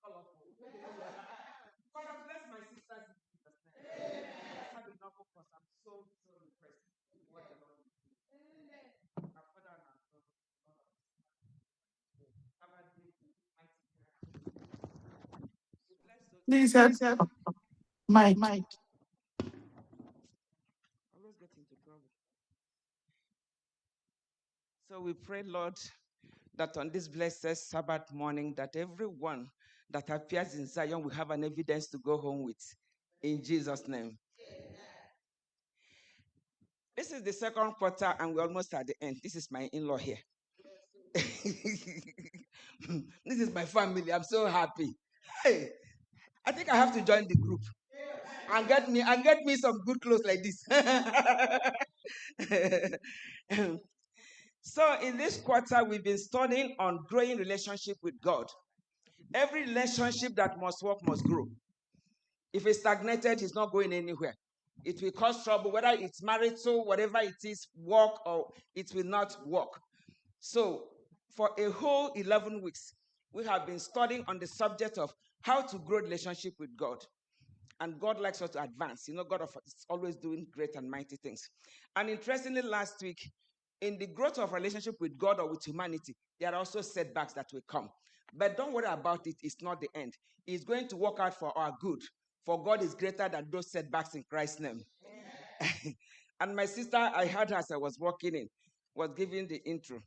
colorful. Father, bless my sisters in Jesus' name. Let's have enough of us. I'm so impressed with what the Lord is doing. Our Father and our God, have a great mighty prayer. Please help Mike. I always get into trouble. So we pray, Lord, that on this blessed Sabbath morning, that everyone that appears in Zion will have an evidence to go home with. In Jesus' name. This is the second quarter, and we're almost at the end. This is my in-law here. This is my family. I'm so happy. Hey, I think I have to join the group and get me some good clothes like this. So in this quarter, we've been studying on growing relationship with God. Every relationship that must work must grow. If it's stagnated, it's not going anywhere. It will cause trouble, whether it's marital, whatever it is, work, or it will not work. So for a whole 11 weeks, we have been studying on the subject of how to grow relationship with God. And God likes us to advance. God is always doing great and mighty things. And interestingly, last week, in the growth of relationship with God or with humanity, there are also setbacks that will come. But don't worry about it. It's not the end. It's going to work out for our good. For God is greater than those setbacks in Christ's name. And my sister, I heard her as I was walking in, was giving the intro.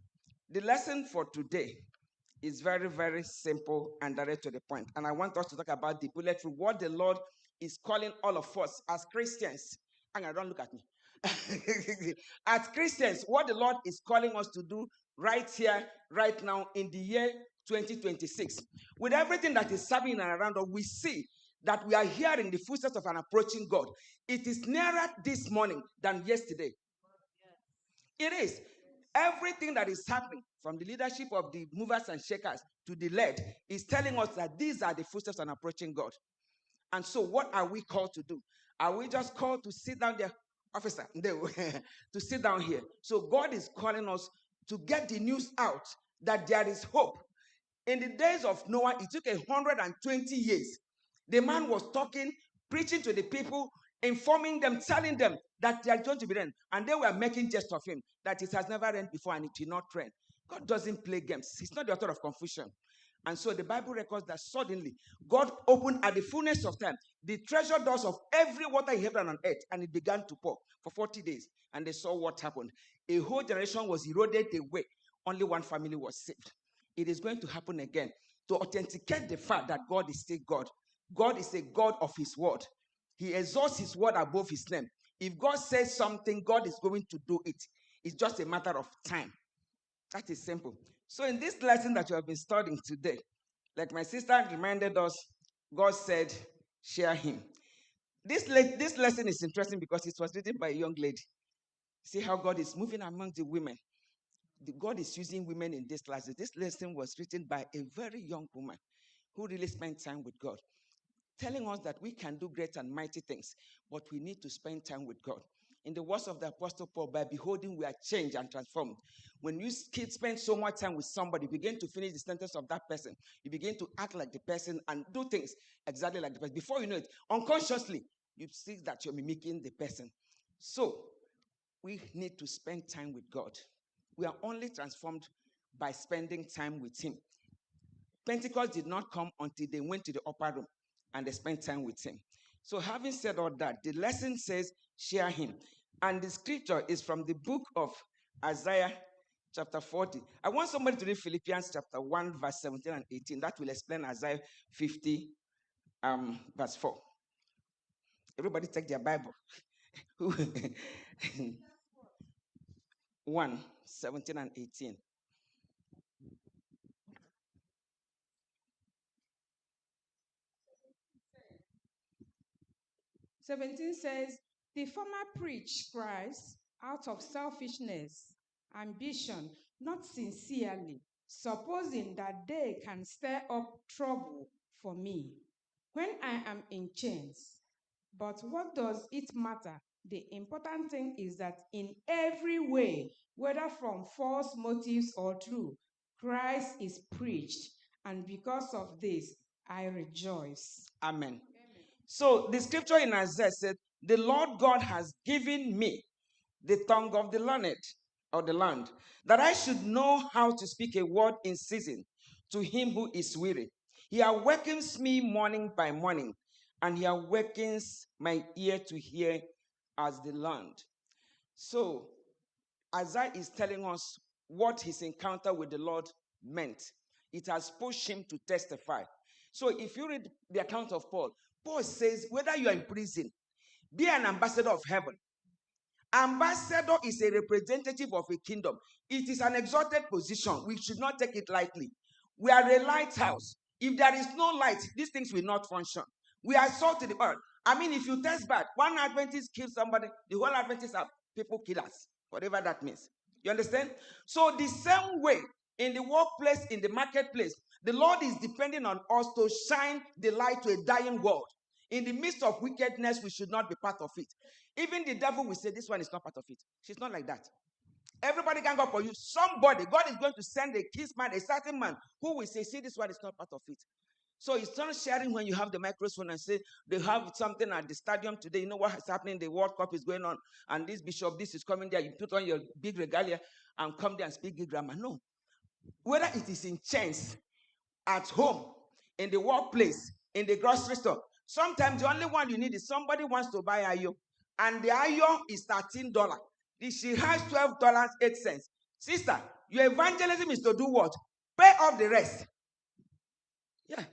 The lesson for today is very, very simple and direct to the point. And I want us to talk about the bullet through what the Lord is calling all of us as Christians. And don't look at me. As Christians, what the Lord is calling us to do right here, right now, in the year 2026. With everything that is happening around us, we see that we are hearing the footsteps of an approaching God. It is nearer this morning than yesterday. It is. Everything that is happening, from the leadership of the movers and shakers to the led, is telling us that these are the footsteps of an approaching God. And so what are we called to do? Are we just called to sit down there, officer, to sit down here? So God is calling us to get the news out that there is hope. In the days of Noah, it took 120 years. The man was talking, preaching to the people, informing them, telling them that they are going to be rain. And they were making jest of him, that it has never rained before and it will not rain. God doesn't play games. He's not the author of confusion. And so the Bible records that suddenly God opened at the fullness of time the treasure doors of every water in heaven and on earth, and it began to pour for 40 days. And they saw what happened. A whole generation was eroded away. Only one family was saved. It is going to happen again to authenticate the fact that God is still God. God is a God of his word. He exalts his word above his name. If God says something, God is going to do it. It's just a matter of time. That is simple. So in this lesson that you have been studying today, like my sister reminded us, God said, share him. This lesson is interesting because it was written by a young lady. See how God is moving among the women. God is using women in this lesson. This lesson was written by a very young woman who really spent time with God, telling us that we can do great and mighty things, but we need to spend time with God. In the words of the Apostle Paul, by beholding, we are changed and transformed. When you spend so much time with somebody, you begin to finish the sentence of that person. You begin to act like the person and do things exactly like the person. Before you know it, unconsciously, you see that you're mimicking the person. So, we need to spend time with God. We are only transformed by spending time with him. Pentecost did not come until they went to the upper room and they spent time with him. So having said all that, the lesson says, share him. And the scripture is from the book of Isaiah chapter 40. I want somebody to read Philippians chapter 1, verse 17 and 18. That will explain Isaiah 50, verse 4. Everybody take their Bible. 1, 17 and 18. 17 says, the former preach Christ out of selfishness, ambition, not sincerely, supposing that they can stir up trouble for me when I am in chains. But what does it matter? The important thing is that in every way, whether from false motives or true, Christ is preached. And because of this, I rejoice. Amen. So the scripture in Isaiah said, the Lord God has given me the tongue of the learned or the land, that I should know how to speak a word in season to him who is weary. He awakens me morning by morning, and he awakens my ear to hear as the land. So Isaiah is telling us what his encounter with the Lord meant. It has pushed him to testify. So if you read the account of Paul, Paul says, whether you are in prison, be an ambassador of heaven. Ambassador is a representative of a kingdom. It is an exalted position. We should not take it lightly. We are a lighthouse. If there is no light, these things will not function. We are salt to the earth. I mean, if you test bad, one Adventist kills somebody, the whole Adventist are people killers, whatever that means. You understand? So the same way, in the workplace, in the marketplace, the Lord is depending on us to shine the light to a dying world. In the midst of wickedness, we should not be part of it. Even the devil will say, this one is not part of it. She's not like that. Everybody can go for you. Somebody, God is going to send a kiss man, a certain man, who will say, see, this one is not part of it. So it's not sharing when you have the microphone and say, they have something at the stadium today. You know what is happening? The World Cup is going on. And this bishop, this is coming there. You put on your big regalia and come there and speak good grammar. No. Whether it is in chains, at home, in the workplace, in the grocery store. Sometimes the only one you need is somebody wants to buy ayo, and the ayo is $13. She has $12.08. Sister, your evangelism is to do what? Pay off the rest. Yeah,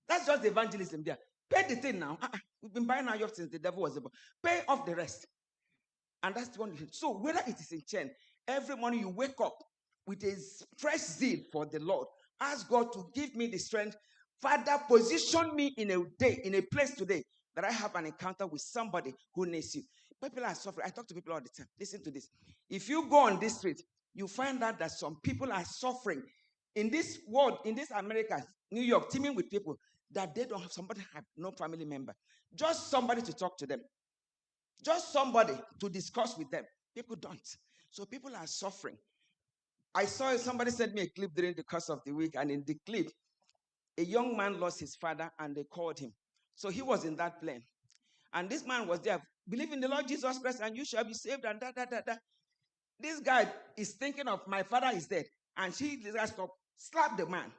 that's just evangelism there. Pay the thing now. We've been buying ayo since the devil was born. Pay off the rest. And that's the one. So whether it is in chain, every morning you wake up with a fresh zeal for the Lord. Ask God to give me the strength. Father, position me in a day, in a place today that I have an encounter with somebody who needs you. People are suffering. I talk to people all the time. Listen to this. If you go on this street, you find out that some people are suffering in this world, in this America, New York, teeming with people that they don't have, somebody have no family member. Just somebody to talk to them. Just somebody to discuss with them. People don't. So people are suffering. I saw somebody sent me a clip during the course of the week, and in the clip, a young man lost his father and they called him. So he was in that plane. And this man was there, believe in the Lord Jesus Christ and you shall be saved, and da da da da. This guy is thinking of, my father is dead. And she just stopped, slap the man.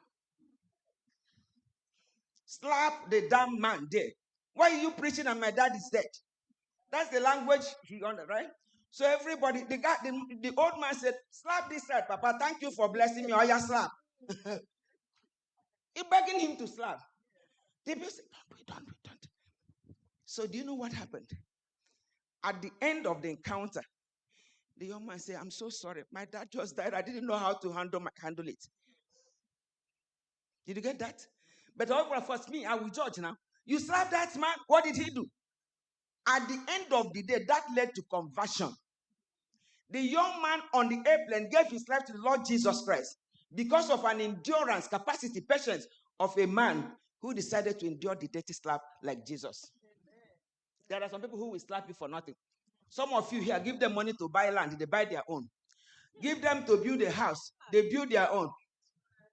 Slap the damn man there. Why are you preaching and my dad is dead? That's the language he understood, right? So everybody, the old man said, slap this side, Papa. Thank you for blessing me. Oh, yeah, slap. He begging him to slap. The people said, we don't. So do you know what happened? At the end of the encounter, the young man said, I'm so sorry. My dad just died. I didn't know how to handle it. Did you get that? But all of us, me, I will judge now. You slapped that man. What did he do? At the end of the day, that led to conversion. The young man on the airplane gave his life to the Lord Jesus Christ because of an endurance, capacity, patience of a man who decided to endure the dirty slap like Jesus. There are some people who will slap you for nothing. Some of you here, give them money to buy land, they buy their own. Give them to build a house, they build their own.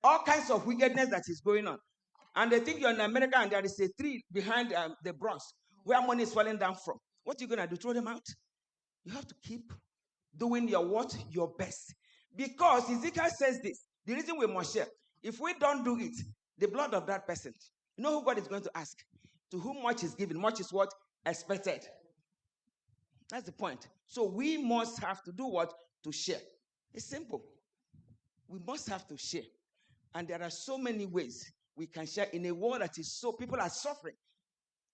All kinds of wickedness that is going on. And they think you're in America and there is a tree behind the Bronx where money is falling down from. What are you going to do? Throw them out? You have to keep doing your what? Your best. Because Ezekiel says this. The reason we must share, if we don't do it, the blood of that person, you know who God is going to ask? To whom much is given, much is what? Expected. That's the point. So we must have to do what? To share. It's simple. We must have to share. And there are so many ways we can share in a world that is so, people are suffering.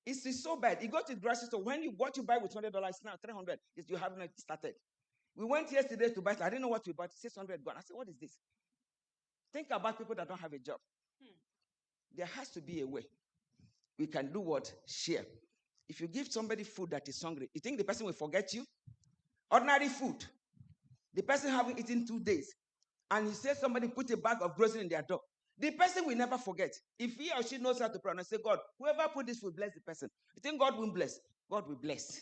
It's so bad. You go to the grocery store, what you buy with $100 now, $300, you haven't started. We went yesterday to buy, I didn't know what we bought, $600 gone. I said, what is this? Think about people that don't have a job. There has to be a way. We can do what? Share. If you give somebody food that is hungry, you think the person will forget you? Ordinary food. The person haven't eaten 2 days. And he says somebody put a bag of groceries in their door. The person will never forget. If he or she knows how to pray and say, God, whoever put this food, bless the person. You think God will bless? God will bless.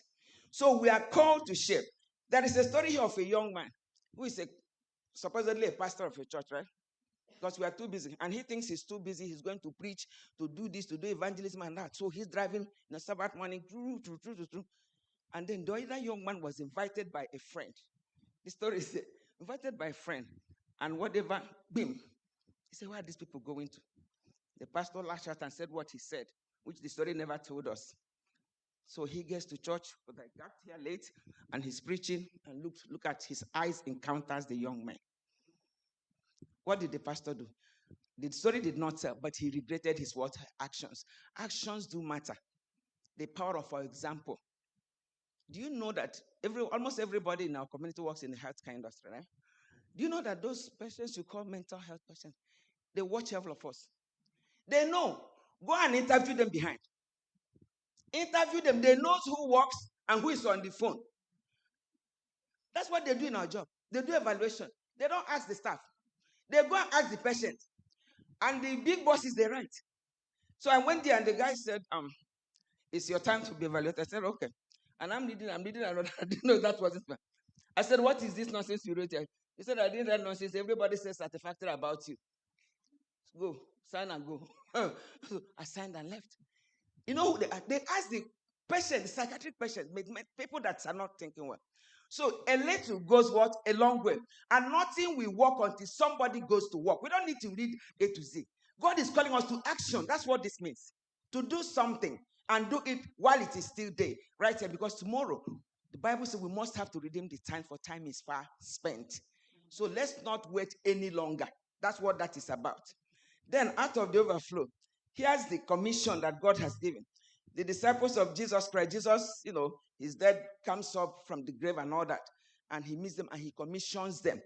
So we are called to share. There is a story here of a young man who is supposedly a pastor of a church, right? because we are too busy. And he thinks he's too busy. He's going to preach, to do this, to do evangelism and that. So he's driving in a Sabbath morning. And then the other young man was invited by a friend. The story is invited by a friend. And whatever, bim. He said, where are these people going to? The pastor lashed out and said what he said, which the story never told us. So he gets to church, but I got here late, and he's preaching, and look at his eyes encounters the young man. What did the pastor do? The story did not tell, but he regretted his what? Actions. Actions do matter. The power of our example. Do you know that almost everybody in our community works in the healthcare industry, right? Do you know that those patients you call mental health patients, they watch all of us? They know. Go and interview them behind. Interview them. They know who works and who is on the phone. That's what they do in our job. They do evaluation. They don't ask the staff. They go and ask the patient. And the big bosses, they write. So I went there and the guy said, it's your time to be evaluated. I said, okay. And I'm reading another. I didn't know that wasn't. I said, what is this nonsense you wrote here? He said, I didn't write nonsense. Everybody says satisfactory about you. Go, sign and go. So I signed and left. You know, they asked the patient, the psychiatric patient, people that are not thinking well. So a little goes what? A long way. And nothing will work until somebody goes to work. We don't need to read A to Z. God is calling us to action. That's what this means. To do something and do it while it is still day. Right here, because tomorrow, the Bible says we must have to redeem the time, for time is far spent. So let's not wait any longer. That's what that is about. Then out of the overflow, here's the commission that God has given. The disciples of Jesus Christ, Jesus, his dead comes up from the grave and all that. And he meets them and he commissions them.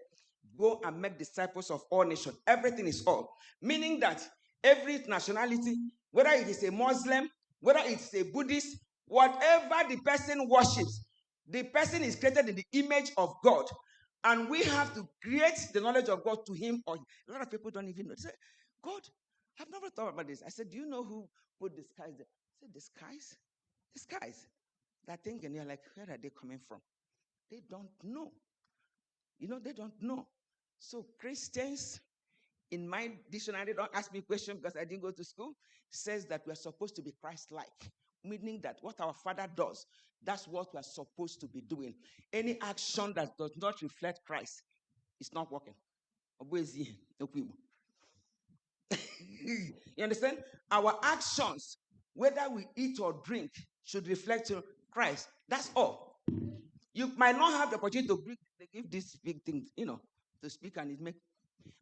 Go and make disciples of all nations. Everything is all. Meaning that every nationality, whether it is a Muslim, whether it's a Buddhist, whatever the person worships, the person is created in the image of God. And we have to create the knowledge of God to him. Or a lot of people don't even know. They say, God, I've never thought about this. I said, do you know who put the skies there? I said, the skies? The skies. They're thinking, you're like, where are they coming from? They don't know. They don't know. So Christians, in my dictionary, don't ask me a question because I didn't go to school, says that we're supposed to be Christ-like, meaning that what our Father does, that's what we're supposed to be doing. Any action that does not reflect Christ is not working. You understand? Our actions, whether we eat or drink, should reflect Christ. That's all. You might not have the opportunity to give these big things, to speak and it make.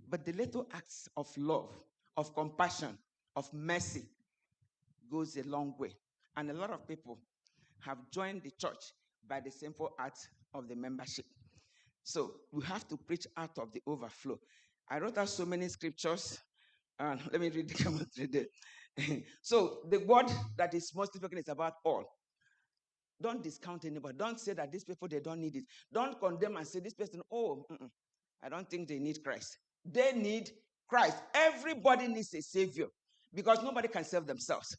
But the little acts of love, of compassion, of mercy goes a long way. And a lot of people have joined the church by the simple act of the membership. So we have to preach out of the overflow. I wrote out so many scriptures. Let me read the commentary there. So the word that is most spoken is about all. Don't discount anybody. Don't say that these people, they don't need it. Don't condemn and say this person, I don't think they need Christ. They need Christ. Everybody needs a savior because nobody can save themselves.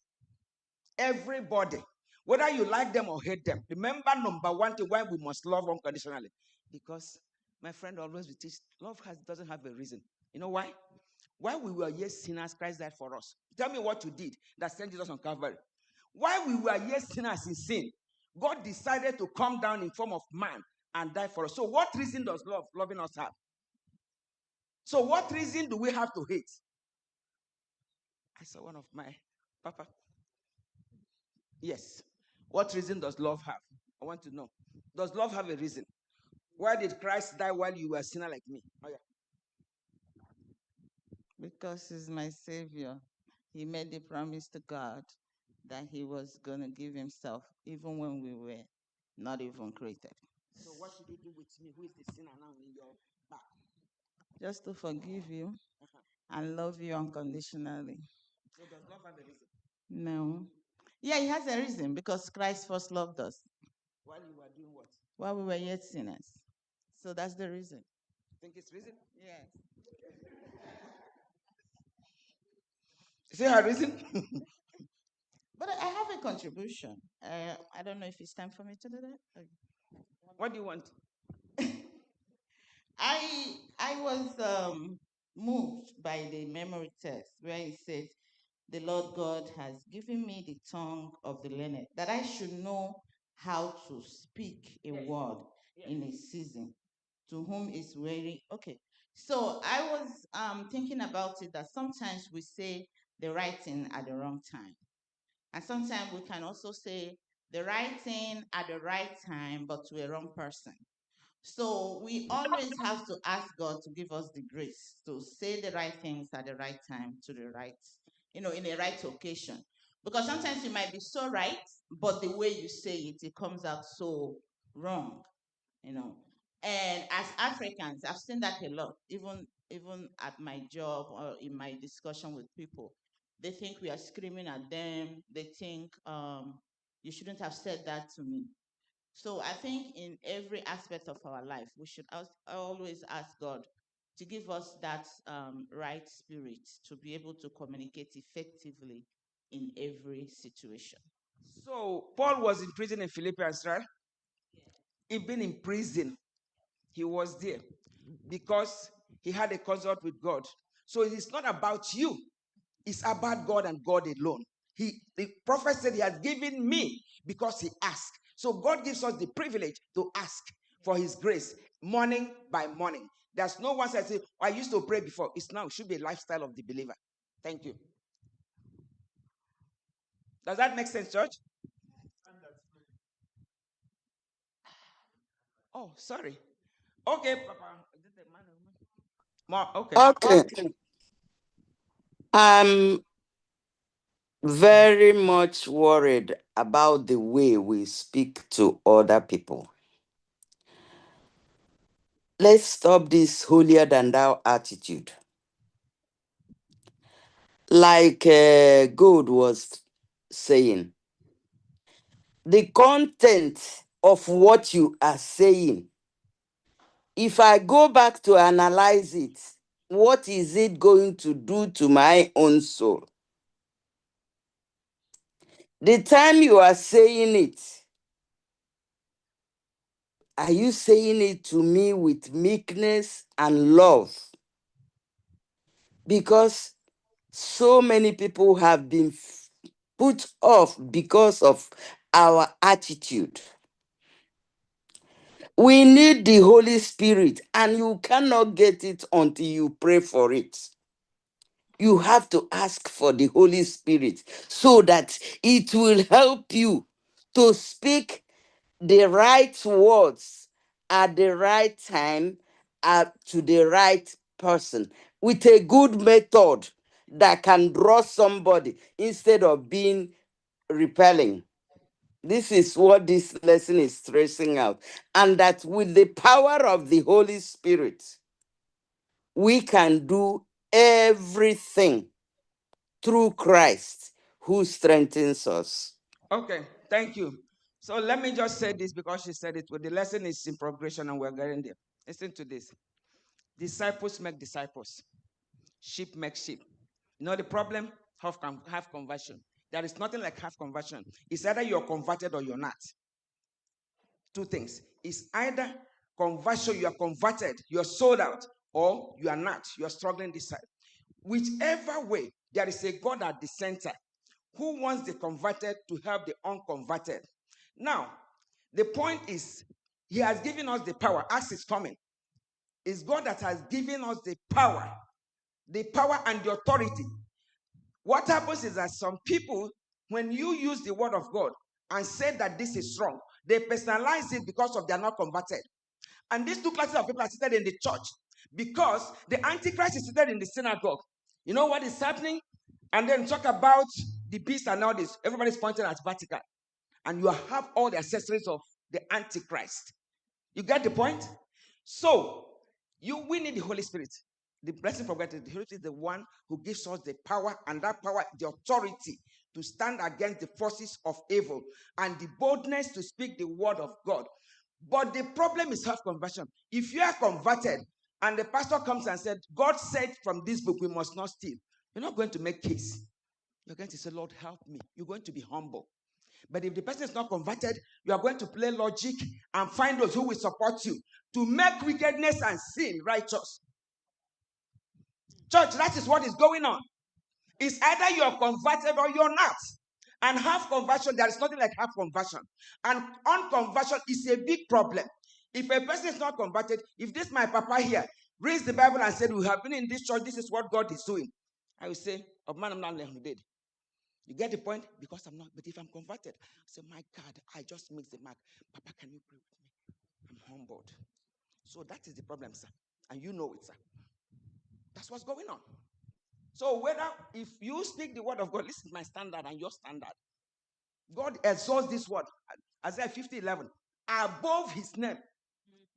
Everybody. Whether you like them or hate them. Remember number one thing, why we must love unconditionally. Because my friend always will teach, love doesn't have a reason. You know why? While we were yet sinners, Christ died for us. Tell me what you did that sent Jesus on Calvary. While we were yet sinners in sin, God decided to come down in form of man and die for us. So what reason does loving us have? So what reason do we have to hate? I saw one of my papa. Yes. What reason does love have? I want to know. Does love have a reason? Why did Christ die while you were a sinner like me? Oh, yeah. Because he's my savior. He made a promise to God that he was going to give himself even when we were not even created. So what should you do with me? Who is the sinner now in your back? Just to forgive you and love you unconditionally. So does love have a reason? No. Yeah, it has a reason because Christ first loved us. While you were doing what? While we were yet sinners. So that's the reason. Think it's reason? Yes. Is it her reason? But I have a contribution. I don't know if it's time for me to do that. Okay. What do you want? I was moved by the memory text where he said, "The Lord God has given me the tongue of the learned, that I should know how to speak a word in a season. To whom is weary." Okay. So I was thinking about it that sometimes we say the right thing at the wrong time. And sometimes we can also say the right thing at the right time, but to a wrong person. So we always have to ask God to give us the grace to say the right things at the right time to the right, in the right occasion. Because sometimes you might be so right, but the way you say it, it comes out so wrong, you know. And as Africans, I've seen that a lot, even at my job or in my discussion with people. They think we are screaming at them. They think you shouldn't have said that to me. So I think in every aspect of our life, we should always ask God to give us that right spirit to be able to communicate effectively in every situation. So Paul was in prison in Philippians, right? Even in prison, he was there because he had a consult with God. So it's not about you, it's about God and God alone. The prophet said he has given me because he asked. So God gives us the privilege to ask for his grace morning by morning. There's no one that says, I used to pray before. It's now, it should be a lifestyle of the believer. Thank you. Does that make sense, church? Oh, sorry. Okay, Papa. Okay. Okay. I'm very much worried about the way we speak to other people. Let's stop this holier than thou attitude. Like God was saying, the content of what you are saying, if I go back to analyze it, what is it going to do to my own soul? The time you are saying it, are you saying it to me with meekness and love? Because so many people have been put off because of our attitude. We need the Holy Spirit, and you cannot get it until you pray for it. You have to ask for the Holy Spirit so that it will help you to speak the right words at the right time to the right person with a good method that can draw somebody instead of being repelling. This is what this lesson is stressing out. And that with the power of the Holy Spirit, we can do everything through Christ who strengthens us. Okay, thank you. So let me just say this because she said it. Well, the lesson is in progression and we're getting there. Listen to this. Disciples make disciples. Sheep make sheep. You know the problem? Half conversion. There is nothing like half conversion. It's either you're converted or you're not. Two things. It's either conversion, you are converted, you're sold out, or you are not. You are struggling this side. Whichever way, there is a God at the center who wants the converted to help the unconverted. Now, the point is, he has given us the power as it's coming. It's God that has given us the power and the authority. What happens is that some people, when you use the word of God and say that this is wrong, they personalize it because of they are not converted. And these two classes of people are seated in the church because the Antichrist is seated in the synagogue. You know what is happening? And then talk about the beast and all this. Everybody's pointing at Vatican. And you have all the accessories of the Antichrist. You get the point? So, we need the Holy Spirit. The blessing from God is the Holy Spirit is the one who gives us the power, and that power, the authority to stand against the forces of evil and the boldness to speak the word of God. But the problem is half conversion. If you are converted and the pastor comes and said, God said from this book we must not steal, you're not going to make case. You're going to say, Lord, help me. You're going to be humble. But if the person is not converted, you are going to play logic and find those who will support you to make wickedness and sin righteous. Church, that is what is going on. It's either you're converted or you're not. And half conversion, there is nothing like half conversion. And unconversion is a big problem. If a person is not converted, if this my papa here reads the Bible and said, we have been in this church, this is what God is doing, I will say, oh man, I'm not dead. You get the point? Because I'm not. But if I'm converted, I say, my God, I just mixed the mark. Papa, can you pray with me? I'm humbled. So that is the problem, sir. And you know it, sir. That's what's going on. So whether if you speak the word of God, listen to my standard and your standard. God exalts this word, Isaiah 50:11, above his name.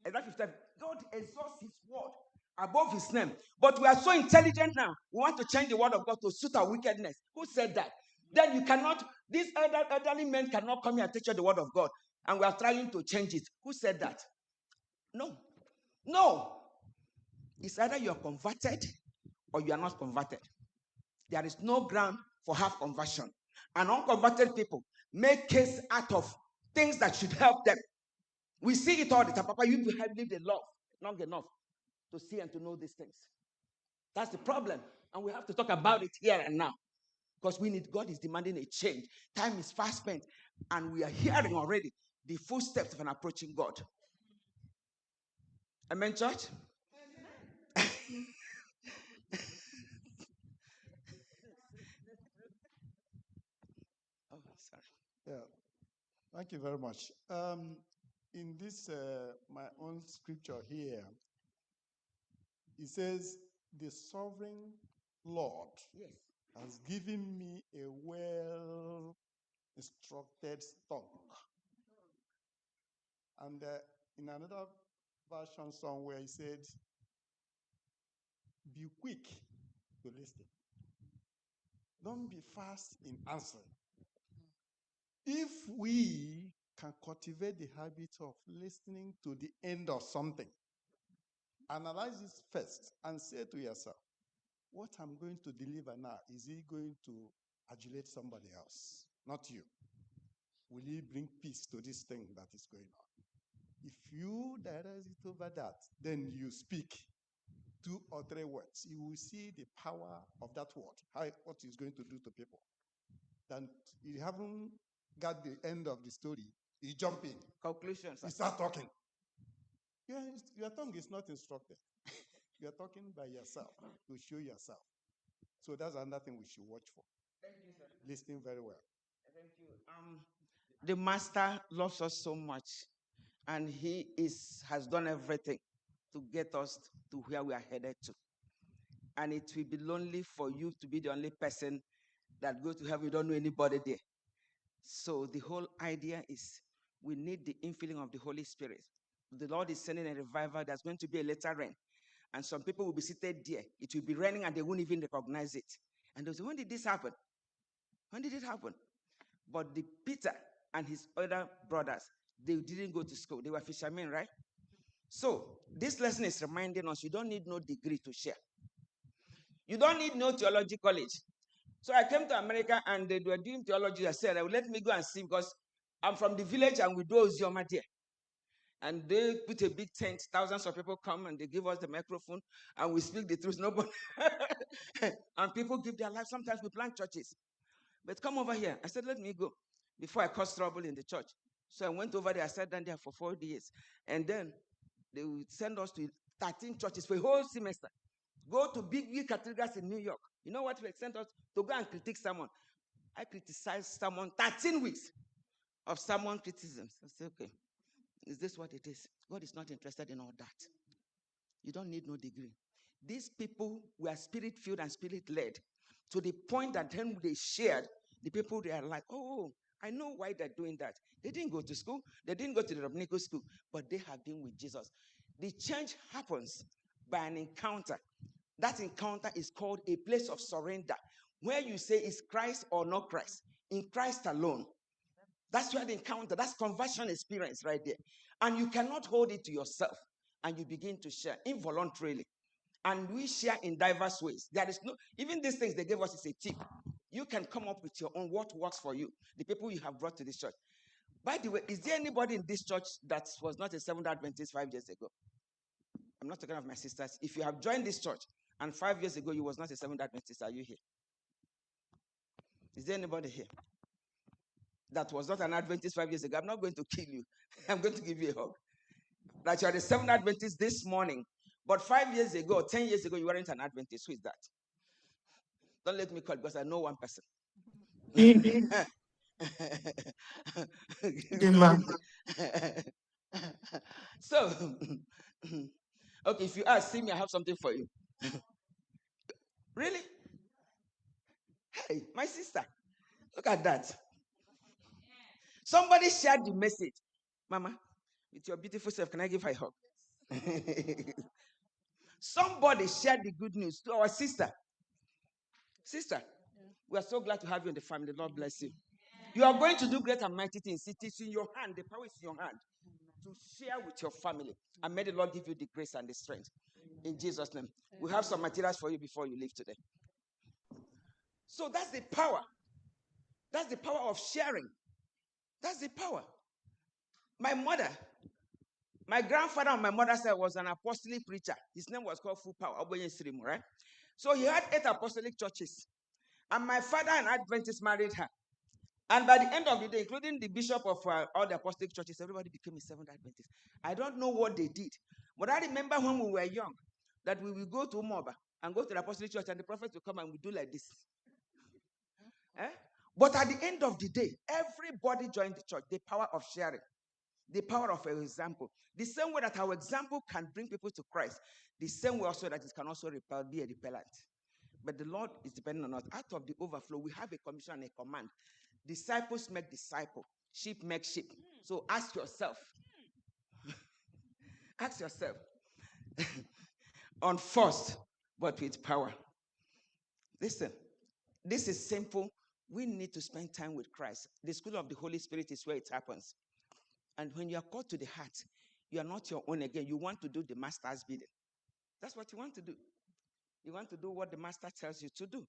Isaiah 50, God exalts his word above his name. But we are so intelligent now. We want to change the word of God to suit our wickedness. Who said that? Then you cannot, these elderly men cannot come here and teach you the word of God. And we are trying to change it. Who said that? No. No. It's either you are converted or you are not converted. There is no ground for half conversion. And unconverted people make case out of things that should help them. We see it all the time. Papa, you have lived a life long enough to see and to know these things. That's the problem. And we have to talk about it here and now. Because we need, God is demanding a change. Time is fast spent. And we are hearing already the footsteps of an approaching God. Amen, church? Oh, sorry. Yeah, thank you very much. In this, my own scripture here, it says, the sovereign Lord Yes. has given me a well instructed tongue. And in another version somewhere, he said, be quick to listen. Don't be fast in answering. If we can cultivate the habit of listening to the end of something, analyze this first and say to yourself, what I'm going to deliver now, is it going to adulate somebody else, not you? Will it bring peace to this thing that is going on? If you direct it over that, then you speak 2 or 3 words. You will see the power of that word, what it's going to do to people. Then you haven't got the end of the story, you jump in. Conclusions. You start talking. Your tongue is not instructed. You're talking by yourself to show yourself. So that's another thing we should watch for. Thank you, sir. Listening very well. Thank you. The master loves us so much, and he has done everything to get us to where we are headed to. And it will be lonely for you to be the only person that goes to heaven. You don't know anybody there. So the whole idea is we need the infilling of the Holy Spirit. The Lord is sending a revival. There's going to be a later rain. And some people will be seated there. It will be raining and they won't even recognize it. And they'll say, when did this happen? When did it happen? But the Peter and his other brothers, they didn't go to school. They were fishermen, right? So this lesson is reminding us you don't need no degree to share. You don't need no theology college. So I came to America and they were doing theology. I said, let me go and see because I'm from the village and we do Ozioma there. And they put a big tent, thousands of people come and they give us the microphone and we speak the truth. Nobody and people give their life. Sometimes we plant churches. But come over here. I said, let me go before I cause trouble in the church. So I went over there. I sat down there for 4 days. And then they would send us to 13 churches for a whole semester. Go to big cathedrals in New York. You know what they sent us? To go and critique someone. I criticized someone 13 weeks of someone criticism. I said, okay, is this what it is? God is not interested in all that. You don't need no degree. These people were spirit-filled and spirit-led to the point that then they shared, the people they are like, oh, I know why they're doing that. They didn't go to school. They didn't go to the rabbinical school, but they have been with Jesus. The change happens by an encounter. That encounter is called a place of surrender, where you say, is Christ or not Christ? In Christ alone. That's where the encounter, that's conversion experience right there. And you cannot hold it to yourself. And you begin to share involuntarily. And we share in diverse ways. There is no, even these things they gave us is a tip. You can come up with your own, what works for you. The people you have brought to this church. By the way, is there anybody in this church that was not a Seventh-day Adventist 5 years ago? I'm not talking of my sisters. If you have joined this church And 5 years ago, you was not a Seventh Adventist. Are you here? Is there anybody here that was not an Adventist 5 years ago? I'm not going to kill you. I'm going to give you a hug. That you are the Seventh Adventist this morning, but 5 years ago, 10 years ago, you weren't an Adventist. Who is that? Don't let me call because I know one person. So, okay, if you ask, see me, I have something for you. Really? Hey, my sister, look at that. Somebody shared the message. Mama, with your beautiful self, can I give her a hug? Somebody shared the good news to our sister. Sister, we are so glad to have you in the family. Lord bless you. You are going to do great and mighty things. It is in your hand. The power is in your hand to share with your family. And may the Lord give you the grace and the strength. In Jesus' name. We have some materials for you before you leave today. So that's the power. That's the power of sharing. That's the power. My mother, my grandfather on my mother's side was an apostolic preacher. His name was called Full Power, right? So he had 8 apostolic churches. And my father and Adventist married her. And by the end of the day, including the bishop of all the apostolic churches, everybody became a Seventh Adventist. I don't know what they did. But I remember when we were young, that we will go to Umoba and go to the apostolic church, and the prophet will come and we do like this. But at the end of the day, everybody joined the church. The power of sharing. The power of an example. The same way that our example can bring people to Christ, the same way also that it can also be a repellent. But the Lord is depending on us. Out of the overflow, we have a commission and a command. Disciples make disciples. Sheep make sheep. So ask yourself. Ask yourself. On first, but with power. Listen, this is simple. We need to spend time with Christ. The school of the Holy Spirit is where it happens. And when you are called to the heart, you are not your own again. You want to do the master's bidding. That's what you want to do. You want to do what the master tells you to do.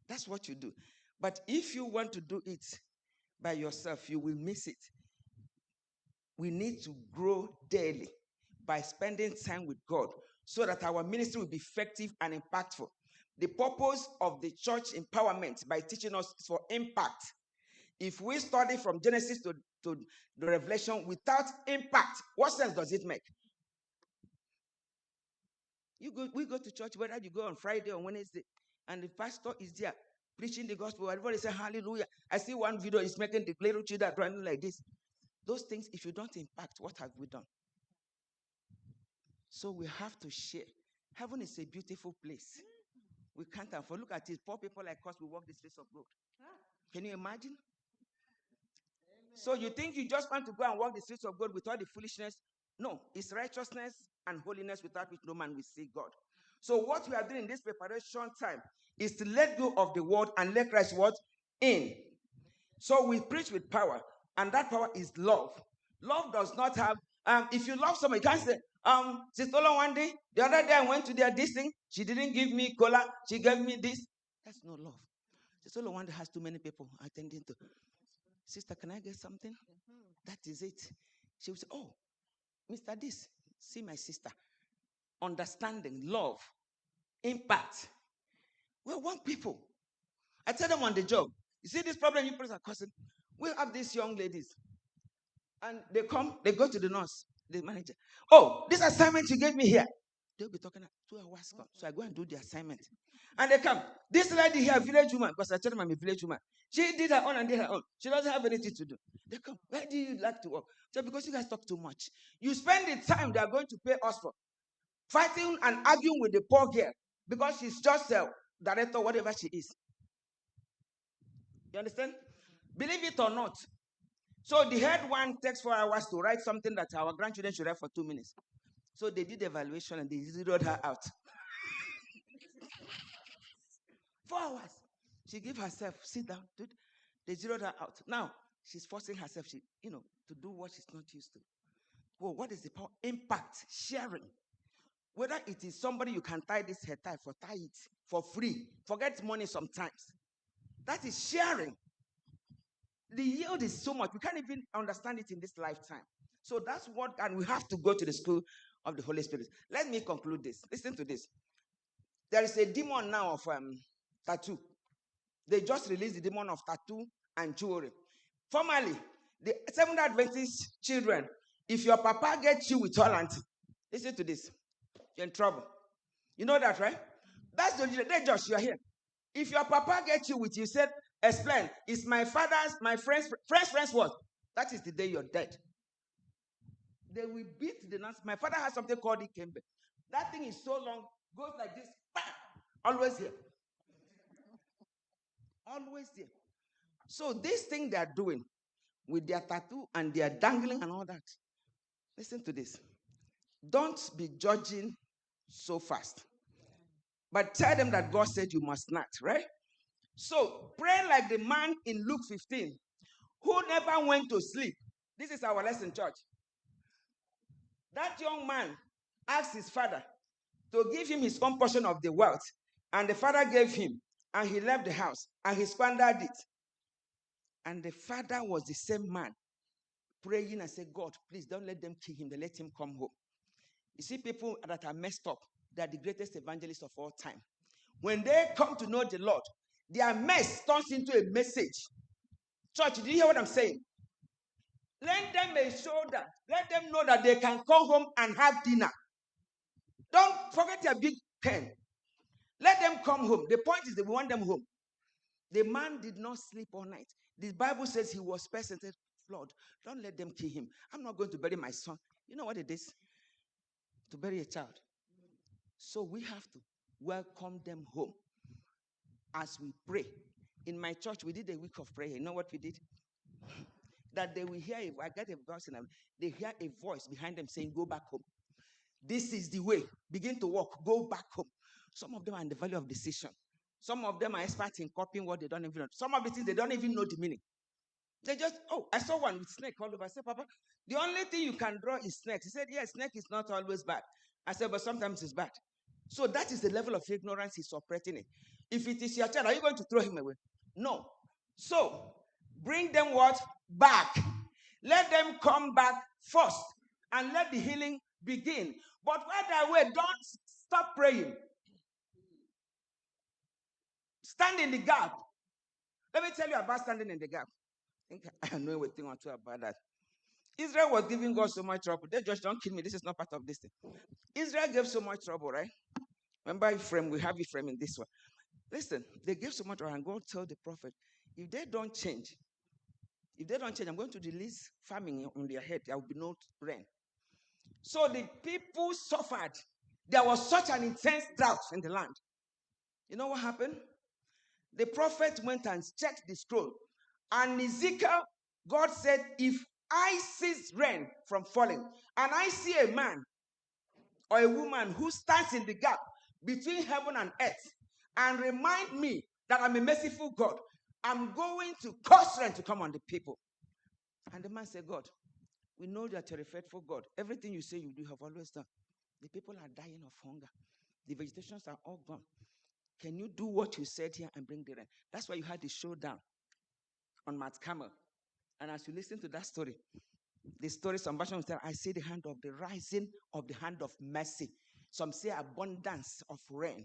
That's what you do. But if you want to do it by yourself, you will miss it. We need to grow daily by spending time with God so that our ministry will be effective and impactful. The purpose of the church empowerment by teaching us is for impact. If we study from Genesis to the Revelation without impact, what sense does it make? We go to church, whether you go on Friday or Wednesday, and the pastor is there preaching the gospel. Everybody say hallelujah. I see one video, he's making the little children running like this. Those things, if you don't impact, what have we done? So we have to share. Heaven is a beautiful place. We can't afford. Look at it. Poor people like us, we walk the streets of gold. Can you imagine? So you think you just want to go and walk the streets of God with all the foolishness? No, it's righteousness and holiness without which no man will see God. So what we are doing in this preparation time is to let go of the world and let Christ what? In. So we preach with power, and that power is love. Love does not have, if you love someone, you can't say, Sister Ola one day, the other day I went to their this thing, she didn't give me cola, she gave me this. That's not love. Sister Ola one day has too many people attending to. Sister, can I get something? That is it. She will say, oh, Mr. This, see my sister. Understanding, love, impact. We want people. I tell them on the job, you see this problem you are causing? We have these young ladies. And they come, they go to the nurse, the manager. Oh, this assignment you gave me here. They'll be talking 2 hours. So I go and do the assignment. And they come. This lady here, village woman, because I tell them I'm a village woman. She did her own and did her own. She doesn't have anything to do. They come. Where do you like to work? So because you guys talk too much. You spend the time they are going to pay us for fighting and arguing with the poor girl because she's just a director, whatever she is. You understand? Believe it or not. So the head one takes 4 hours to write something that our grandchildren should write for 2 minutes. So they did evaluation and they zeroed her out. 4 hours. She gave herself, sit down, dude. They zeroed her out. Now, she's forcing herself, to do what she's not used to. Well, what is the power? Impact, sharing. Whether it is somebody you can tie this hair tie it for free. Forget money sometimes. That is sharing. The yield is so much. We can't even understand it in this lifetime. So that's what, and we have to go to the school of the Holy Spirit. Let me conclude this. Listen to this. There is a demon now of tattoo. They just released the demon of tattoo and jewelry. Formerly, the Seventh Adventist children, if your papa gets you with Holland, listen to this, you're in trouble. You know that, right? That's the day, Josh, you're here. If your papa gets you with, you said, explain, it's my father's, my friend's what? That is the day you're dead. They will beat the nonsense. My father has something called Ikembe. That thing is so long, goes like this, bam, always here. Always here. So this thing they're doing with their tattoo and their dangling and all that, listen to this. Don't be judging so fast. But tell them that God said you must not, right? So pray like the man in Luke 15 who never went to sleep. This is our lesson, church. That young man asked his father to give him his own portion of the wealth. And the father gave him, and he left the house, and he squandered it. And the father was the same man praying and said, God, please don't let them kill him. They let him come home. You see, people that are messed up, they are the greatest evangelists of all time. When they come to know the Lord, their mess turns into a message. Church, do you hear what I'm saying? Lend them a shoulder. Let them know that they can come home and have dinner. Don't forget your big pen. Let them come home. The point is that we want them home. The man did not sleep all night. The Bible says he was persecuted. Lord, don't let them kill him. I'm not going to bury my son. You know what it is? To bury a child. So we have to welcome them home as we pray. In my church, we did a week of prayer. You know what we did? That they will hear, I get a voice, and they hear a voice behind them saying, go back home. This is the way. Begin to walk. Go back home. Some of them are in the value of decision. Some of them are experts in copying what they don't even know. Some of the things they don't even know the meaning. They just, I saw one with snake all over. I said, Papa, the only thing you can draw is snake. He said, yes, snake is not always bad. I said, but sometimes it's bad. So that is the level of ignorance he's operating in. If it is your child, are you going to throw him away? No. So bring them what? Back. Let them come back first and let the healing begin. But while they're away, don't stop praying. Stand in the gap. Let me tell you about standing in the gap. I think I know everything or two about that. Israel was giving God so much trouble. They just don't kill me. This is not part of this thing. Israel gave so much trouble, right? Remember Ephraim, we have Ephraim in this one. Listen, they gave so much trouble, and God told the prophet, if they don't change, I'm going to release famine on their head. There will be no rain. So the people suffered. There was such an intense drought in the land. You know what happened? The prophet went and checked the scroll. And Ezekiel, God said, if I cease rain from falling, and I see a man or a woman who stands in the gap between heaven and earth, and remind me that I'm a merciful God, I'm going to cause rain to come on the people. And the man said, God, we know that you're a faithful God. Everything you say you do, have always done. The people are dying of hunger. The vegetations are all gone. Can you do what you said here and bring the rain? That's why you had the showdown on Mount Carmel. And as you listen to that story, the story, some versions tell, I see the hand of the rising of the hand of mercy. Some say abundance of rain.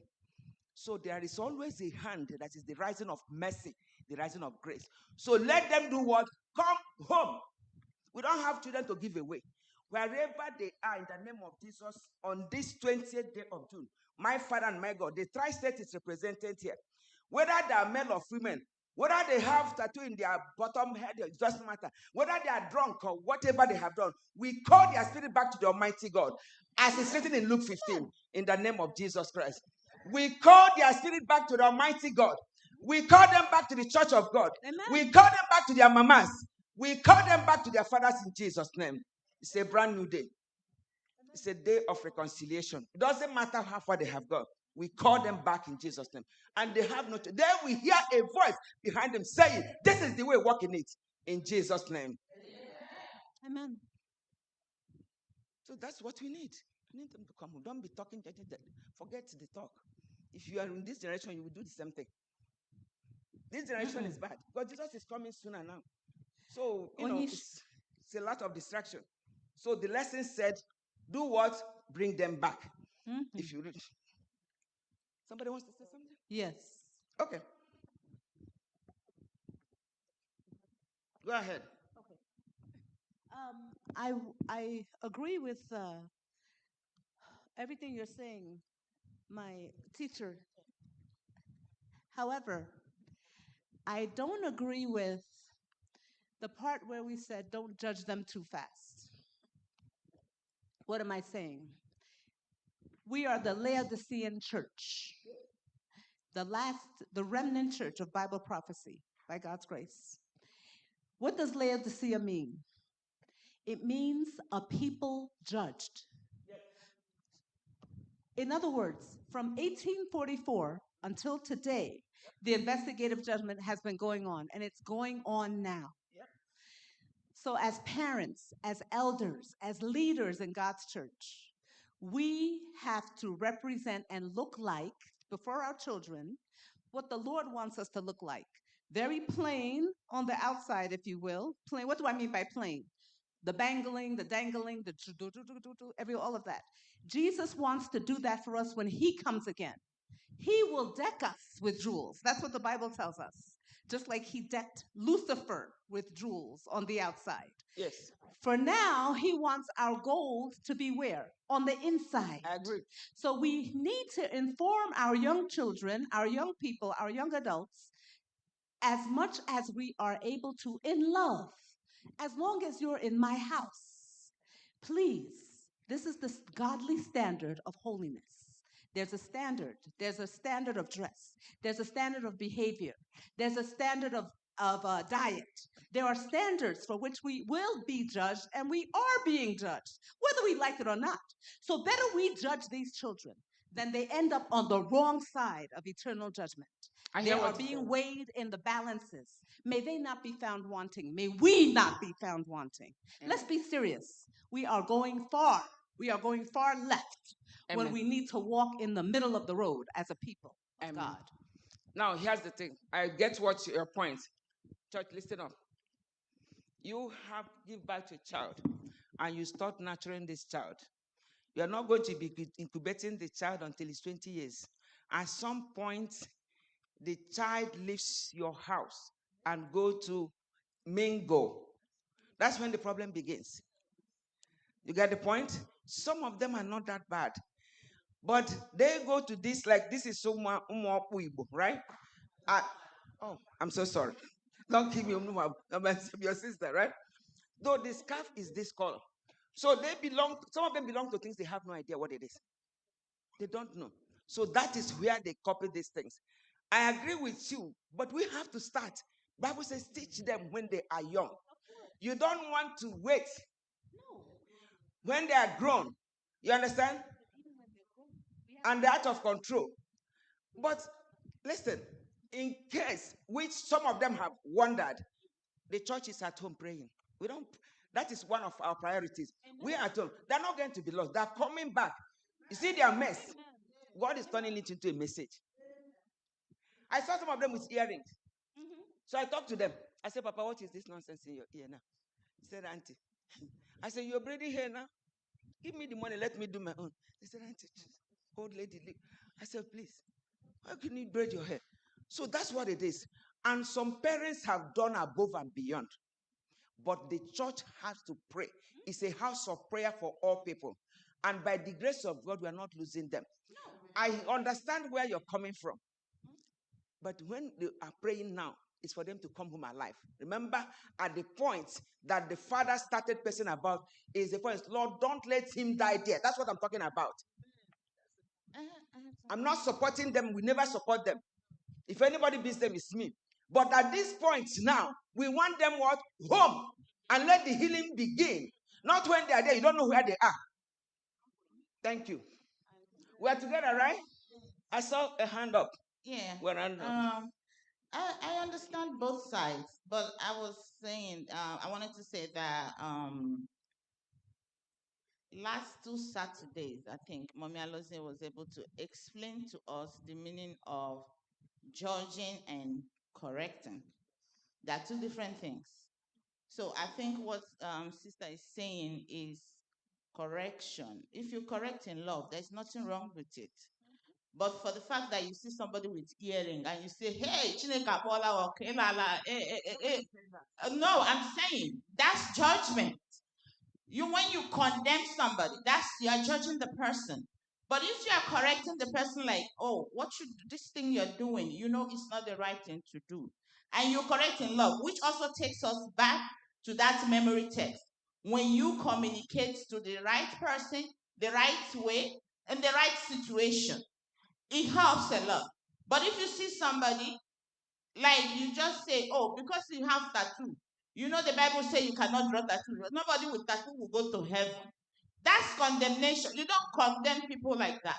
So there is always a hand that is the rising of mercy, the rising of grace. So let them do what? Come home. We don't have children to give away. Wherever they are, in the name of Jesus, on this 20th day of June, my Father and my God, the tri-state is represented here. Whether they are male or female, whether they have tattoo in their bottom head, it doesn't matter. Whether they are drunk or whatever they have done, we call their spirit back to the Almighty God. As it's written in Luke 15, in the name of Jesus Christ. We call their spirit back to the Almighty God. We call them back to the church of God. Amen. We call them back to their mamas. We call them back to their fathers in Jesus' name. It's a brand new day. It's a day of reconciliation. It doesn't matter how far they have gone. We call them back in Jesus' name. And they have no. Then we hear a voice behind them saying, this is the way, walk in it. In Jesus' name. Amen. So that's what we need. We need them to come home. Don't be talking. Forget the talk. If you are in this generation, you will do the same thing. This generation is bad. Because Jesus is coming sooner now. So, it's a lot of distraction. So the lesson said, do what? Bring them back. If you read. Somebody wants to say something? Yes. Okay. Go ahead. I agree with everything you're saying, my teacher. However, I don't agree with the part where we said don't judge them too fast. What am I saying? We are the Laodicean church, the remnant church of Bible prophecy by God's grace. What does Laodicea mean? It means a people judged. In other words, from 1844 until today, the investigative judgment has been going on, and it's going on now. So, as parents, as elders, as leaders in God's church, we have to represent and look like before our children what the Lord wants us to look like. Very plain on the outside, if you will. Plain. What do I mean by plain? The bangling, the dangling, the all of that. Jesus wants to do that for us when he comes again. He will deck us with jewels. That's what the Bible tells us. Just like he decked Lucifer with jewels on the outside. Yes. For now, he wants our gold to be where? On the inside. I agree. So we need to inform our young children, our young people, our young adults, as much as we are able to in love, as long as you're in my house. Please, this is the godly standard of holiness. There's a standard. There's a standard of dress. There's a standard of behavior. There's a standard of diet. There are standards for which we will be judged, and we are being judged, whether we like it or not. So better we judge these children than they end up on the wrong side of eternal judgment. They are being weighed in the balances. May they not be found wanting. May we not be found wanting. Let's be serious. We are going far. We are going far left when we need to walk in the middle of the road as a people of God. Now, here's the thing. I get what your point. Church, listen up. You have give birth to a child, and you start nurturing this child. You are not going to be incubating the child until he's 20 years. At some point, the child leaves your house and go to mingle. That's when the problem begins. You get the point? Some of them are not that bad. But they go to this, like this is so more Igbo, right? Oh, I'm so sorry. Don't give me your sister, right? Though the scarf is this color. So some of them belong to things they have no idea what it is. They don't know. So that is where they copy these things. I agree with you, but we have to start. Bible says teach them when they are young. You don't want to wait when they are grown. You understand? And they're out of control. But listen, in case which some of them have wondered, the church is at home praying. We don't. That is one of our priorities. We are at home. They're not going to be lost. They're coming back. You see their mess. God is turning it into a message. I saw some of them with earrings. So I talked to them. I said, Papa, what is this nonsense in your ear now? He said, Auntie. I said, you're braiding hair now? Give me the money. Let me do my own. They said, Auntie, old lady. I said, please, how can you braid your hair? So that's what it is. And some parents have done above and beyond. But the church has to pray. It's a house of prayer for all people. And by the grace of God, we are not losing them. I understand where you're coming from. But when they are praying now, it's for them to come home alive. Remember, at the point that the father started pressing about is the point, Lord, don't let him die there. That's what I'm talking about. I'm not supporting them. We never support them. If anybody beats them, it's me. But at this point now, we want them what? Home. And let the healing begin. Not when they are there, you don't know where they are. Thank you. We are together, right? I saw a hand up. Yeah. We're I understand both sides, but I was saying, I wanted to say that last 2 Saturdays, I think Mommy Alozie was able to explain to us the meaning of judging and correcting. They are two different things. So I think what Sister is saying is correction. If you correct in love, there's nothing wrong with it. But for the fact that you see somebody with earring and you say, hey, Chineke akpọọla okay, no, I'm saying that's judgment. When you condemn somebody, that's you're judging the person. But if you are correcting the person, like, oh, this thing you're doing, it's not the right thing to do, and you correct in love, which also takes us back to that memory text. When you communicate to the right person, the right way, and the right situation, it helps a lot. But if you see somebody, like you just say, oh, because you have tattoo, the Bible says you cannot draw tattoo. Nobody with tattoo will go to heaven. That's condemnation. You don't condemn people like that.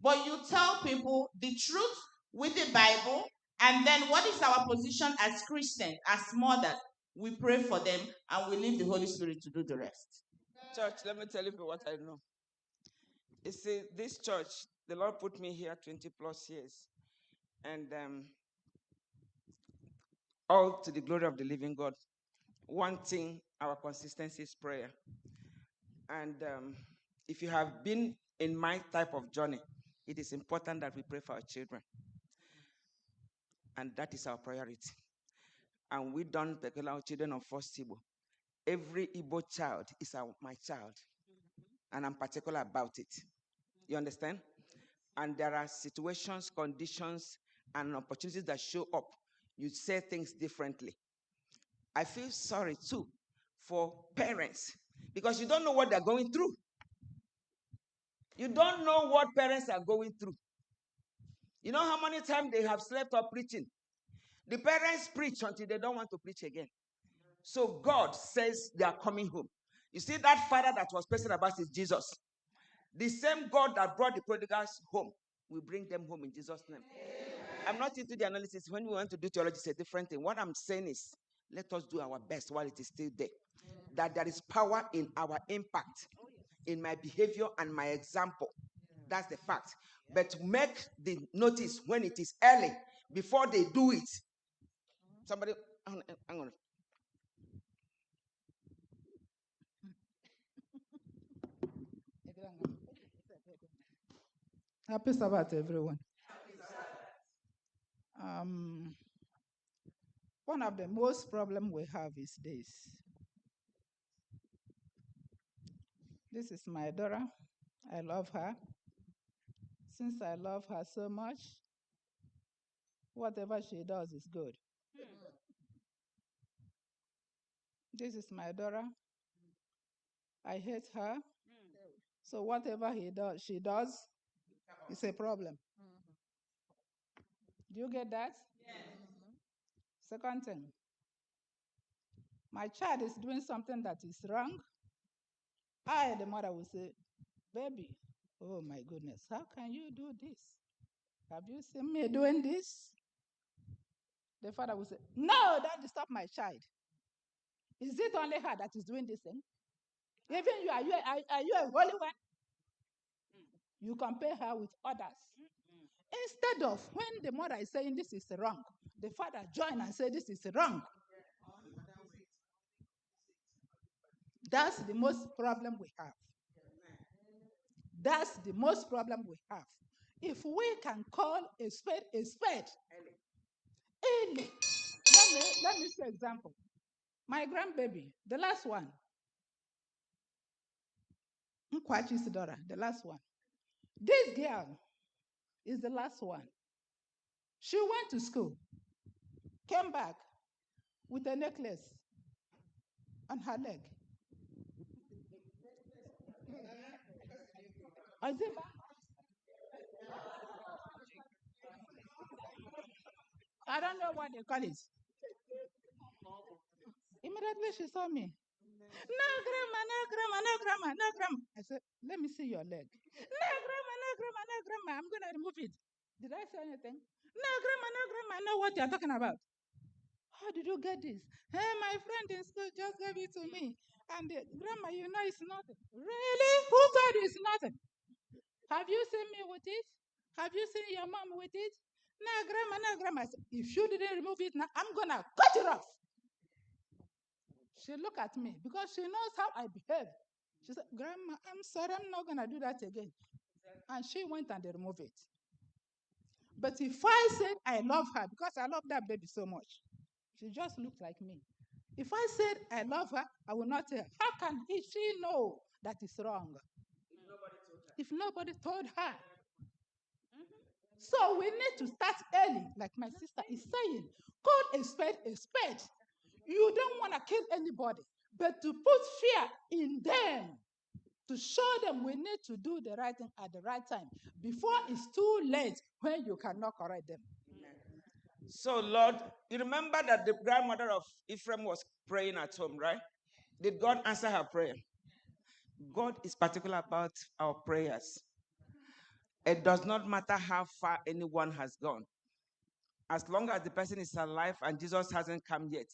But you tell people the truth with the Bible, and then what is our position as Christians, as mothers? We pray for them and we leave the Holy Spirit to do the rest. Church, let me tell you what I know. You see, this church, the Lord put me here 20 plus years. And all to the glory of the living God. One thing, our consistency is prayer. And if you have been in my type of journey, it is important that we pray for our children. And that is our priority. And we don't take our children of first Igbo. Every Igbo child is my child. And I'm particular about it. You understand? And there are situations, conditions, and opportunities that show up. You say things differently. I feel sorry too for parents because you don't know what they're going through. You don't know what parents are going through. You know how many times they have slept up preaching? The parents preach until they don't want to preach again. So God says they are coming home. You see, that father that was pressing about is Jesus. The same God that brought the prodigals home will bring them home in Jesus' name. I'm not into the analysis. When we want to do theology, it's a different thing. What I'm saying is, let us do our best while it is still there. That there is power in our impact, in my behavior and my example. That's the fact. But make the notice when it is early, before they do it. Somebody, hang on. Happy Sabbath, everyone. One of the most problem we have is this. This is my daughter. I love her. Since I love her so much, whatever she does is good. This is my daughter. I hate her. So whatever she does, is a problem. Do you get that? Yes. Second thing, my child is doing something that is wrong. I, the mother, will say, baby, oh my goodness, how can you do this? Have you seen me doing this? The father will say, no, don't stop my child. Is it only her that is doing this thing? Even you, are you a holy one? You compare her with others. Instead of when the mother is saying this is wrong, the father join and say this is wrong. That's the most problem we have. That's the most problem we have. If we can call a spade, Eli. Let me say example. My grandbaby, the last one, Nkwachi's daughter, the last one. This girl is the last one. She went to school, came back with a necklace on her leg. Is it back? I don't know what they call it. Immediately she saw me. No, grandma, no, grandma, no, grandma, no, grandma. I said, let me see your leg. No, grandma, no, grandma, no, grandma. I'm going to remove it. Did I say anything? No, grandma, no, grandma. I know what you're talking about. How did you get this? Hey, my friend in school just gave it to me. And grandma, you know it's nothing. Really? Who told you it's nothing? Have you seen me with it? Have you seen your mom with it? No, grandma, no, grandma. I said, if you didn't remove it now, I'm going to cut it off. She looked at me because she knows how I behave. She said, Grandma, I'm sorry, I'm not going to do that again. And she went and they removed it. But if I said I love her, because I love that baby so much, she just looks like me. If I said I love her, I will not tell her. How can she know that is wrong? If nobody told her. So we need to start early, like my sister is saying. Call a spade a spade. You don't want to kill anybody, but to put fear in them, to show them we need to do the right thing at the right time before it's too late when you cannot correct them. So, Lord, you remember that the grandmother of Ephraim was praying at home, right? Did God answer her prayer? God is particular about our prayers. It does not matter how far anyone has gone. As long as the person is alive and Jesus hasn't come yet,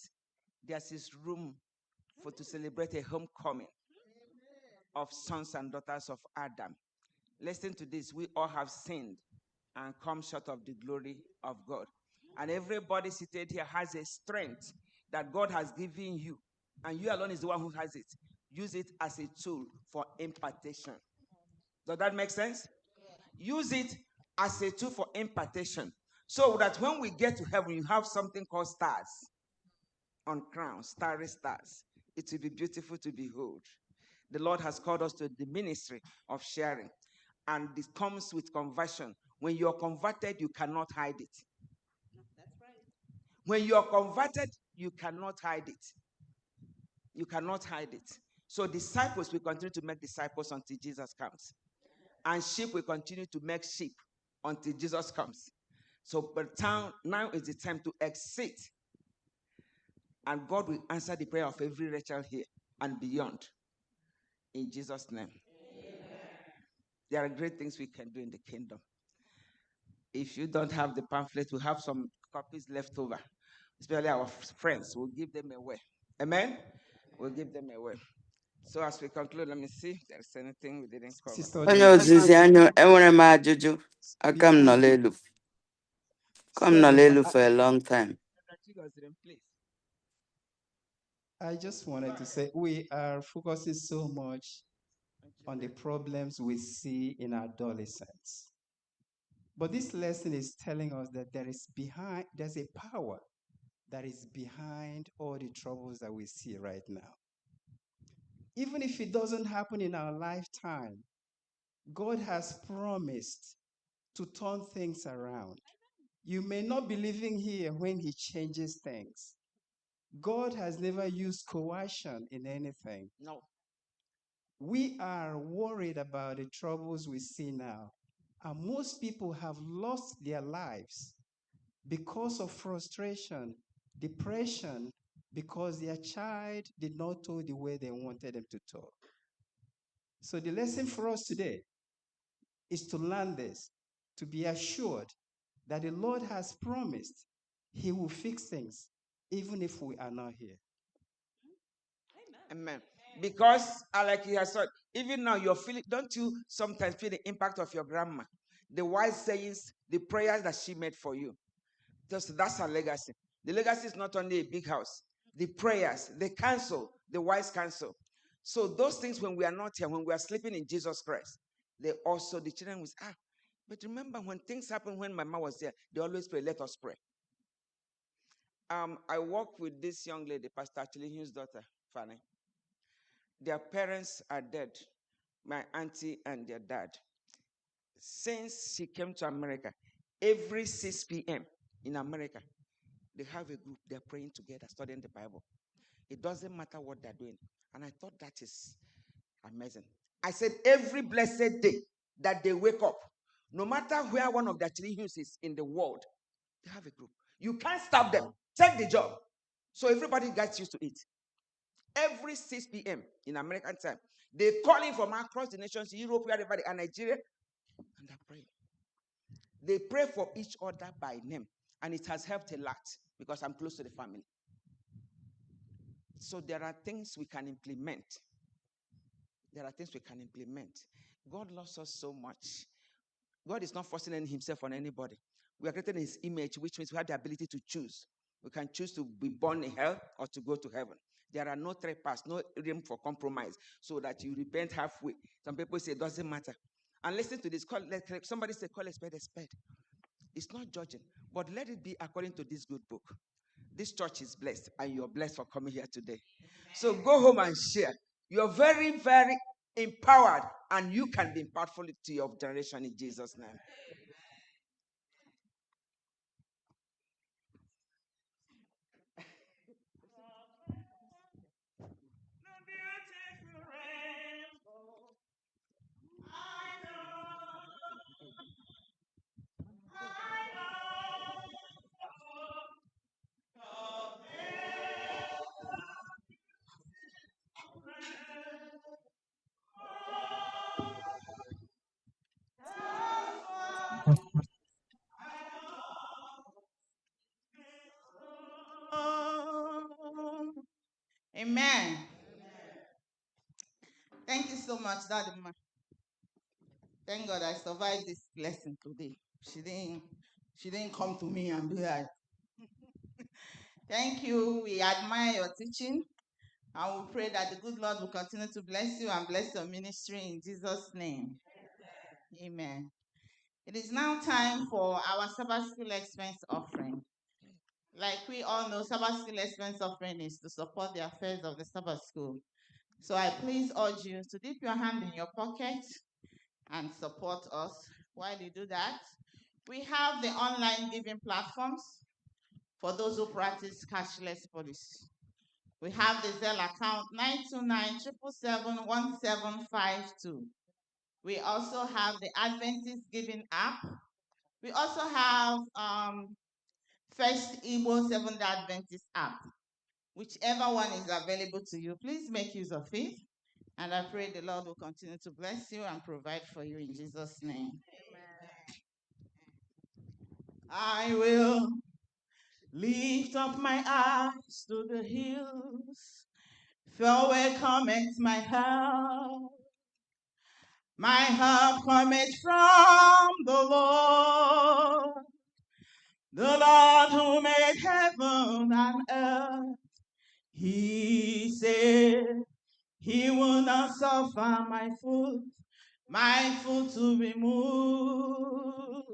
there's this room to celebrate a homecoming of sons and daughters of Adam. Listen to this. We all have sinned and come short of the glory of God. And everybody seated here has a strength that God has given you. And you alone is the one who has it. Use it as a tool for impartation. Does that make sense? Use it as a tool for impartation. So that when we get to heaven, you have something called stars on crowns, starry stars. It will be beautiful to behold. The Lord has called us to the ministry of sharing. And this comes with conversion. When you're converted, you cannot hide it. That's right. When you're converted, you cannot hide it. You cannot hide it. So disciples will continue to make disciples until Jesus comes. And sheep will continue to make sheep until Jesus comes. So but now is the time to exit. And God will answer the prayer of every Rachel here and beyond. In Jesus' name. Amen. There are great things we can do in the kingdom. If you don't have the pamphlet, we have some copies left over. Especially our friends, we'll give them away. Amen? We'll give them away. So as we conclude, let me see if there's anything we didn't cover. Sister Onye Ode, ozizi anyị enwere m ajụjụ aka m nọ before n'elu. Come nọ sorry, n'elu for a long time. Please. I just wanted to say we are focusing so much on the problems we see in adolescents. But this lesson is telling us that there's a power that is behind all the troubles that we see right now. Even if it doesn't happen in our lifetime, God has promised to turn things around. You may not be living here when He changes things. God has never used coercion in anything. No. We are worried about the troubles we see now. And most people have lost their lives because of frustration, depression, because their child did not talk the way they wanted them to talk. So the lesson for us today is to learn this, to be assured that the Lord has promised He will fix things, even if we are not here. Amen. Because, like he has said, even now you're feeling, don't you sometimes feel the impact of your grandma? The wise sayings, the prayers that she made for you. That's her legacy. The legacy is not only a big house, the prayers, the counsel, the wise counsel. So those things, when we are not here, when we are sleeping in Jesus Christ, they also, the children will say, but remember when things happened when my mom was there, they always pray, let us pray. I work with this young lady, Pastor Achillehu's daughter, Fanny. Their parents are dead, my auntie and their dad. Since she came to America, every 6 p.m. in America, they have a group, they're praying together, studying the Bible. It doesn't matter what they're doing. And I thought that is amazing. I said every blessed day that they wake up, no matter where one of their children is in the world, they have a group. You can't stop them. Take the job. So everybody gets used to it. Every 6 p.m. in American time, they're calling from across the nations, Europe, wherever they are, Nigeria, and they're praying. They pray for each other by name, and it has helped a lot because I'm close to the family. So there are things we can implement. There are things we can implement. God loves us so much. God is not forcing himself on anybody. We are created in his image, which means we have the ability to choose. We can choose to be born in hell or to go to heaven. There are no trespass, no room for compromise, so that you repent halfway. Some people say it doesn't matter. And listen to this. Somebody say, call a spade a spade. It's not judging, but let it be according to this good book. This church is blessed, and you're blessed for coming here today. So go home and share. You're very, very empowered, and you can be impactful to your generation in Jesus' name. Amen. Thank you so much, Daddy Ma. Thank God I survived this lesson today. She didn't come to me and be like, thank you. We admire your teaching. And we pray that the good Lord will continue to bless you and bless your ministry in Jesus' name. Amen. It is now time for our Sabbath School expense offering. Like we all know, Sabbath School expense offering is to support the affairs of the Sabbath School. So I please urge you to dip your hand in your pocket and support us. While you do that, we have the online giving platforms for those who practice cashless policy. We have the Zelle account 929-777-1752. We also have the Adventist Giving app. We also have First Igbo Seventh Adventist app. Whichever one is available to you, please make use of it. And I pray the Lord will continue to bless you and provide for you in Jesus' name. I will lift up my eyes to the hills, from where cometh my help. My help cometh from the Lord who made heaven and earth. He said he will not suffer my foot to be moved.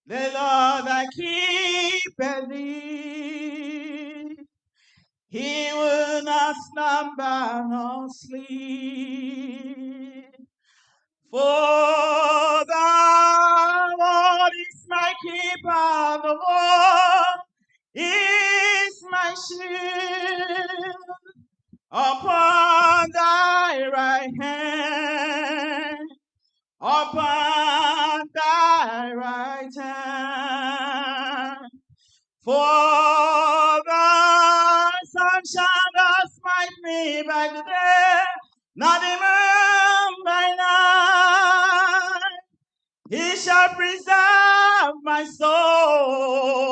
The Lord that keepeth thee, he will not slumber nor sleep. For the Lord is my keeper, the Lord is my shield. Upon thy right hand, upon thy right hand. For the sun shall not smite me by the day, nor the moon by night. He shall preserve my soul,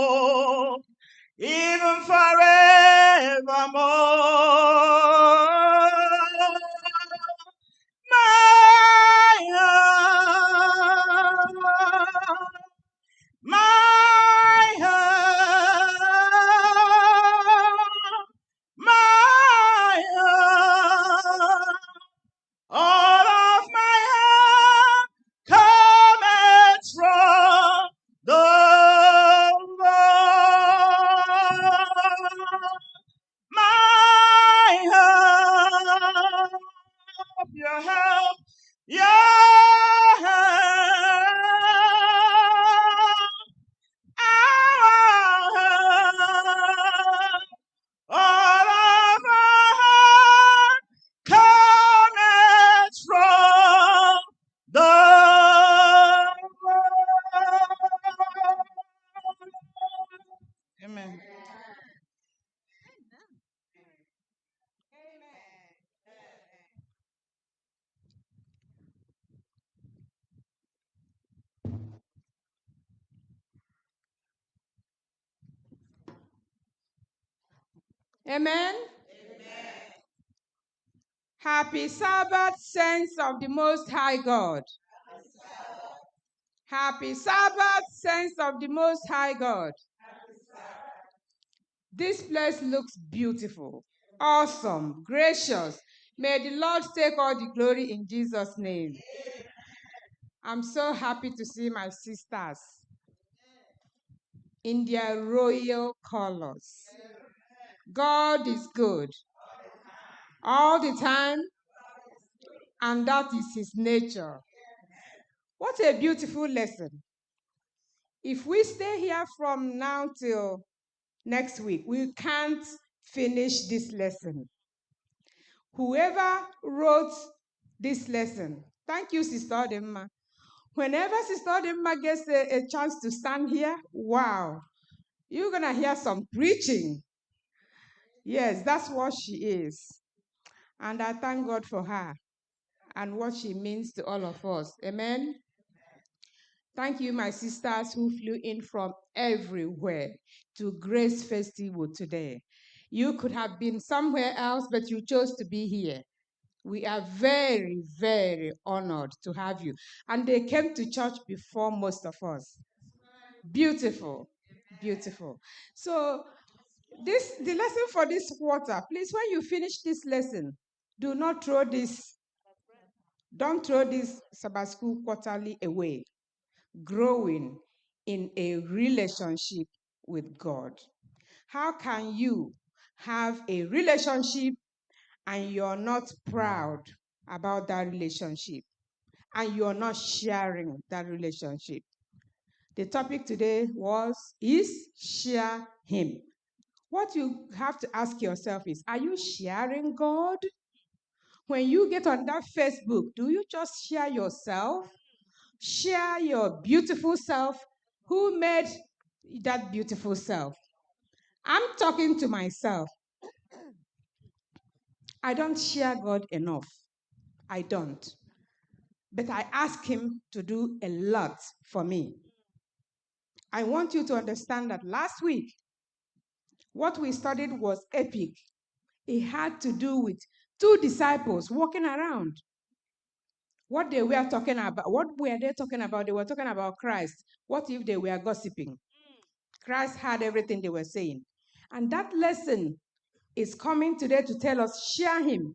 even forevermore. My all of my help cometh from the Lord. My help, your help, our help. All of our cometh from the Lord. Amen. Amen. Happy Sabbath, saints of the Most High God. Happy Sabbath, saints of the Most High God. This place looks beautiful, awesome, gracious. May the Lord take all the glory in Jesus' name. I'm so happy to see my sisters. in their royal colors. God is good all the time, and that is his nature. What a beautiful lesson. If we stay here from now till next week, we can't finish this lesson. Whoever wrote this lesson, thank you, Sister Odemma. Whenever Sister Odemma gets a chance to stand here, wow, you're going to hear some preaching. Yes, that's what she is. And I thank God for her and what she means to all of us. Amen. Thank you, my sisters who flew in from everywhere to Grace Festival today. You could have been somewhere else, but you chose to be here. We are very, very honored to have you. And they came to church before most of us. Beautiful, beautiful. So the lesson for this quarter, please, when you finish this lesson, do not throw this, don't throw this Sabbath School quarterly away. Growing in a relationship with God. How can you have a relationship and you're not proud about that relationship and you're not sharing that relationship? The topic today is share him. What you have to ask yourself is, are you sharing God? When you get on that Facebook, do you just share yourself? Share your beautiful self. Who made that beautiful self? I'm talking to myself. I don't share God enough. I don't. But I ask him to do a lot for me. I want you to understand that last week, what we studied was epic. It had to do with two disciples walking around. What they were talking about, what were they talking about? They were talking about Christ. What if they were gossiping? Christ had everything they were saying. And that lesson is coming today to tell us, share him.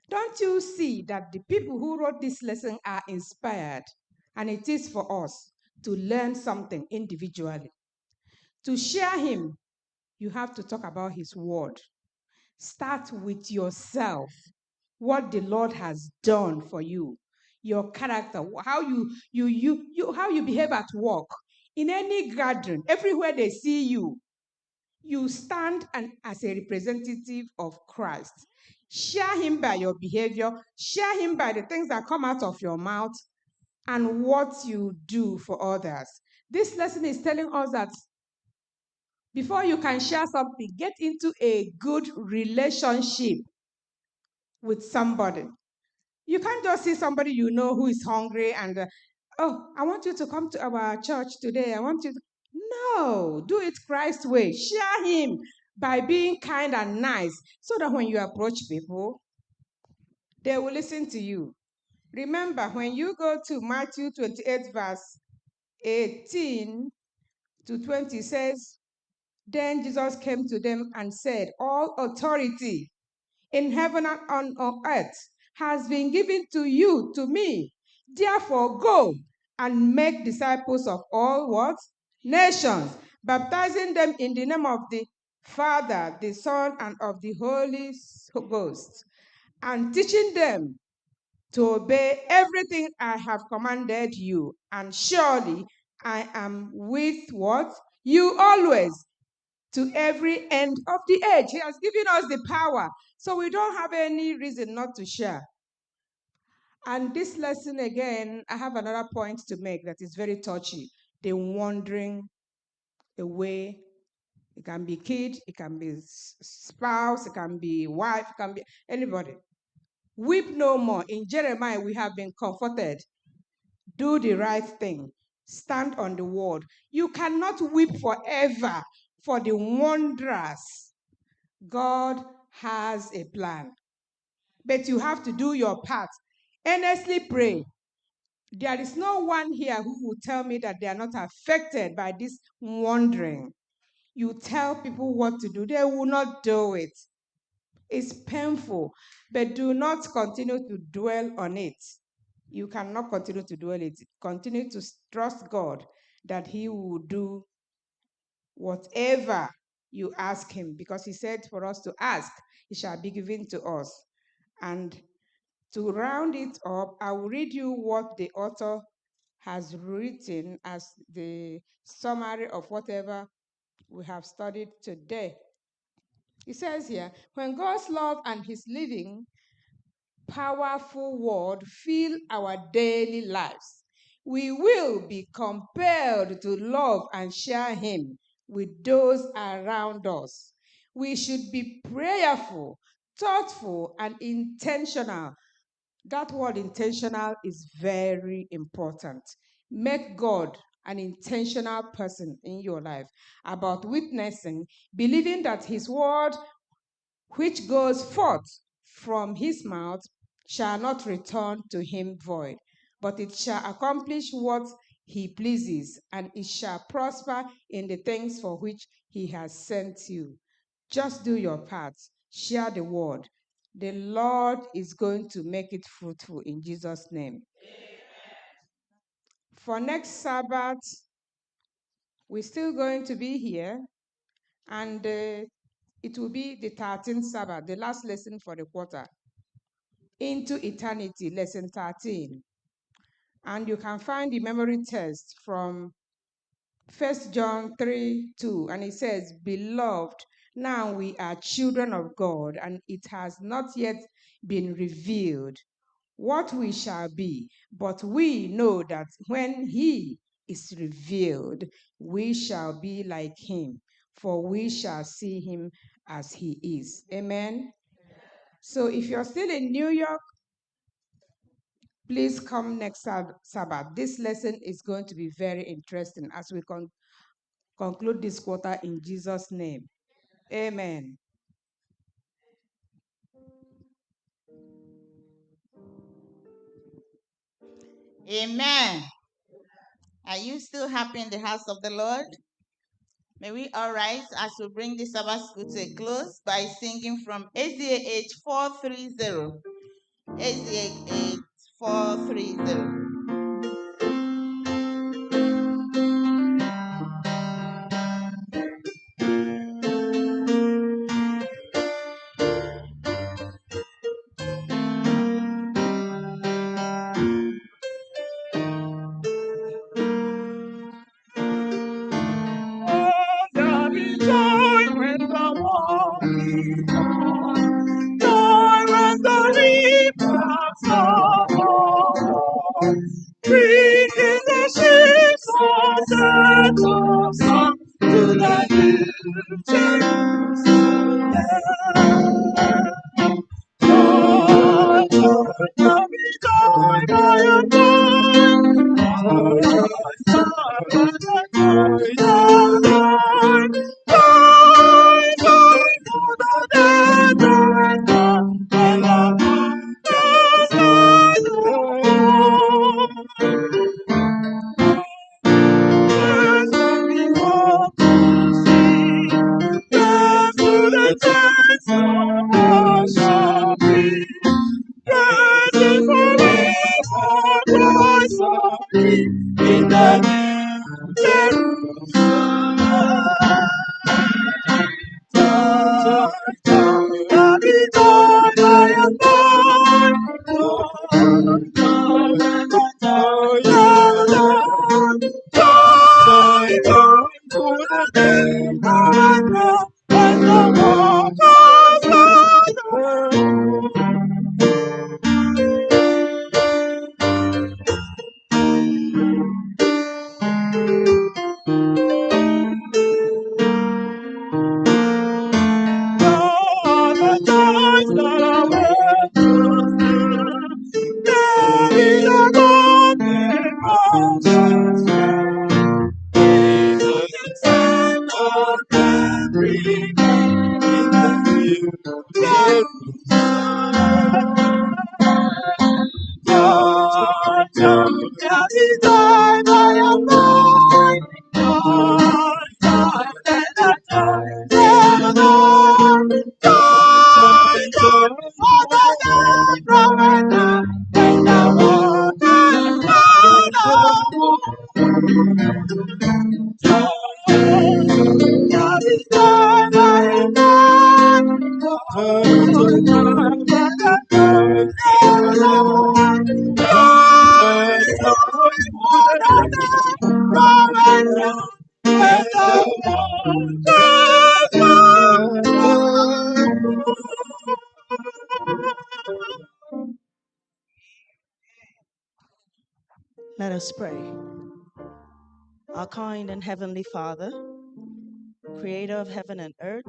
Don't you see that the people who wrote this lesson are inspired? And it is for us to learn something individually. To share him, you have to talk about his word. Start with yourself, what the Lord has done for you, your character, how you behave at work, in any gathering, everywhere they see you, you stand as a representative of Christ. Share him by your behavior, share him by the things that come out of your mouth and what you do for others. This lesson is telling us that before you can share something, get into a good relationship with somebody. You can't just see somebody you know who is hungry and, oh, I want you to come to our church today. I want you to. No, do it Christ's way. Share him by being kind and nice so that when you approach people, they will listen to you. Remember, when you go to Matthew 28, verse 18 to 20, says, then Jesus came to them and said, all authority in heaven and on earth has been given to you, to me. Therefore, go and make disciples of all what? Nations, baptizing them in the name of the Father, the Son, and of the Holy Ghost, and teaching them to obey everything I have commanded you. And surely I am with what? You always, to every end of the age. He has given us the power, so we don't have any reason not to share. And this lesson, again, I have another point to make that is very touchy. The wandering away. It can be kid, it can be spouse, it can be wife, it can be anybody. Weep no more. In Jeremiah, we have been comforted. Do the right thing. Stand on the word. You cannot weep forever for the wanderers. God has a plan. But you have to do your part. Earnestly pray. There is no one here who will tell me that they are not affected by this wandering. You tell people what to do, they will not do it. It's painful, but do not continue to dwell on it. You cannot continue to dwell it. Continue to trust God that he will do whatever you ask him, because he said for us to ask, it shall be given to us. And to round it up, I will read you what the author has written as the summary of whatever we have studied today. He says here, when God's love and his living, powerful word fill our daily lives, we will be compelled to love and share him with those around us. We should be prayerful, thoughtful, and intentional. That word intentional is very important. Make God an intentional person in your life about witnessing, believing that his word, which goes forth from his mouth, shall not return to him void, but it shall accomplish what he pleases, and it shall prosper in the things for which he has sent you. Just do your part. Share the word. The Lord is going to make it fruitful in Jesus' name. For next Sabbath, we're still going to be here, and it will be the 13th Sabbath, the last lesson for the quarter. Into Eternity, lesson 13. And you can find the memory text from 1 John 3:2, and it says, Beloved, now we are children of God, and it has not yet been revealed what we shall be, but we know that when he is revealed, we shall be like him, for we shall see him as he is. Amen. So if you're still in New York, please come next Sabbath. This lesson is going to be very interesting as we conclude this quarter in Jesus' name. Amen. Amen. Are you still happy in the house of the Lord? May we all rise as we bring the Sabbath school to a close by singing from SDA 430. SDA 430. Let us pray. Our kind and heavenly Father, creator of heaven and earth,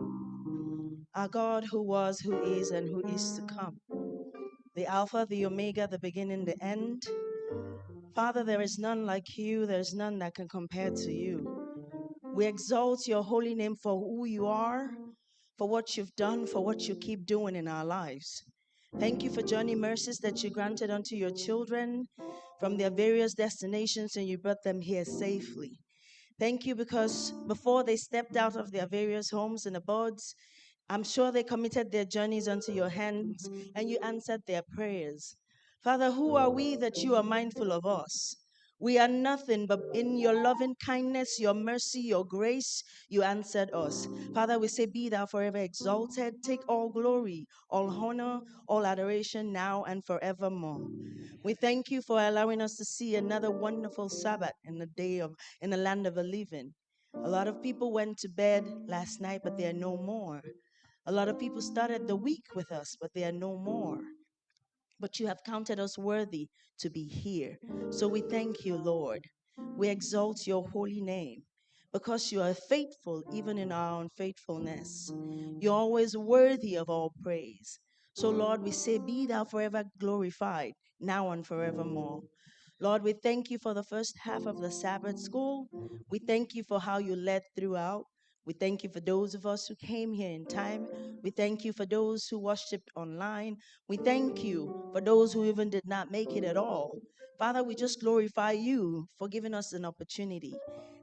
our God who was, who is, and who is to come, the Alpha, the Omega, the beginning, the end. Father, there is none like you. There is none that can compare to you. We exalt your holy name for who you are, for what you've done, for what you keep doing in our lives. Thank you for journey mercies that you granted unto your children from their various destinations and you brought them here safely. Thank you because before they stepped out of their various homes and abodes, I'm sure they committed their journeys unto your hands and you answered their prayers. Father, who are we that you are mindful of us? We are nothing, but in your loving kindness, your mercy, your grace, you answered us. Father, we say, be thou forever exalted. Take all glory, all honor, all adoration now and forevermore. We thank you for allowing us to see another wonderful Sabbath in the land of the living. A lot of people went to bed last night, but they are no more. A lot of people started the week with us, but they are no more. But you have counted us worthy to be here. So we thank you, Lord. We exalt your holy name because you are faithful even in our unfaithfulness. You're always worthy of all praise. So, Lord, we say, be thou forever glorified, now and forevermore. Lord, we thank you for the first half of the Sabbath school. We thank you for how you led throughout. We thank you for those of us who came here in time. We thank you for those who worshiped online. We thank you for those who even did not make it at all. Father, we just glorify you for giving us an opportunity.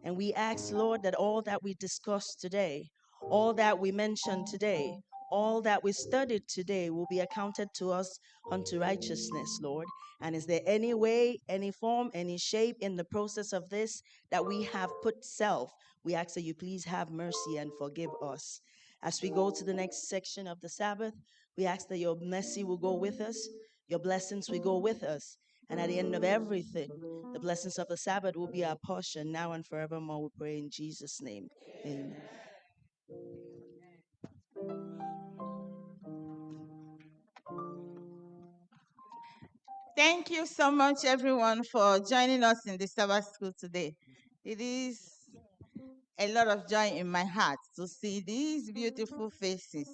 And we ask, Lord, that all that we discussed today, all that we mentioned today, all that we studied today will be accounted to us unto righteousness, Lord. And is there any way, any form, any shape in the process of this that we have put self? We ask that you please have mercy and forgive us. As we go to the next section of the Sabbath, we ask that your mercy will go with us, your blessings will go with us. And at the end of everything, the blessings of the Sabbath will be our portion now and forevermore. We pray in Jesus' name. Amen. Thank you so much, everyone, for joining us in the Sabbath school today. It is a lot of joy in my heart to see these beautiful faces.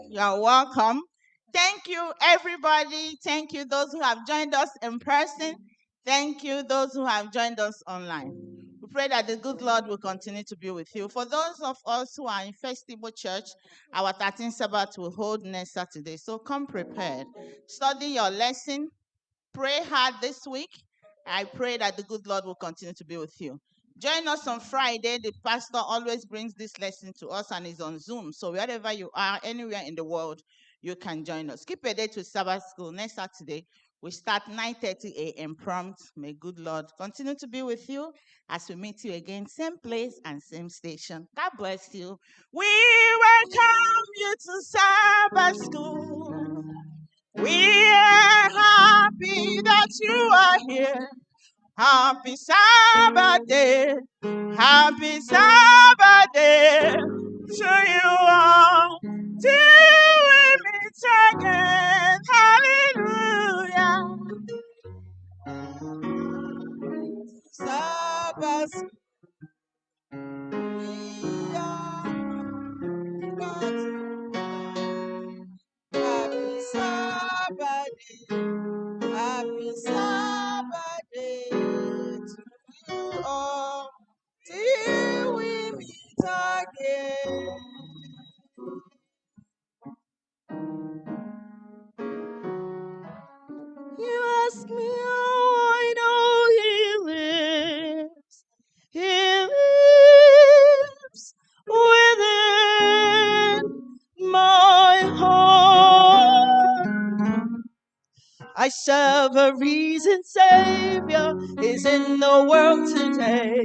You're welcome. Thank you, everybody. Thank you, those who have joined us in person. Thank you, those who have joined us online. We pray that the good Lord will continue to be with you. For those of us who are in First Igbo Church, our 13th Sabbath will hold next Saturday. So come prepared. Study your lesson. Pray hard this week. I pray that the good Lord will continue to be with you. Join us on Friday. The pastor always brings this lesson to us and is on Zoom. So wherever you are, anywhere in the world, you can join us. Keep a date to Sabbath school next Saturday. We start 9:30 a.m. prompt. May good Lord continue to be with you as we meet you again, same place and same station. God bless you. We welcome you to Sabbath school. We are happy that you are here. Happy Sabbath day. Happy Sabbath day to you all. Till we meet again. Hallelujah. Sabbath. We are happy Sabbath day. Happy Sabbath day to you all. Till we meet again. You ask me how I know he lives. He lives within my heart. I serve a risen Savior is in the world today.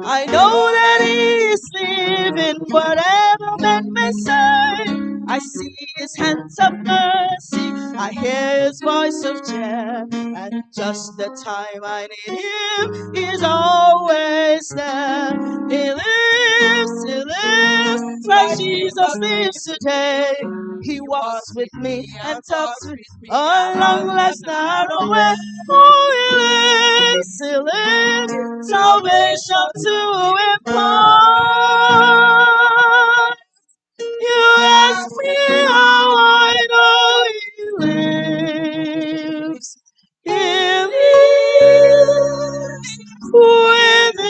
I know that He is living, whatever men may say. I see His hands of mercy, I hear His voice of cheer, and just the time I need Him, He's always there. He lives, Christ Jesus lives today. He walks with me and talks with me along life's narrow way. Oh, He lives, salvation to impart. You ask me how I know He lives. He lives within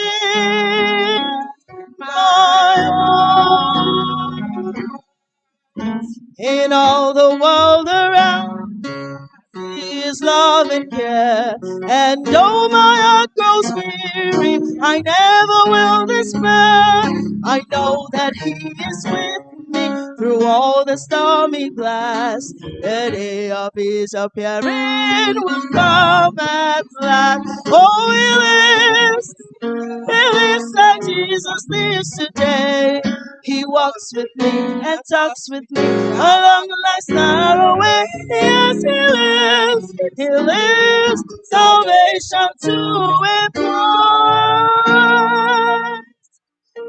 my heart. In all the world around, His love and care. And though my heart grows weary, I never will despair. I know that He is with me through all the stormy blast. The day of His appearing will come at last. Oh, He lives. He lives like Jesus lives today. He walks with me and talks with me along life's narrow way. Yes, He lives. He lives. Salvation to impart.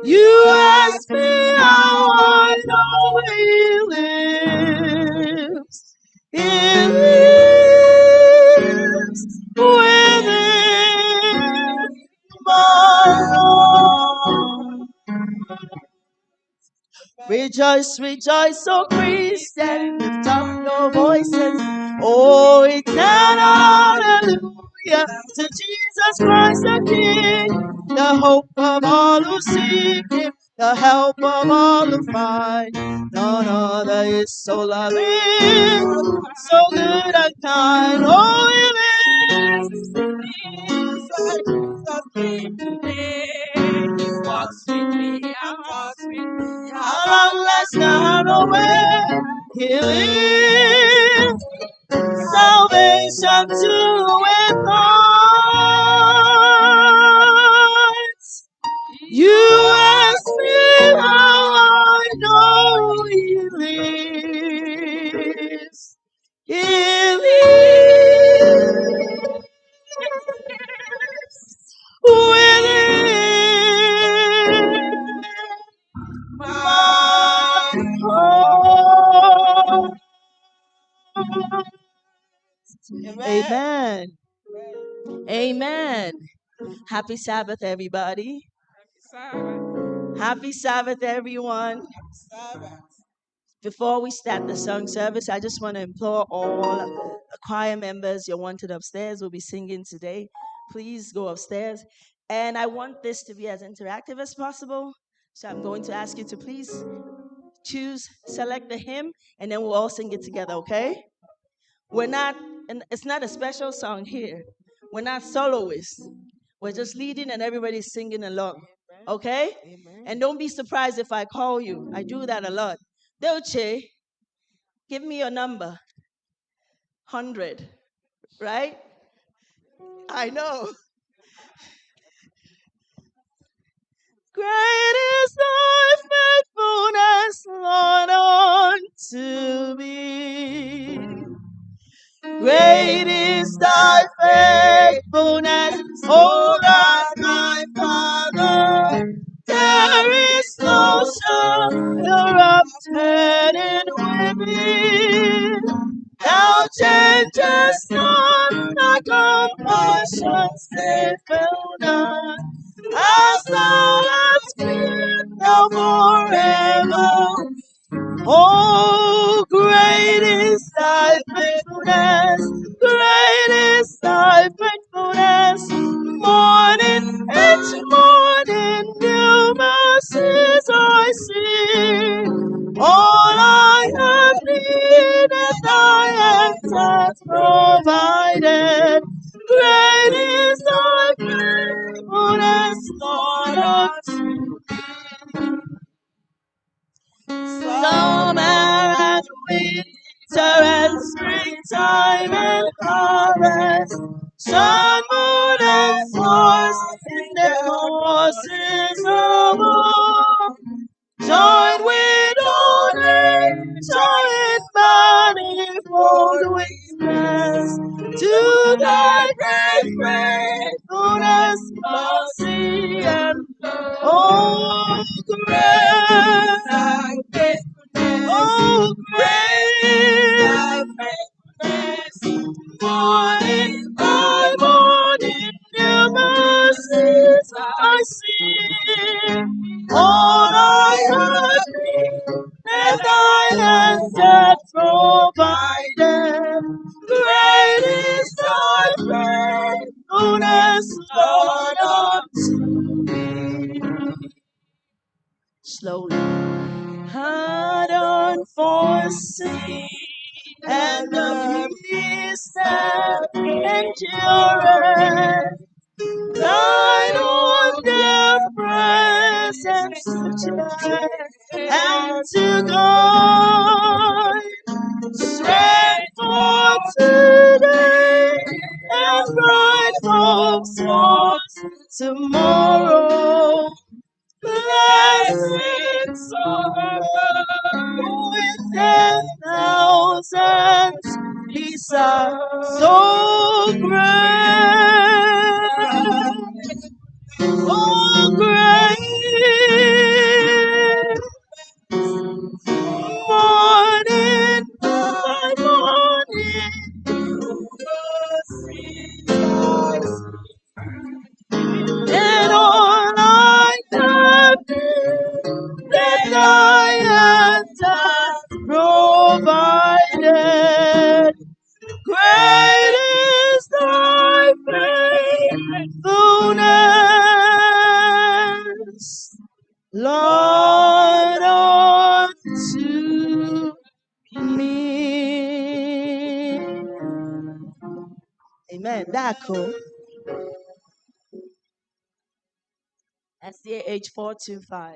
You ask me how I know He lives. He lives within my heart. Rejoice, rejoice, O Christian, lift up your voices. Oh, eternal hallelujah to Jesus Christ the King, the hope of all who seek Him, the help of all who find. None other is so loving, so good and kind. Oh, He lives, Jesus King today. He walks with me and talks with me. Along life's narrow way, He lives, salvation to impart. You ask me how I know He lives. He lives within my heart. Amen. Amen. Happy Sabbath, everybody. Happy Sabbath, everyone. Before we start the song service, I just want to implore all the choir members, you're wanted upstairs. We'll be singing today. Please go upstairs. And I want this to be as interactive as possible. So I'm going to ask you to please select the hymn, and then we'll all sing it together, okay? And it's not a special song here. We're not soloists. We're just leading and everybody's singing along, okay? And don't be surprised if I call you. I do that a lot. Dolce, give me your number. 100, right? I know. Great is thy faithfulness, Lord, unto me. Great is thy faithfulness, O God, my Father. There is no shadow of turning with thee. Thou changest not, thy compassions they fail not. As thou hast been, thou forever. Oh, great is thy faithfulness, great is thy faithfulness. Morning, each morning, new mercies I see. All I have needed, thy hands hath provided. Great is thy faithfulness, Lord, unto summer and winter and springtime and harvest, sun, moon, and stars in their courses great thy faithfulness. Morning by morning, new mercies I see. All I have needed, thy hands have provided. Great is thy faithfulness, Lord, unto me. Slowly. Had unforeseen and the peace that endureth. Thine own dear presence to check and to guide. Strength for today and bright hopes for tomorrow. Blessings with 10,000 beside so great, oh great, morning by morning, and all I have that thy hands have provided. Great is thy faithfulness, Lord, unto me. Amen. That cool. SDA age 425.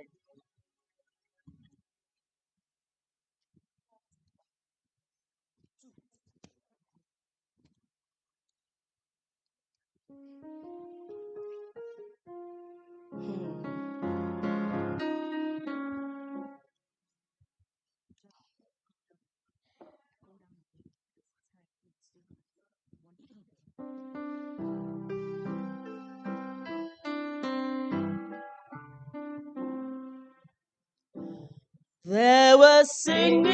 There was singing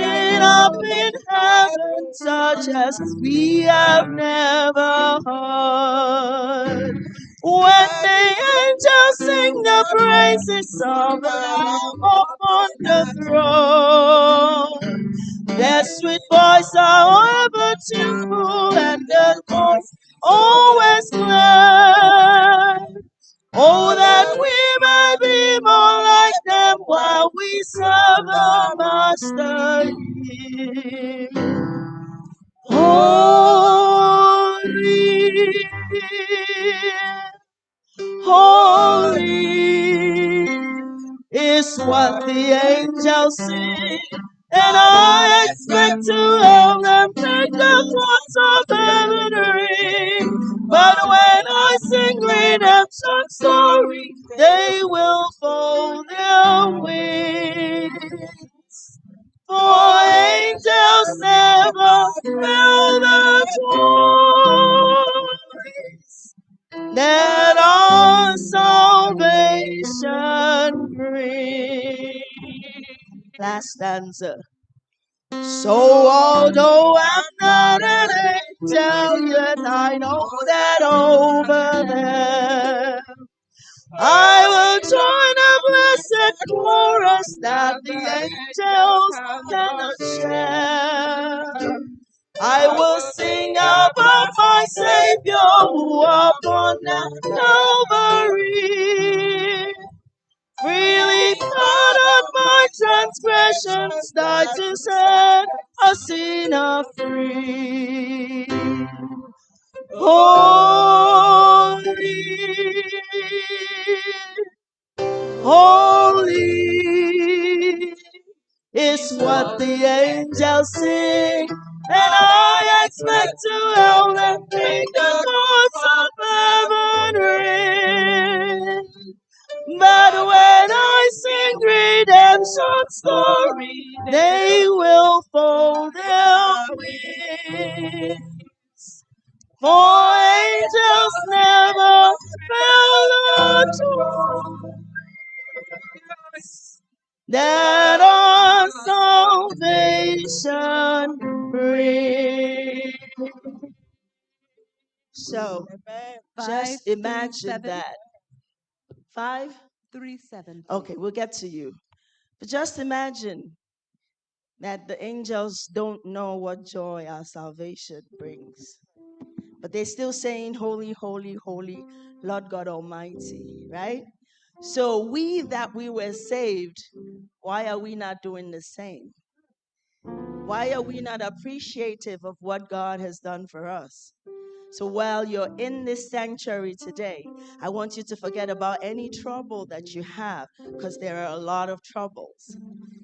up in heaven such as we have never heard. When the angels sing the praises of the Lamb upon the throne, their sweet voice are ever tuneful and their voice always glad. Oh, that we may be more like them while we serve the Master here. Holy, holy is what the angels sing, and I expect to help them make the chords of heaven ring. But when I sing redemption story, they will fold their wings. For angels never feel the joys that our salvation brings. Last stanza. So although I'm not an angel, yet I know that over there I will join a blessed chorus that the angels cannot share. I will sing about my Savior who upon that Calvary freely pardoned my transgressions, died to set a sinner free. Holy, holy is what the angels sing, and I expect to help them make the chords of heaven ring. But when I sing redemption story, they will fold their wings. For angels never felt the joy that our salvation salvation brings. So just imagine that. 5:37. Okay, we'll get to you. But just imagine that the angels don't know what joy our salvation brings. But they're still saying, Holy, holy, holy, Lord God Almighty, right? So we that we were saved, why are we not doing the same? Why are we not appreciative of what God has done for us? So while you're in this sanctuary today, I want you to forget about any trouble that you have, because there are a lot of troubles.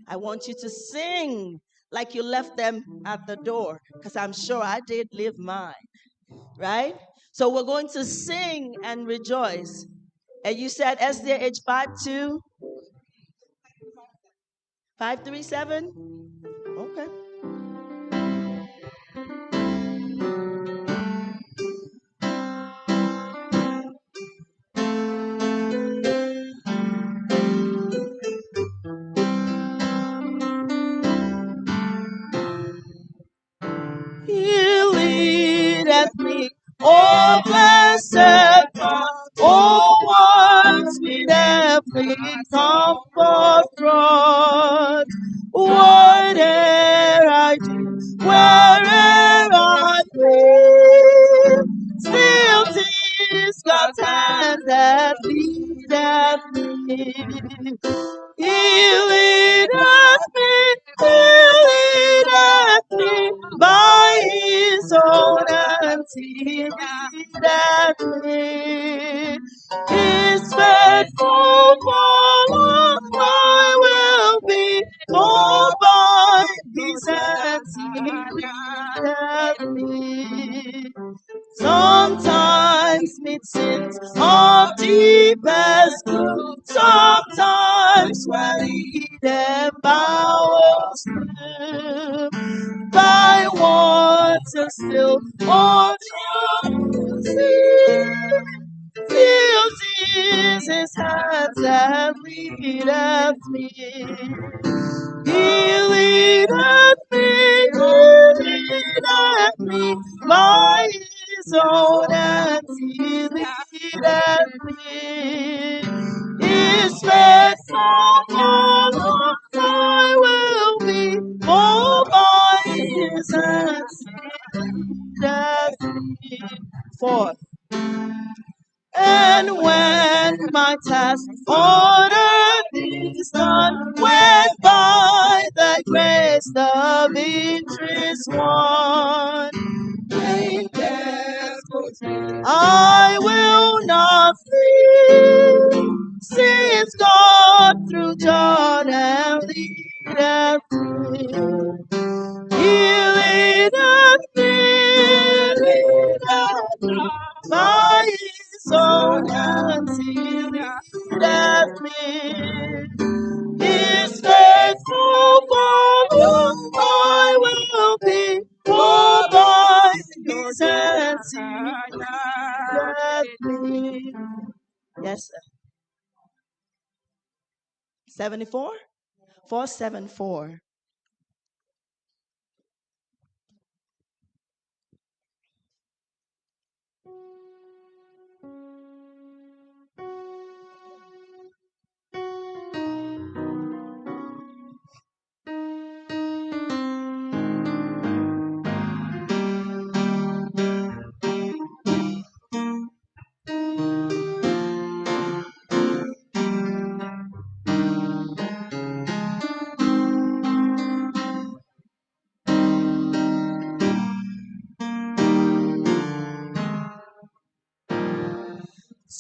I want you to sing like you left them at the door, because I'm sure I did live mine, right? So we're going to sing and rejoice. And you said SDH 537? Okay. He leadeth me, oh blessed God, oh once with every comfort brought. Whate'er I do, where'er I live, still 'tis God's hand that leadeth me. He leadeth me by his own hands, he leadeth me. His faithful follower I will be, for by his hands he leadeth me. Sometimes mid sins of deepest blue, sometimes where Eden bowers through. Thy waters still, oh feels his hands that leadeth me. He leadeth me by his own hands, he leadeth me. His faithful follower I will be, for by his hands he leadeth me. Fourth. And when my task on earth is done, when by thy grace the victory's won, I will not flee, since God through Jordan leadeth me. He leadeth me by his own hands, he leadeth me. His faithful follower I will be, for by his hands he leadeth me. Yes, sir. 74? 474.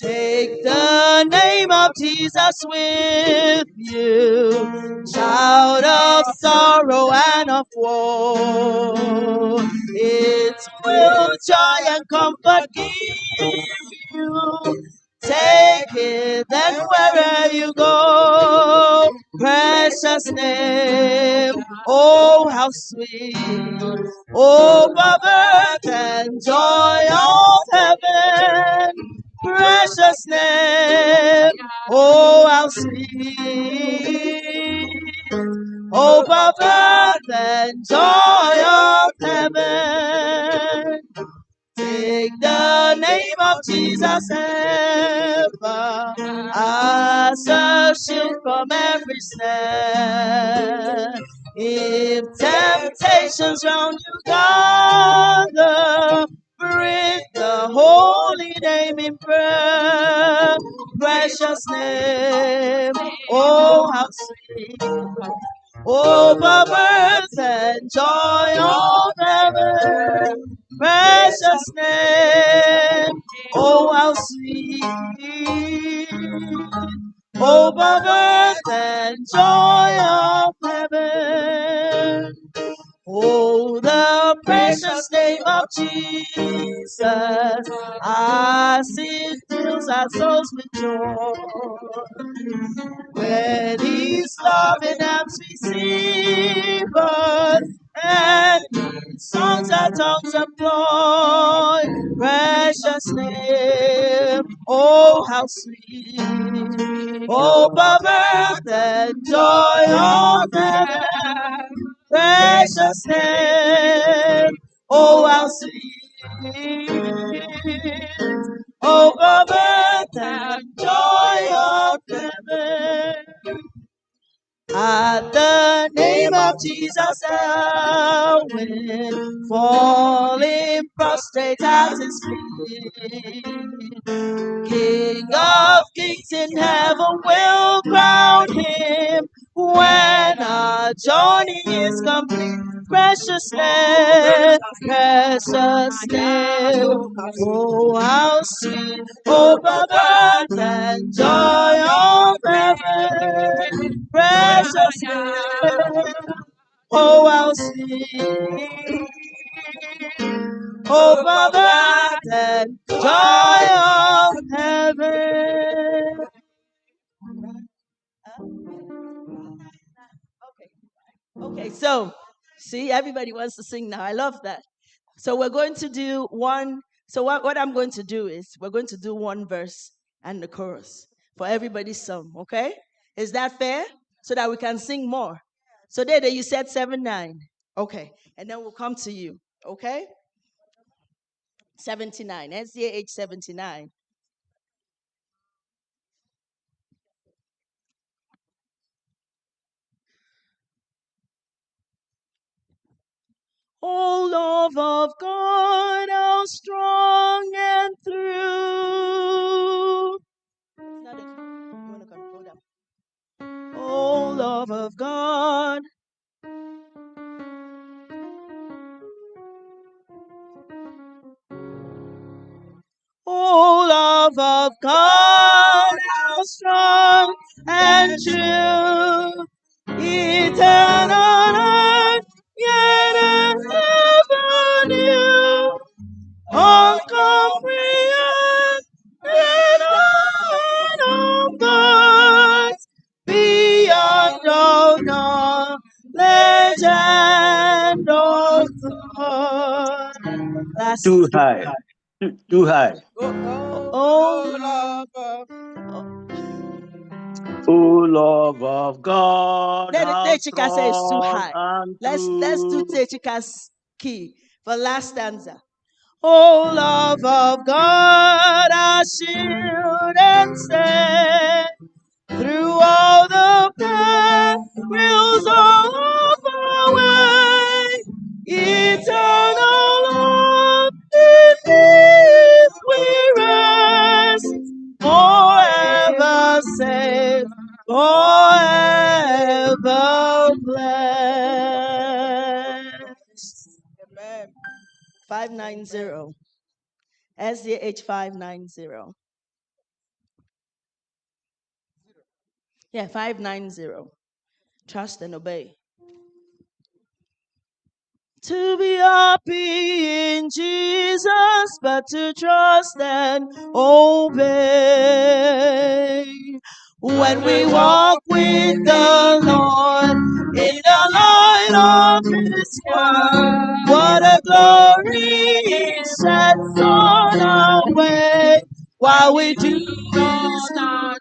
Take the name of Jesus with you, child of sorrow and of woe. It will joy and comfort give you. Take it then wherever you go. Precious name, oh how sweet, oh birth and joy of heaven. Precious name, oh how sweet, hope of earth and joy of heaven. Take the name of Jesus ever as a shield from every snare. If temptations round you gather, bring the holy name in prayer. Precious name, oh how sweet. Hope of earth and joy of heaven. Precious name, oh how sweet. Hope of earth and joy of heaven. Oh, the precious name of Jesus, as it fills our souls with joy. When His loving arms receive us, and songs our tongues employ. Precious name, oh how sweet, hope of earth and joy of heaven. Precious name, oh how sweet, hope of earth and joy of heaven. At the name of Jesus, Elwin, falling prostrate at His feet. King of kings in heaven will crown Him when our journey is complete. Precious name, precious name, oh how sweet, hope of earth and joy of heaven. Precious name, oh how sweet, hope of earth and joy of heaven. Okay, so see, everybody wants to sing now. I love that. So we're going to do one. So what I'm going to do is we're going to do one verse and the chorus for everybody's song. Okay, is that fair? So that we can sing more. So Dede, you said 7-9. Okay, and then we'll come to you. Okay, 79. SDA 79. Oh, love of God, how strong and true. It's not a, you want to go down. Oh, love of God. Oh, love of God, how strong and true. Eternal earth, yet ever new. Uncomprehended of God, beyond all knowledge and all thought. Too high. Too high. Oh, love of O love of God, Then the how Techika says it's too strong high. and Let's do true. Techika's key for last stanza. Oh, love of God, our shield and stay through all the perils of our way. Eternal love, in this we rest, forever safe, forever blessed. Amen. 590. SDH 590. Yeah, 590. Trust and obey. To be happy in Jesus, but to trust and obey. When we walk with the Lord in the light of His word, what a glory He sets on our way. While we do His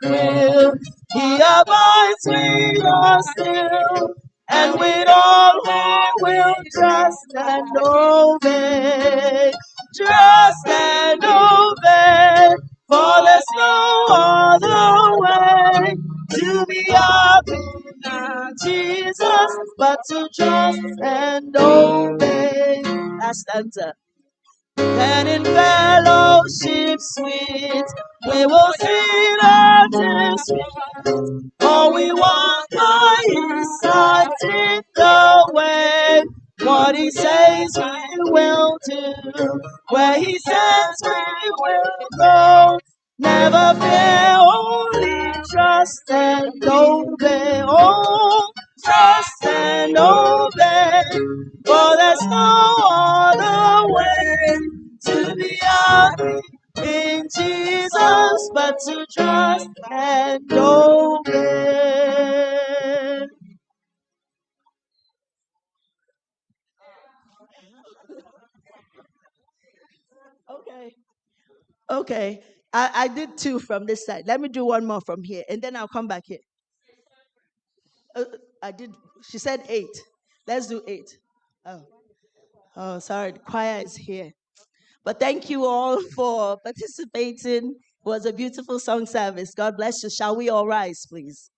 will, He abides with us still. and with all we will trust and obey. Trust and obey, for there's no other way to be happy in Jesus, but to trust and obey. Last stanza. And in fellowship sweet, we will sing of His sweet. For we walk by His side in the way. What He says we will do, where He says we will go. Never fear, only trust and obey. Oh, trust and obey, for there's no other way to be happy in Jesus, but to trust and obey. Okay. Okay. I did 2 from this side. Let me do one more from here, and then I'll come back here. I did. She said 8. Let's do 8. Oh, sorry. The choir is here. But thank you all for participating. It was a beautiful song service. God bless you. Shall we all rise, please?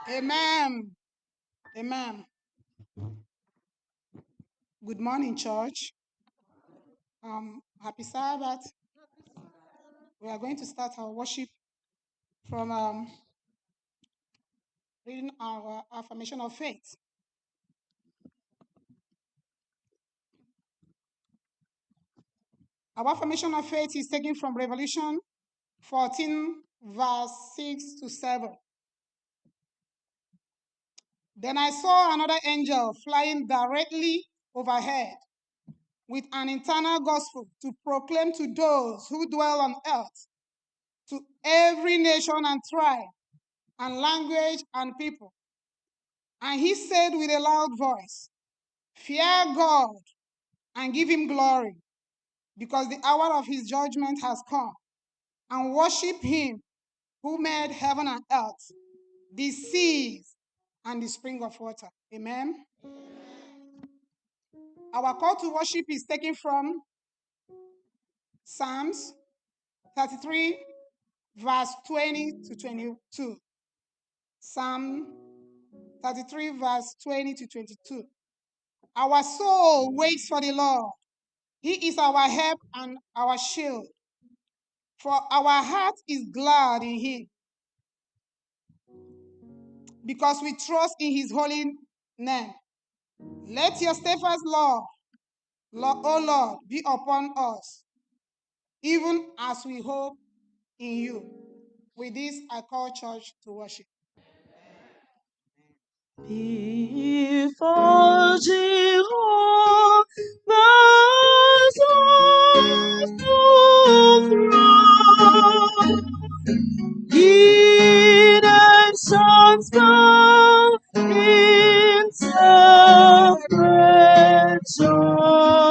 Amen. Amen. Good morning, church. Happy Sabbath. We are going to start our worship from reading our affirmation of faith. Our affirmation of faith is taken from Revelation 14, verse 6 to 7. Then I saw another angel flying directly overhead with an internal gospel to proclaim to those who dwell on earth, to every nation and tribe and language and people. And he said with a loud voice, "Fear God and give him glory, because the hour of his judgment has come, and worship him who made heaven and earth, the seas, and the spring of water." Amen. Our call to worship is taken from Psalms 33, verse 20 to 22. Psalm 33, verse 20 to 22. Our soul waits for the Lord. He is our help and our shield. For our heart is glad in him, because we trust in his holy name. Let your steadfast love, O Lord, be upon us, even as we hope in you. With this, I call church to worship. Before Jehovah's throne, hidden sons come in separate joy.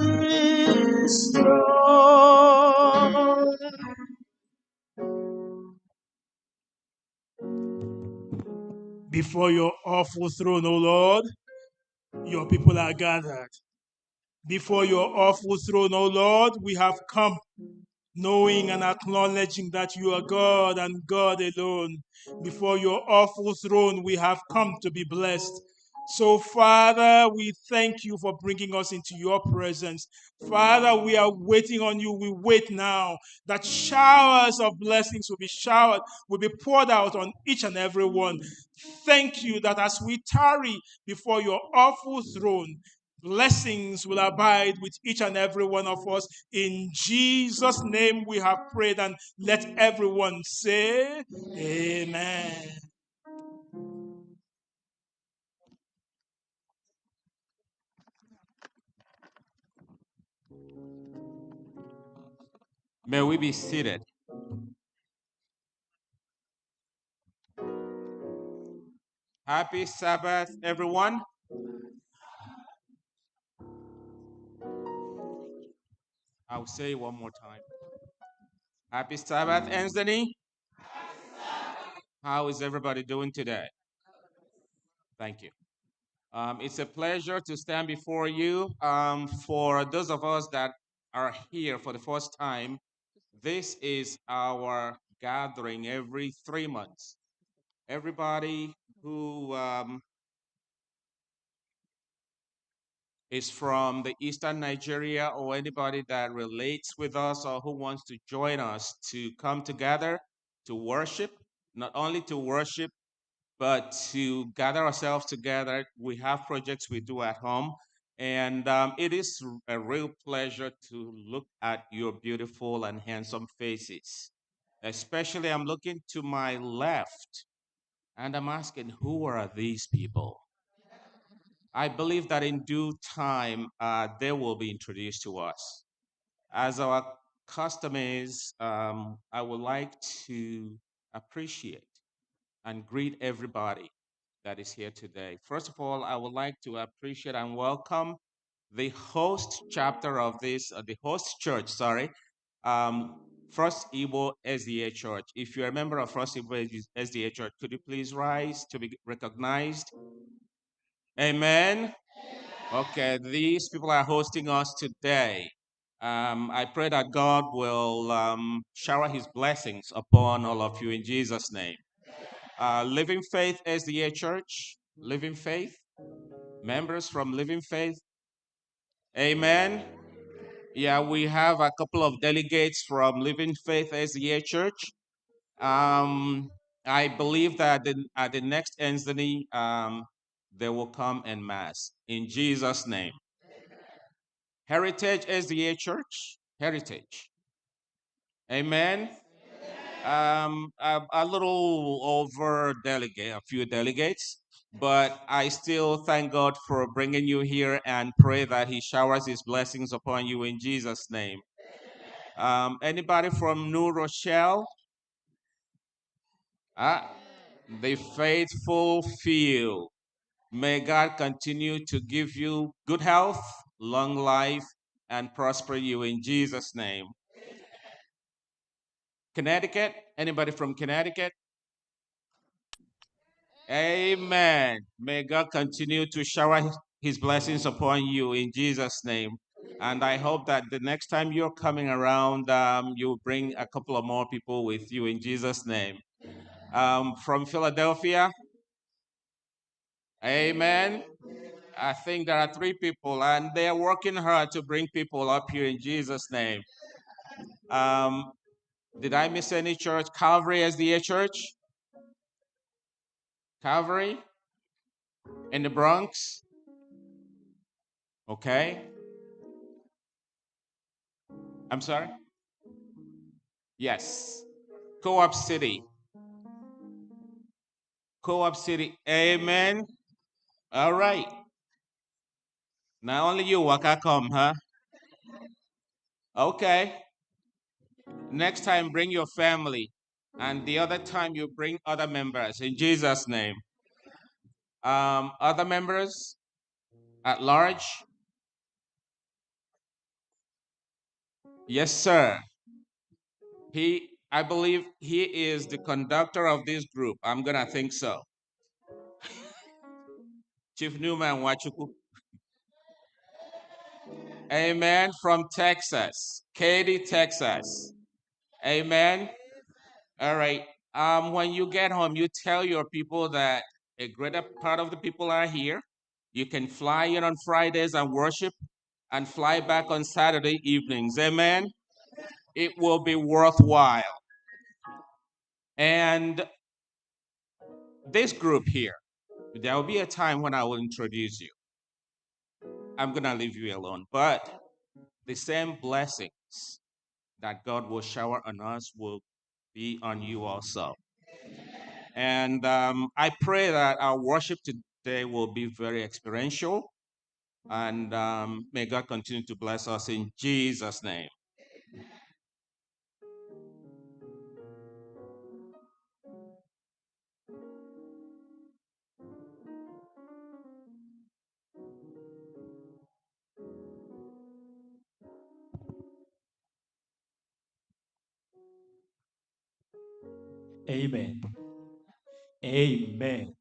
is strong. Before your awful throne, O Lord, your people are gathered. Before your awful throne, O Lord, we have come, knowing and acknowledging that you are God and God alone. Before your awful throne, we have come to be blessed. So, Father, we thank you for bringing us into your presence. Father, we are waiting on you. We wait now that showers of blessings will be showered, will be poured out on each and every one. Thank you that as we tarry before your awful throne, blessings will abide with each and every one of us. In Jesus' name we have prayed, and let everyone say, Amen. May we be seated. Happy Sabbath, everyone. I'll say it one more time. Happy Sabbath, Anthony. How is everybody doing today? Thank you. It's a pleasure to stand before you. For those of us that are here for the first time, this is our gathering every 3 months. Everybody who is from the Eastern Nigeria, or anybody that relates with us or who wants to join us to come together to worship, not only to worship, but to gather ourselves together. We have projects we do at home. And it is a real pleasure to look at your beautiful and handsome faces. Especially, I'm looking to my left and I'm asking, who are these people? I believe that in due time, they will be introduced to us. As our custom is, I would like to appreciate and greet everybody that is here today. First of all, I would like to appreciate and welcome the host chapter of this, the host church, sorry, First Igbo SDA Church. If you're a member of First Igbo SDA Church, could you please rise to be recognized? Amen. Okay, these people are hosting us today. I pray that God will shower his blessings upon all of you in Jesus' name. Living Faith SDA Church, Living Faith, members from Living Faith, amen. Yeah, we have a couple of delegates from Living Faith SDA Church. I believe that at the next Wednesday, they will come en masse in Jesus' name. Heritage SDA Church, Heritage, amen. A little over delegate, a few delegates, but I still thank God for bringing you here and pray that he showers his blessings upon you in Jesus' name. Anybody from New Rochelle? The faithful few. May God continue to give you good health, long life, and prosper you in Jesus' name. Connecticut? Anybody from Connecticut? Amen. May God continue to shower his blessings upon you in Jesus' name. And I hope that the next time you're coming around, you bring a couple of more people with you in Jesus' name. From Philadelphia, amen. I think there are 3 people, and they are working hard to bring people up here in Jesus' name. Did I miss any church? Calvary SDA Church? Calvary? In the Bronx? Okay. I'm sorry? Yes. Co-op City. Co-op City. Amen. All right. Now only you waka come, huh? Okay. Next time, bring your family. And the other time, you bring other members in Jesus' name. Other members at large? Yes, sir. I believe he is the conductor of this group. I'm gonna think so. Chief Newman Wachuku. Amen. From Texas, Katy, Texas. Amen. All right. When you get home, you tell your people that a greater part of the people are here. You can fly in on Fridays and worship and fly back on Saturday evenings. Amen. It will be worthwhile. And this group here, there will be a time when I will introduce you. I'm going to leave you alone. But the same blessings that God will shower on us will be on you also. And I pray that our worship today will be very experiential. And may God continue to bless us in Jesus' name. Amen. Amen.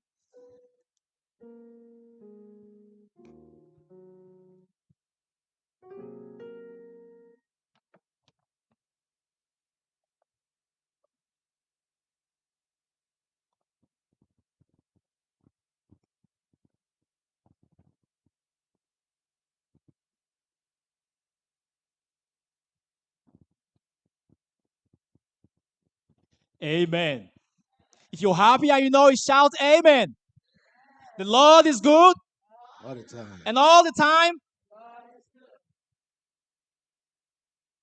Amen. If you're happy and you know it, shout amen. The Lord is good. All the time. And all the time.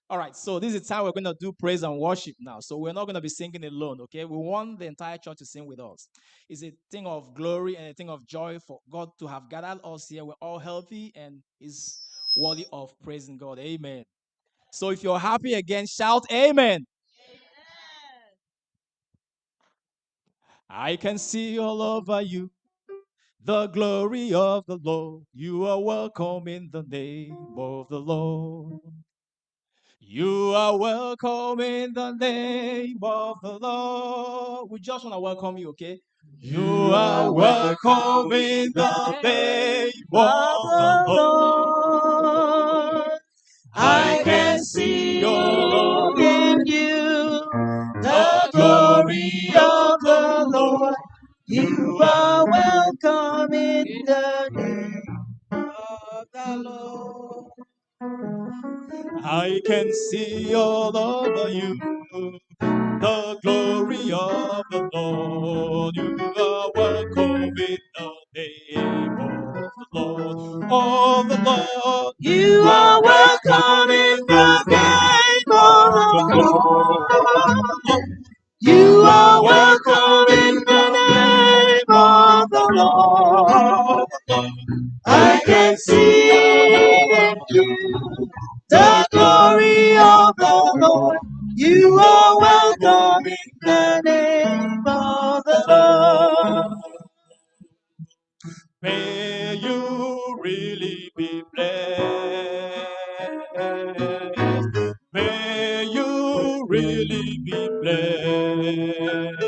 All right, so this is the time we're going to do praise and worship now. So we're not going to be singing alone, okay? We want the entire church to sing with us. It's a thing of glory and a thing of joy for God to have gathered us here. We're all healthy and is worthy of praising God. Amen. So if you're happy again, shout amen. I can see all over you the glory of the Lord. You are welcome in the name of the Lord. You are welcome in the name of the Lord. We just want to welcome you, okay? You are welcome in the name of the Lord. I can see all in you the glory of the Lord. You are welcome in the name of the Lord. I can see all over you the glory of the Lord. You are welcome in the name of the Lord. Oh, the Lord. You are welcome in the name of the Lord. You are welcome in the name of the Lord. I can see in you the glory of the Lord. You are welcome in the name of the Lord. May you really be blessed. May you really be blessed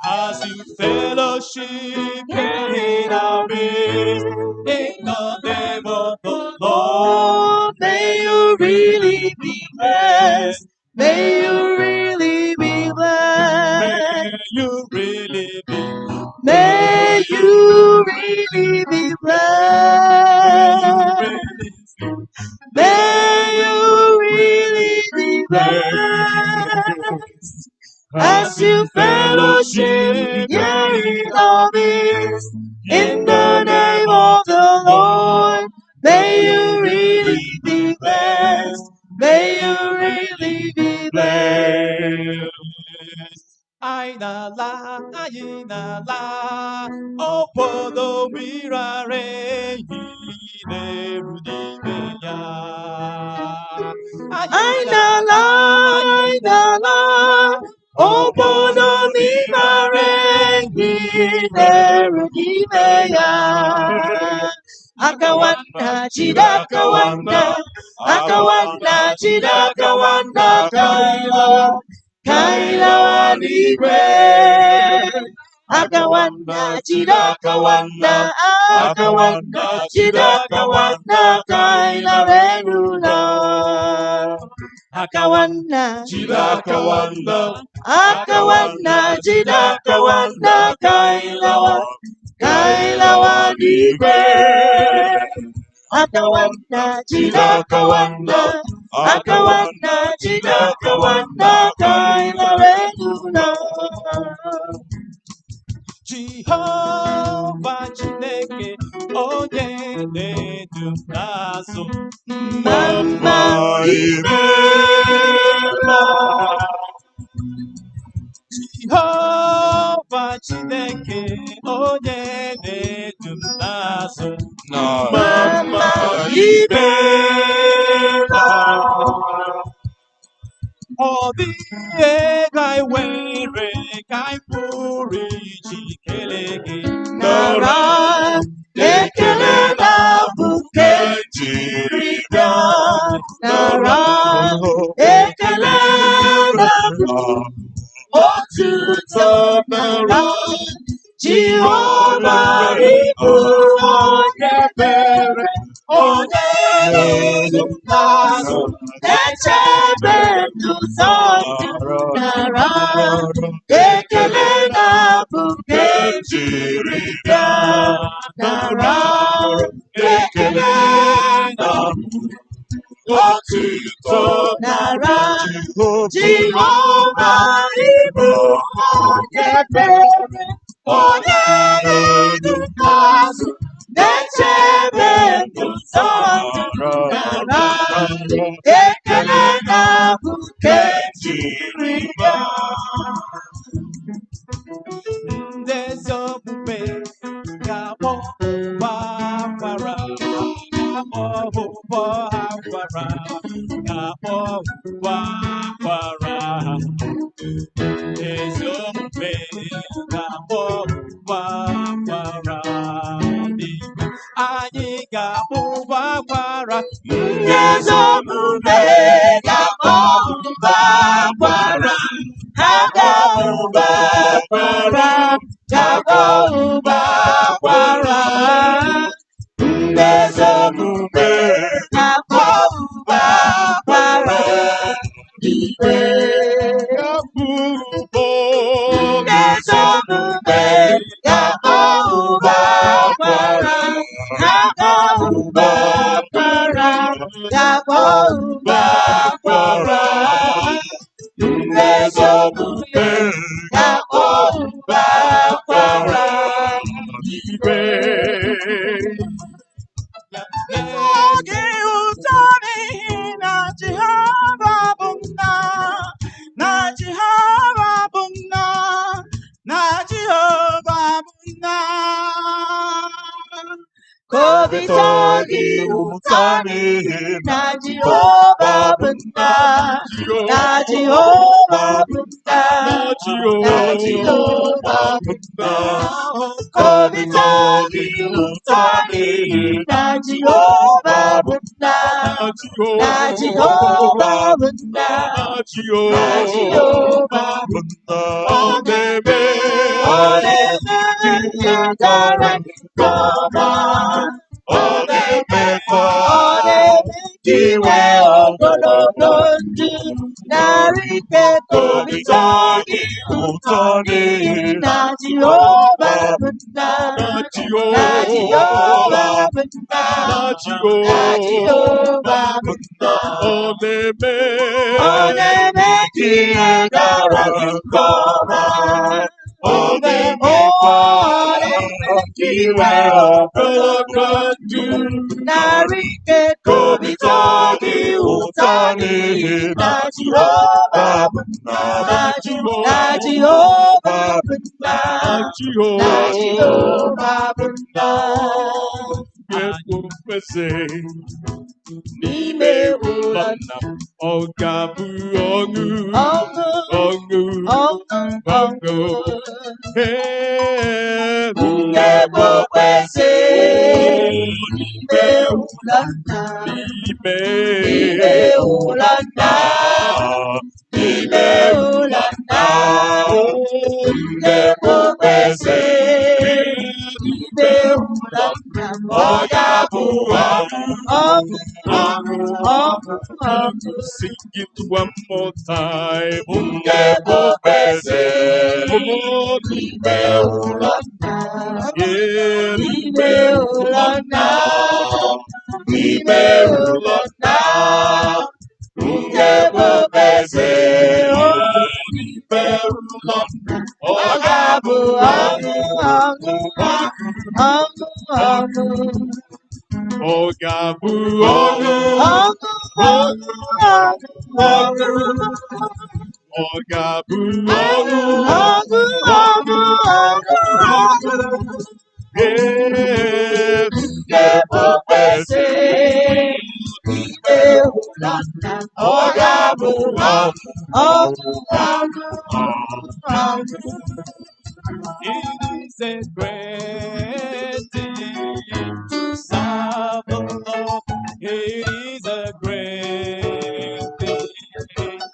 as you fellowship here in our midst. In the name of the Lord, may you really be blessed. May you really be blessed. May you really be blessed. May you really be blessed. May you really be blessed. As you fellowship here in our midst, in the name of the Lord, may you really be blessed. May you really be blessed. Ainala, ainala, opodo mirare, hideru dimeya. Ainala, ainala, opodo mirare, hideru dimeya. Akawana Chidakawanda, Akawana Chidakawanda, Kaila Nigwe. Akawana Chidakawanda, Akawana Chidakawanda, Kaila Renula. Akawana Chidakawanda, Akawana Chidakawanda, Kaila Nigwe. Akawana Chidakawanda, Akawana Chidakawanda, Kaila Renula. Jehovah Chineke, onye na-edu n'azụ Mama imela. Jehovah Chineke, onye na-edu n'azụ Mama imela. Ọ dịghị ego anyị nwere ka anyị pụrụ iji kelee gị. nara ekele na buke jiri bịa. Nara ekele na otuto nara Jehova ịbụ onye ebere, onye na-edu n'azụ, na-echebe n'ụzọ ndụ. Nara ekele na buke jiri bịa. Nara ekele na otuto nara Jehova ịbụ onye ebere, onye na-edu n'azụ, na-echebe n'ụzọ ndụ. Nara ekele na buke jiri bịa. Ndị ezi omume ga-akpọ ụbọ akwara, ga-akpọ ụbọ akwara, ga-akpọ ụbọ akwara. Ezi omume ga-akpọ ụbọ akwara. Anyị ga-akpọ ụbọ akwara. Ndị ezi omume ga-akpọ ụbọ akwara. Ha ga-akpọ ụbọ akwara, ga-akpọ ụbọ akwara. Ndị ezi omume ga-akpọ ụbọ akwara. Igwe ndị ezi omume ga-akpọ ụbọ akwara. Ha ga-akpọ ụbọ akwara, ga-akpọ ụbọ akwara. Ndị ezi omume ga-akpọ ụbọ akwara. Igwe Oge ụtọ n'ihi na Jehova bụ nna, na Jehova bụ nna, na Jehova bụ nna. ka obi tọọ gị ụtọ n'ihi na Jehova bụ nna, na Jehova bụ nna, na Jehova bụ nna. Ka obi tọọ gị ụtọ n'ihi na Jehova bụ nna, na Jehova bụ nna, na Jehova bụ nna. Ọ na-eme ihe gara nke ọma. Ọ na-emekwa ka i nwee ogologo ndụ. Narị ike ka obi tọọ gị ụtọ n'ihi na Jehova bụ nna, na Jehova bụ nna, na Jehova bụ nna. Ọ na-eme ka ihe gara nke ọma. Ọ na-emekwa ka i nwee ogologo ndụ. Narị ike ka obi tọọ gị ụtọ n'ihi na Jehova bụ nna, na Jehova bụ nna, na Jehova bụ nna. Ekwesị N'ime ụlọ nna m, ọ ga-abụ ọṅụ, ọṅụ, ọṅụ, ọṅụ, ọṅụ. Ee, Nne bụ okpeze Sing it one more time. Ungebobese. It is a great thing to serve the Lord. It is a great thing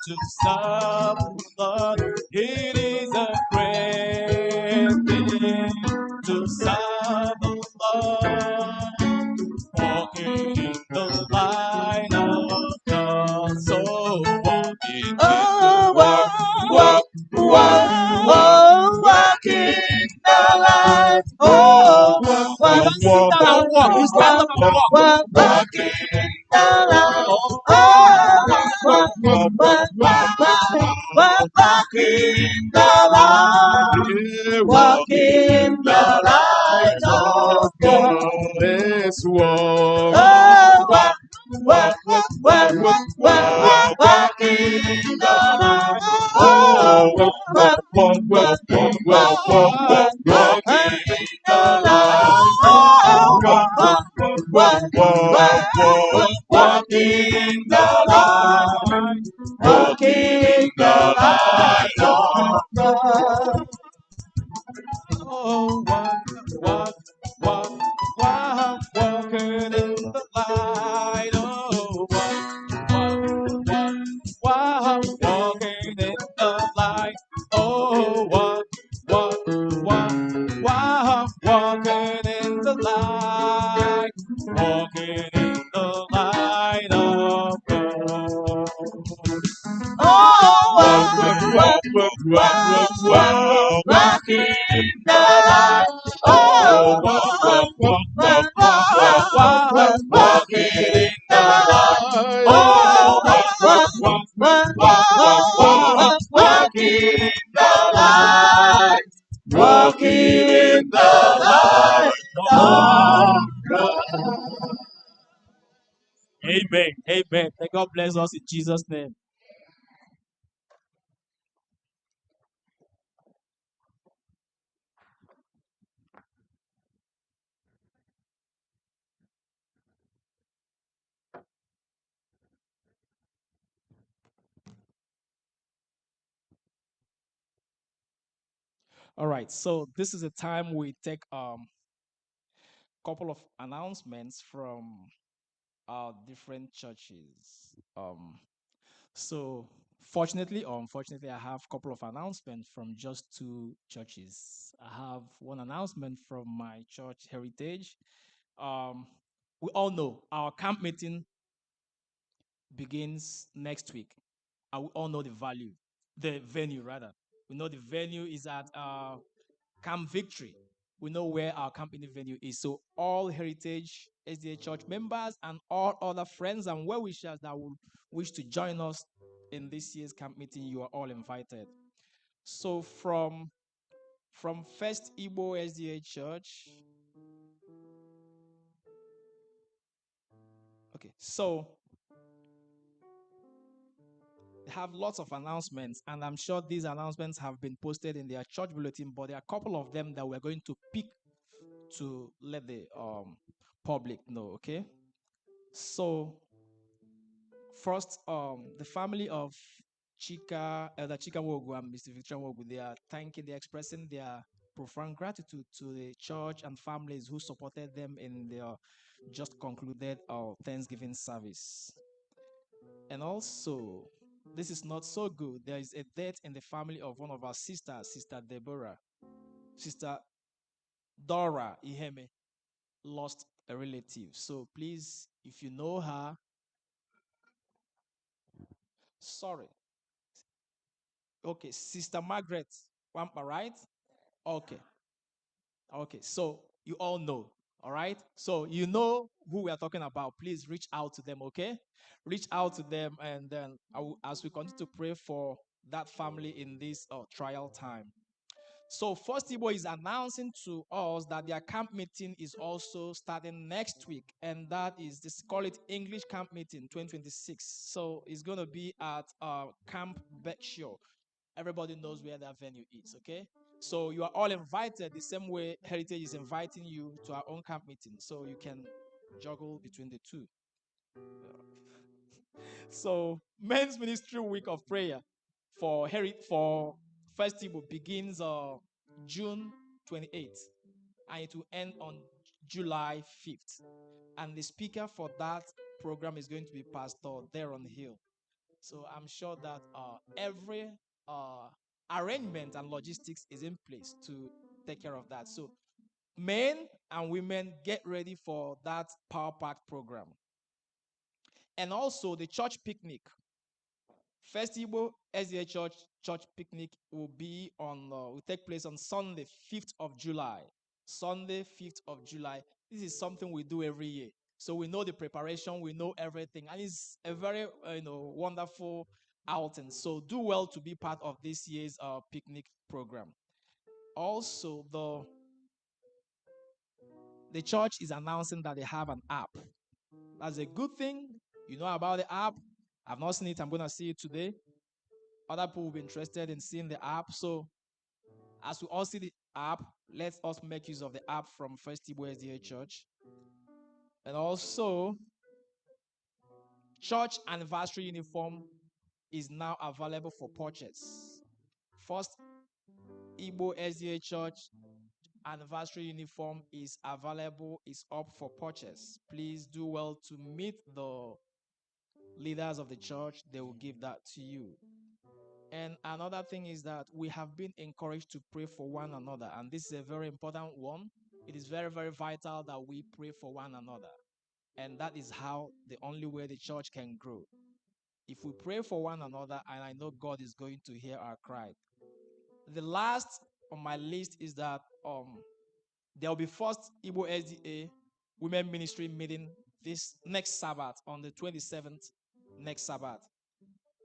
to serve the Lord. It is a great thing to serve the Lord. Walking in the light of God. So walking in the walk, walking the light. Oh, walk, you stand up and walk, walking the light. Walking the light, walking the light of God. Let's walk. Oh, walk, walking the light. Oh, walk, walking the light. Oh, walking the light. Walking the light of God. Oh, walking in the light. Oh, walking in the light. Oh, walking in the light. Walking in the light of God. Walking the light. Oh, walking in the light. Oh, walking in the light. Walking in the light of God. Amen. Amen. May God bless us in Jesus' name. All right, so this is a time we take couple of announcements from our different churches. So fortunately or unfortunately, I have a couple of announcements from just two churches. I have one announcement from my church, Heritage. We all know our camp meeting begins next week, and we all know the venue rather. We know the venue is at Camp Victory. We know where our company venue is. So all Heritage SDA Church members and all other friends and well-wishers that will wish to join us in this year's camp meeting, you are all invited. So from First Igbo SDA Church. Okay, so they have lots of announcements, and I'm sure these announcements have been posted in their church bulletin, but there are a couple of them that we're going to pick to let the public know, okay? So first, the family of Elder Chika Wogu and Mr. Victor Wogu, they're expressing their profound gratitude to the church and families who supported them in their just concluded Thanksgiving service. And also, this is not so good. There is a death in the family of one of our sisters, Sister Deborah. Sister Dora Iheme lost a relative. So please, if you know her, sorry. Okay, Sister Margaret Wampa, right? Okay. Okay, so you all know, all right? So you know who we are talking about. Please reach out to them, okay? Reach out to them, and then as we continue to pray for that family in this trial time. So First Igbo is announcing to us that their camp meeting is also starting next week, and that is this call it English Camp Meeting 2026. So it's gonna be at Camp Berkshire. Everybody knows where that venue is, okay? So you are all invited the same way Heritage is inviting you to our own camp meeting. So you can juggle between the two. So Men's Ministry Week of Prayer for First Igbo begins June 28th and it will end on July 5th. And the speaker for that program is going to be Pastor Darren Hill. So I'm sure that every arrangement and logistics is in place to take care of that. So men and women get ready for that Power Pack program. And also the church picnic. First Igbo SDA church picnic will take place on Sunday, 5th of July. Sunday, 5th of July. This is something we do every year. So we know the preparation, we know everything, and it's a very wonderful outing. So do well to be part of this year's picnic program. Also, the church is announcing that they have an app. That's a good thing. You know about the app. I've not seen it. I'm going to see it today. Other people will be interested in seeing the app. So as we all see the app, let us make use of the app from First Igbo SDA Church. And also, church anniversary uniform is now available for purchase. First Igbo SDA Church anniversary uniform is available, is up for purchase. Please do well to meet the leaders of the church. They will give that to you. And another thing is that we have been encouraged to pray for one another. And this is a very important one. It is very, very vital that we pray for one another. And that is how the only way the church can grow. If we pray for one another, and I know God is going to hear our cry. The last on my list is that there will be First Igbo SDA Women Ministry meeting this next Sabbath on the 27th, next Sabbath.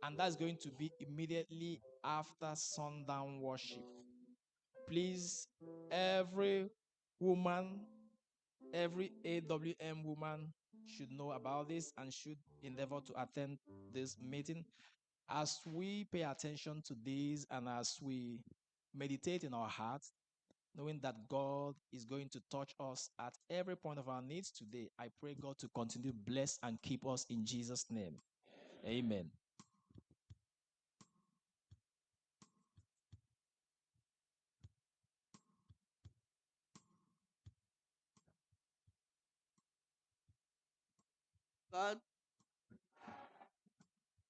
And that's going to be immediately after sundown worship. Please, every woman, every AWM woman should know about this and should endeavor to attend this meeting. As we pay attention to this and as we meditate in our hearts, knowing that God is going to touch us at every point of our needs today, I pray God to continue to bless and keep us in Jesus' name. Amen. God,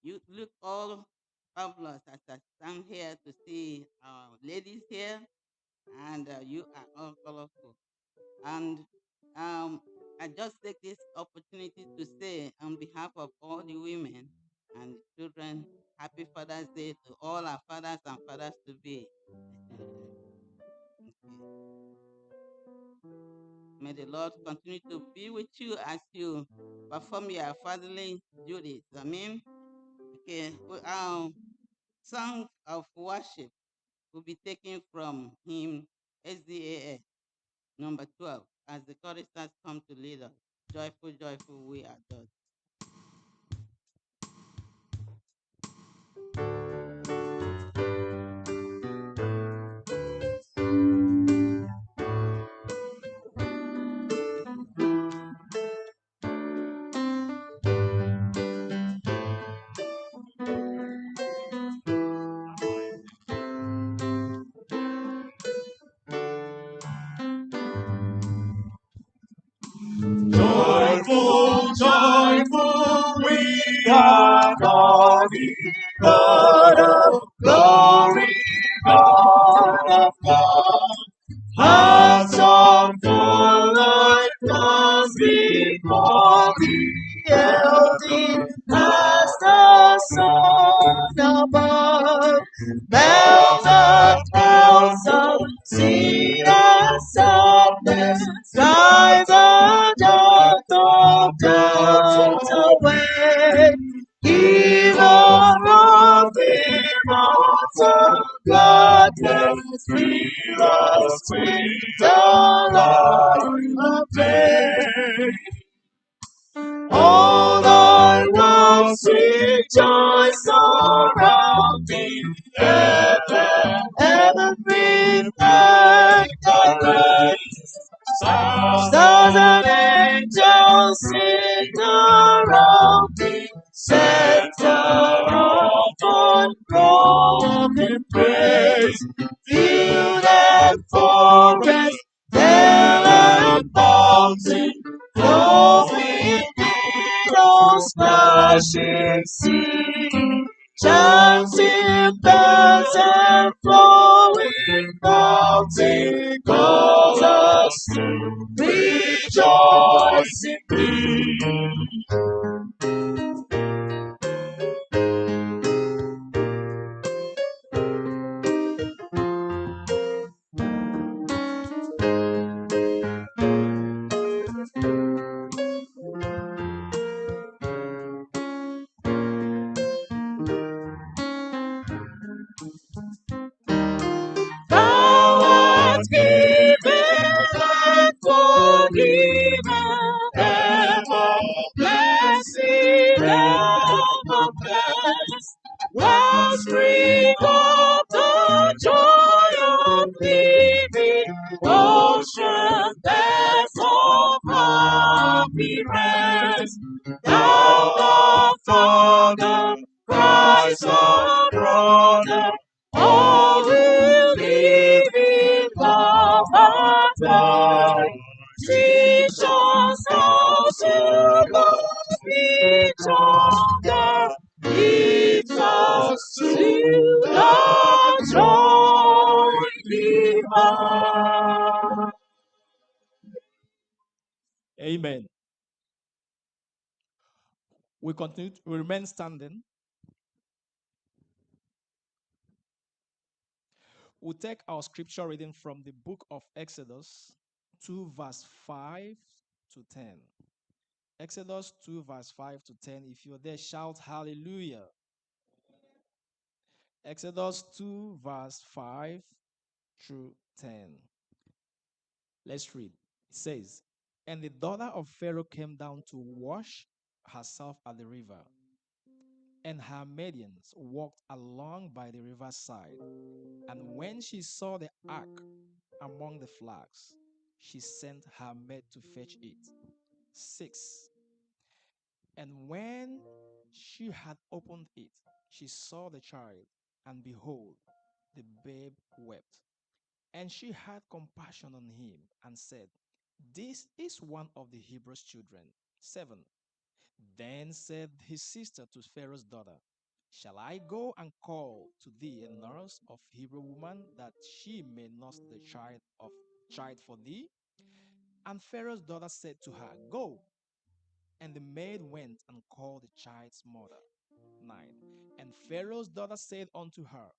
you look all fabulous as I stand here to see our ladies here, and you are all colorful. And I just take this opportunity to say, on behalf of all the women and the children, Happy Father's Day to all our fathers and fathers to be. Okay. May the Lord continue to be with you as you perform your fatherly duties. Amen. Okay. Song of worship will be taken from hymn SDAS number 12 as the choristers come to lead us. Joyful, joyful, we are God. God of glory, God of God. Hearts of full light comes before thee, held as the sun above. Bells and bells of sea and softness, drive the dark of doubt away. Evil roving hearts of gladness, feel us with the light of day. All thy works rejoice around thee, heaven reflect thy grace. Stars and angels sing around thee, center of unbroken praise. Field and forest, dale and mountain, flowing meadows, splashing sea, chanting bells and flowing fountain, calls us to rejoice in thee. Thou art given and forgiven, ever blessed, ever blessed. Wellspring of the joy of living, ocean depths of happiness. Thou the Father, Christ our brother, all who live in love and light. Teach us how to love each other. Lead us to the joy divine. Amen. We continue, we remain standing. We'll take our scripture reading from the book of Exodus 2, verse 5 to 10. Exodus 2, verse 5 to 10. If you're there, shout hallelujah. Exodus 2, verse 5 through 10. Let's read. It says, "And the daughter of Pharaoh came down to wash herself at the river, and her maidens walked along by the riverside. And when she saw the ark among the flags, she sent her maid to fetch it." 6. And when she had opened it, she saw the child, and behold, the babe wept. And she had compassion on him, and said, "This is one of the Hebrews' children." 7. Then said his sister to Pharaoh's daughter, "Shall I go and call to thee a nurse of Hebrew woman, that she may nurse the child for thee?" And Pharaoh's daughter said to her, "Go." And the maid went and called the child's mother. 9. And Pharaoh's daughter said unto her,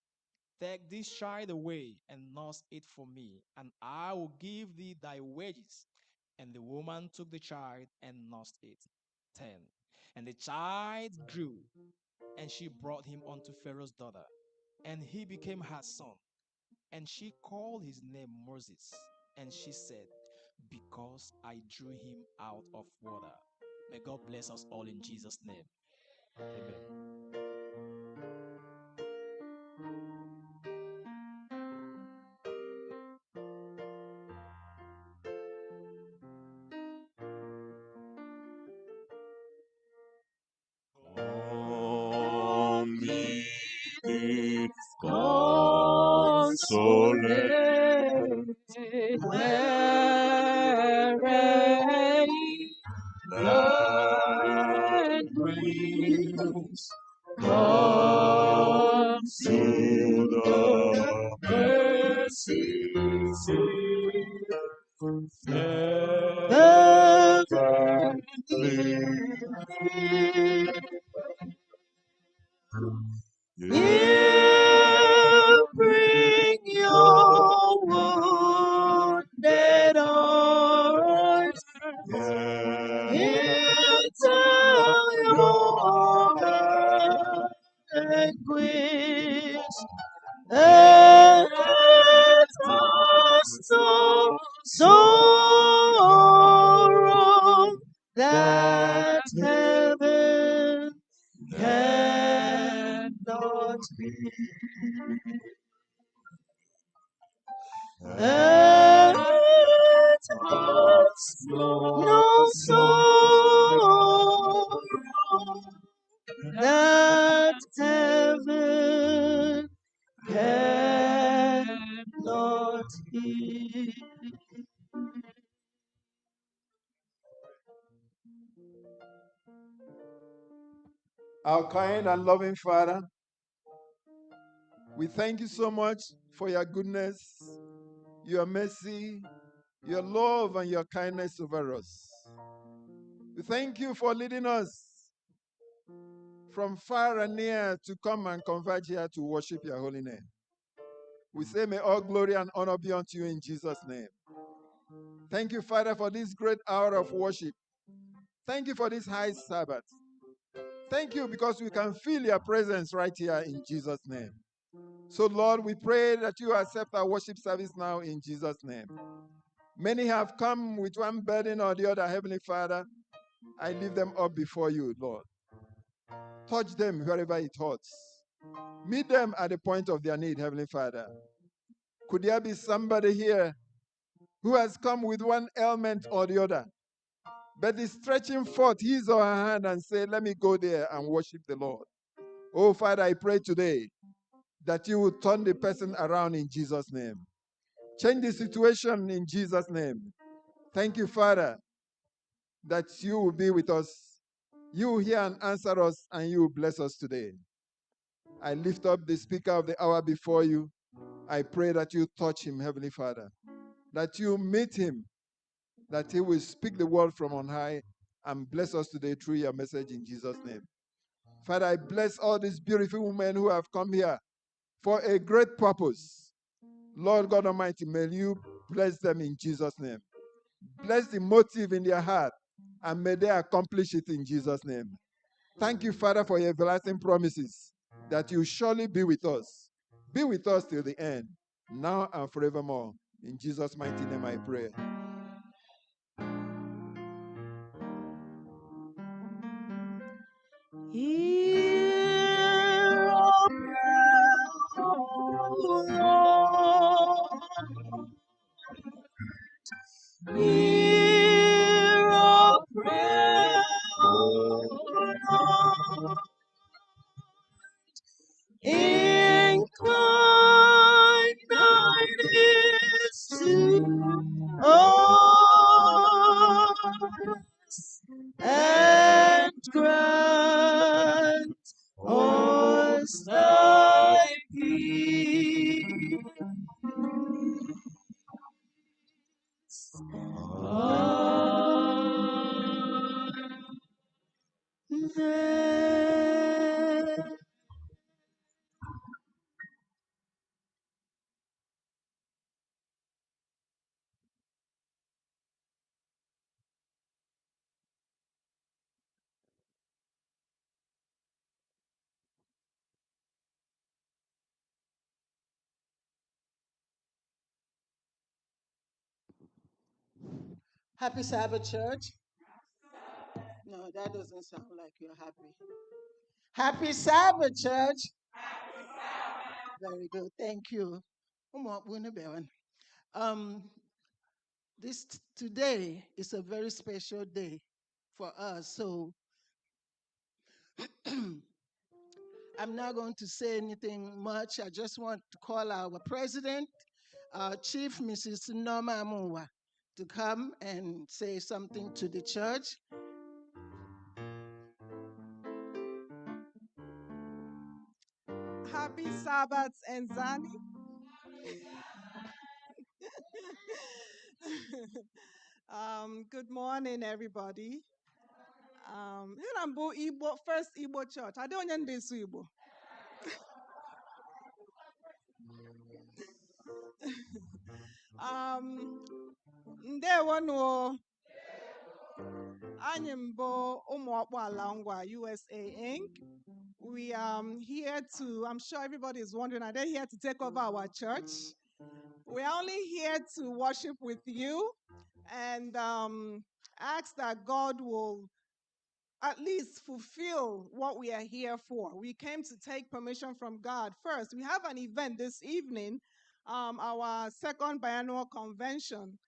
"Take this child away and nurse it for me, and I will give thee thy wages." And the woman took the child and nursed it. 10. And the child grew, and she brought him unto Pharaoh's daughter, and he became her son. And she called his name Moses. And she said, "Because I drew him out of water." May God bless us all in Jesus' name. Amen. Consolate, wherein comes to the mercy seat, heavenly. You bring your wounded hearts, you tell your anguish, and us sorrow that heaven cannot be. And us no sorrow that heaven cannot heal. Our kind and loving Father, we thank you so much for your goodness, your mercy, your love, and your kindness over us. We thank you for leading us from far and near to come and converge here to worship your holy name. We say, may all glory and honor be unto you in Jesus' name. Thank you, Father, for this great hour of worship. Thank you for this high Sabbath. Thank you because we can feel your presence right here in Jesus' name. So, Lord, we pray that you accept our worship service now in Jesus' name. Many have come with one burden or the other, Heavenly Father. I lift them up before you, Lord. Touch them wherever it hurts. Meet them at the point of their need, Heavenly Father. Could there be somebody here who has come with one ailment or the other, but is stretching forth his or her hand and say, let me go there and worship the Lord? Oh, Father, I pray today that you will turn the person around in Jesus' name. Change the situation in Jesus' name. Thank you, Father, that you will be with us. You will hear and answer us, and you will bless us today. I lift up the speaker of the hour before you. I pray that you touch him, Heavenly Father, that you meet him, that he will speak the word from on high and bless us today through your message in Jesus' name. Father, I bless all these beautiful women who have come here for a great purpose. Lord God Almighty, may you bless them in Jesus' name. Bless the motive in their heart, and may they accomplish it in Jesus' name. Thank you, Father, for your everlasting promises that you surely be with us. Be with us till the end, now and forevermore. In Jesus' mighty name I pray. Hear our prayer, O Lord. Hear our prayer, O Lord. Incline thine ears to us and grant us thy peace. Amen. Happy Sabbath, church. No, that doesn't sound like you're happy. Happy Sabbath, church. Very good. Thank you. Today is a very special day for us. So I'm not going to say anything much. I just want to call our president, our chief, Mrs. Norma Amuwa, to come and say something to the church. Happy Sabbath, Enzani. Good morning, everybody. Igbo, first Igbo church. I don't know this Igbo. Ndewonu. Anyị mbụ ụmụ ọkpụala ngwa USA Inc. We here to, I'm sure everybody is wondering, are they here to take over our church? We're only here to worship with you and ask that God will at least fulfill what we are here for. We came to take permission from God first. We have an event this evening, our second biannual convention.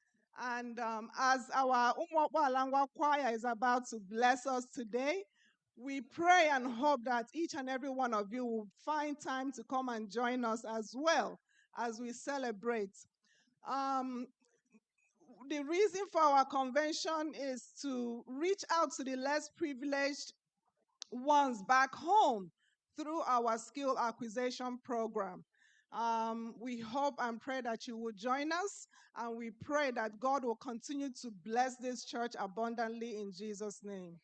And as our Umwakwa Alangwa choir is about to bless us today, we pray and hope that each and every one of you will find time to come and join us as well as we celebrate. The reason for our convention is to reach out to the less privileged ones back home through our skill acquisition program. We hope and pray that you will join us, and we pray that God will continue to bless this church abundantly in Jesus' name.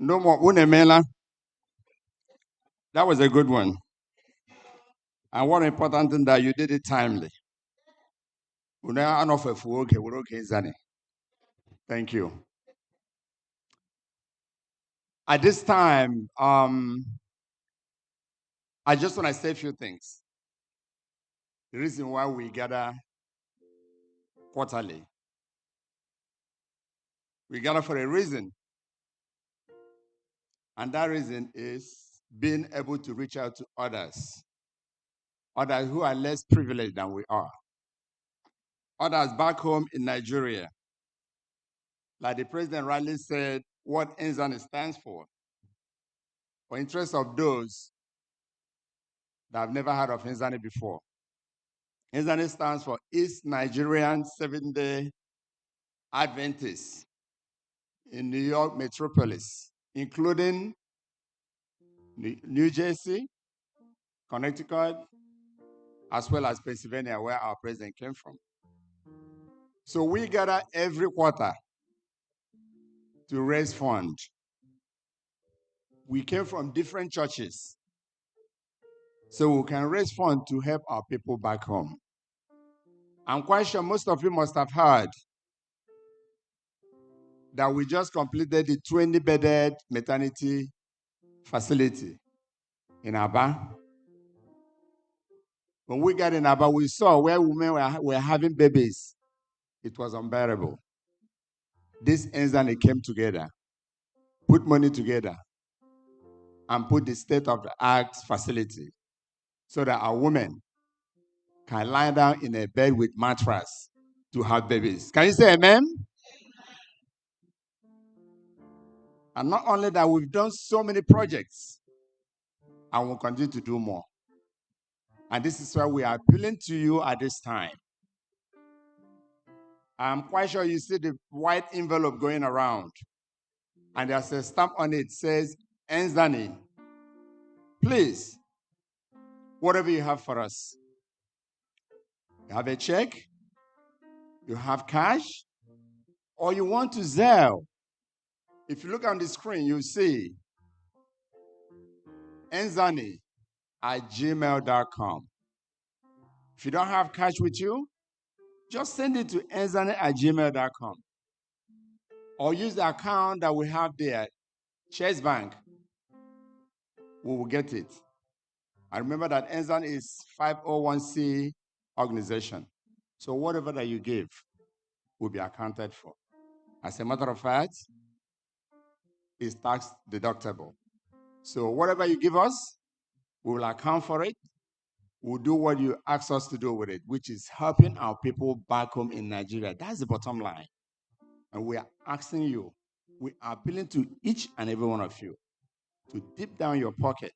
No more. Unemela. That was a good one. And one important thing that you did it timely. Thank you. At this time, I just want to say a few things. The reason why we gather quarterly, we gather for a reason. And that reason is being able to reach out to others who are less privileged than we are, others back home in Nigeria. Like the president rightly said, what Enzani stands for interest of those that have never heard of Enzani before. Enzani stands for East Nigerian Seventh-day Adventists in New York metropolis, including New Jersey, Connecticut, as well as Pennsylvania, where our president came from. So we gather every quarter to raise funds. We came from different churches, so we can raise funds to help our people back home. I'm quite sure most of you must have heard that we just completed the 20-bedded maternity facility in Aba. When we got in Aba, we saw where women were having babies. It was unbearable. This Enzani came together, put money together, and put the state-of-the-art facility so that our women can lie down in a bed with mattress to have babies. Can you say amen? And not only that, we've done so many projects and we'll continue to do more. And this is why we are appealing to you at this time. I'm quite sure you see the white envelope going around. And there's a stamp on it says, Enzani, please, whatever you have for us. You have a check, you have cash, or you want to Zelle. If you look on the screen, you see Enzani@gmail.com. If you don't have cash with you, just send it to enzani@gmail.com or use the account that we have there, Chase Bank. We will get it. I remember that Enzan is 501c organization. So whatever that you give will be accounted for. As a matter of fact, it's tax deductible. So whatever you give us, we will account for it. We'll do what you ask us to do with it, which is helping our people back home in Nigeria. That's the bottom line. And we are asking you, we are appealing to each and every one of you to dip down your pocket,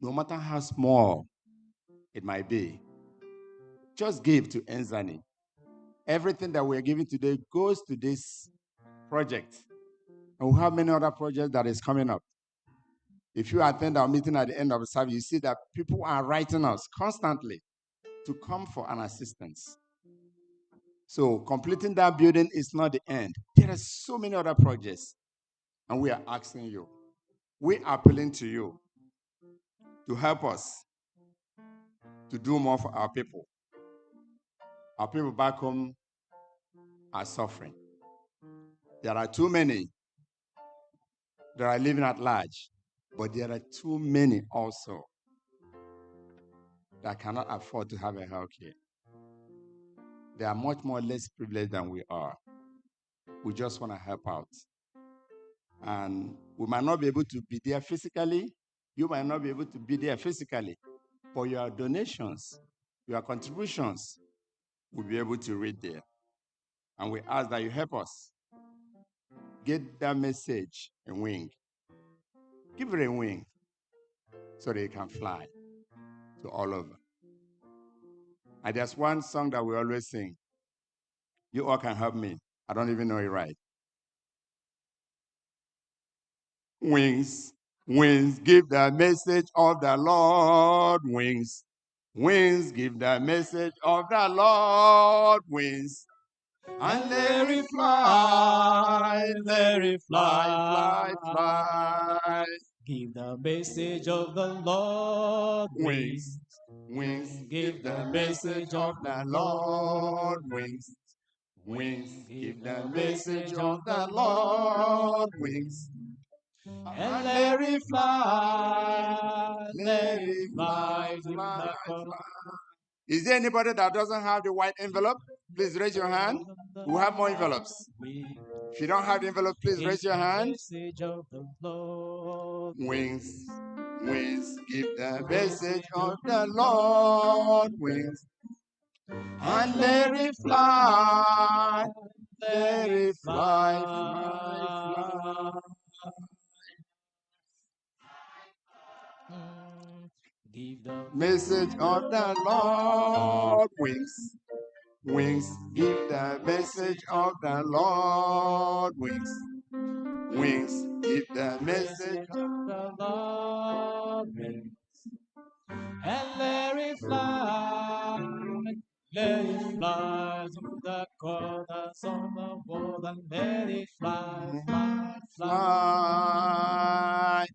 no matter how small it might be. Just give to Enzani. Everything that we're giving today goes to this project. And we have many other projects that is coming up. If you attend our meeting at the end of the service, you see that people are writing us constantly to come for an assistance. So completing that building is not the end. There are so many other projects. And we are asking you, we are appealing to you to help us to do more for our people. Our people back home are suffering. There are too many that are living at large, but there are too many also that cannot afford to have a health care. They are much more less privileged than we are. We just want to help out. And we might not be able to be there physically. You might not be able to be there physically. But your donations, your contributions, will be able to read there. And we ask that you help us get that message a wing. Give it a wing so that it can fly to all over. And there's one song that we always sing. You all can help me. I don't even know it right. Wings, wings, give the message of the Lord. Wings, wings, give the message of the Lord. Wings, and let it fly, let it fly, fly, fly. Give the message of the Lord. Wings, wings, give the message of the Lord. Wings, wings, give the message of the Lord. Wings, And let it fly, let it fly, fly, fly. Is there anybody that doesn't have the white envelope? Please raise your hand. We have more envelopes. If you don't have the envelope, please raise your hand. Wings, wings, give the message of the Lord. Wings, and let it fly, let it fly, fly, fly. Give the Message of the Lord. Wings, wings, give the message of the Lord. Wings, wings, give the message of the Lord. And let it fly, let it fly to the corners of the world, and let it fly, fly, fly. fly.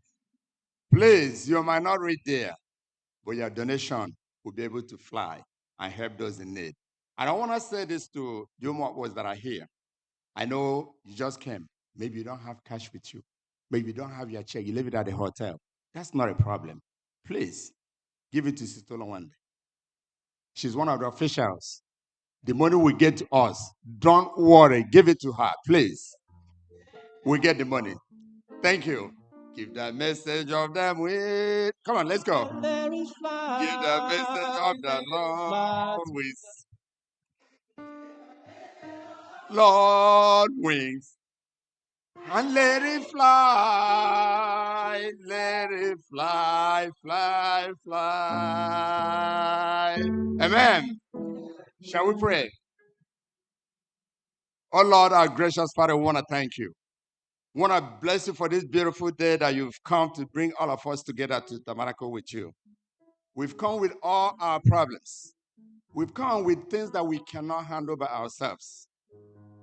Please, you might not read there, but your donation will be able to fly and help those in need. And I want to say this to you ones that are here. I know you just came. Maybe you don't have cash with you. Maybe you don't have your check. You leave it at the hotel. That's not a problem. Please, give it to Sister one day. She's one of the officials. The money will get to us. Don't worry. Give it to her, please. We get the money. Thank you. Give the message of them with. Come on, let's go. Give the message of the Lord with. Lord wings. And let it fly, fly, fly. Amen. Shall we pray? Oh Lord, our gracious Father, we want to thank you. We want to bless you for this beautiful day that you've come to bring all of us together to tabernacle with you. We've come with all our problems. We've come with things that we cannot handle by ourselves.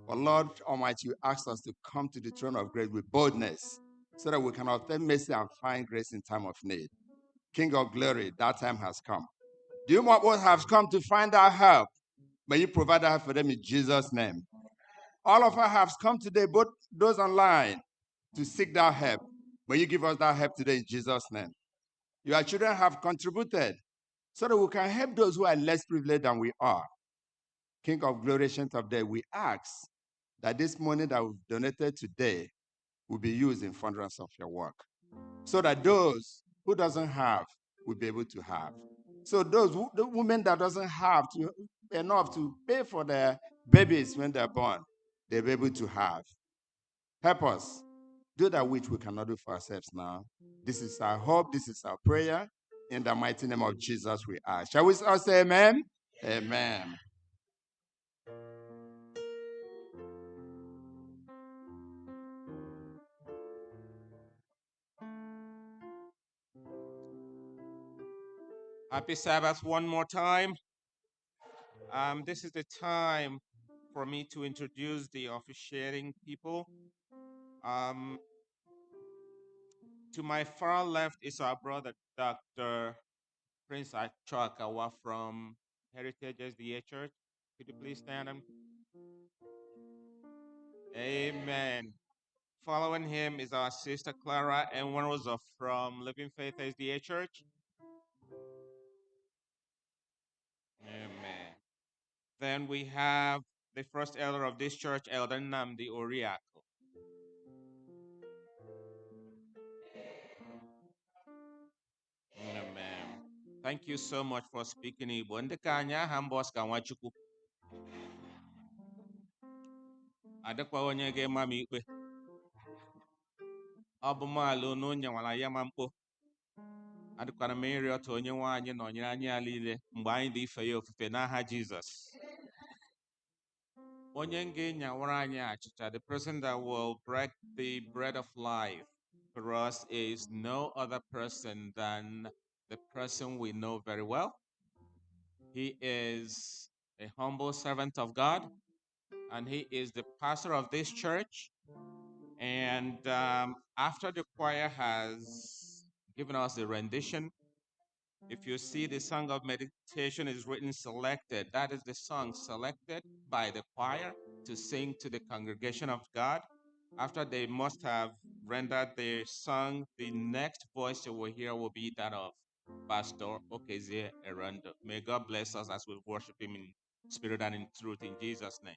But Lord Almighty, you ask us to come to the throne of grace with boldness so that we can obtain mercy and find grace in time of need. King of glory, that time has come. The human world has come to find our help. May you provide help for them in Jesus' name. All of us have come today, both those online, to seek that help. May you give us that help today in Jesus' name. Your children have contributed so that we can help those who are less privileged than we are. King of glory, ancient of days, we ask that this money that we've donated today will be used in furtherance of your work, so that those who doesn't have will be able to have. So the women that doesn't have enough to pay for their babies when they're born, they'll be able to have. Help us do that which we cannot do for ourselves now. This is our hope. This is our prayer. In the mighty name of Jesus, we ask. Shall we all say amen? Amen. Happy Sabbath one more time. This is the time for me to introduce the officiating people. To my far left is our brother, Dr. Prince Achakawa from Heritage SDA Church. Could you please stand? Amen. Following him is our sister Clara Enwarosa from Living Faith SDA Church. Amen. Then we have the first elder of this church, Elder Namdi Oriako. Amen. Thank you so much for speaking Igbo. Ndị ka anyị aha mbọs ka Nwachukwu. Adịkwa onye ga-ema m ikpe. Ọ bụ maala unu nyenwara ya ma mkpo. Adịkwara m ịrịọ otu onye nwe anyị nọnyere anyị ya niile mgbe anyị dị ife ya ofufe n'aha Jizọs. Onye ga-enyawara anyị achịcha, the person that will break the bread of life for us is no other person than the person we know very well. He is a humble servant of God, and he is the pastor of this church. And after the choir has given us the rendition, if you see the song of meditation is written selected, that is the song selected by the choir to sing to the congregation of God. After they must have rendered their song, the next voice you will hear will be that of Pastor Okezie Erando. May God bless us as we worship him in spirit and in truth in Jesus' name.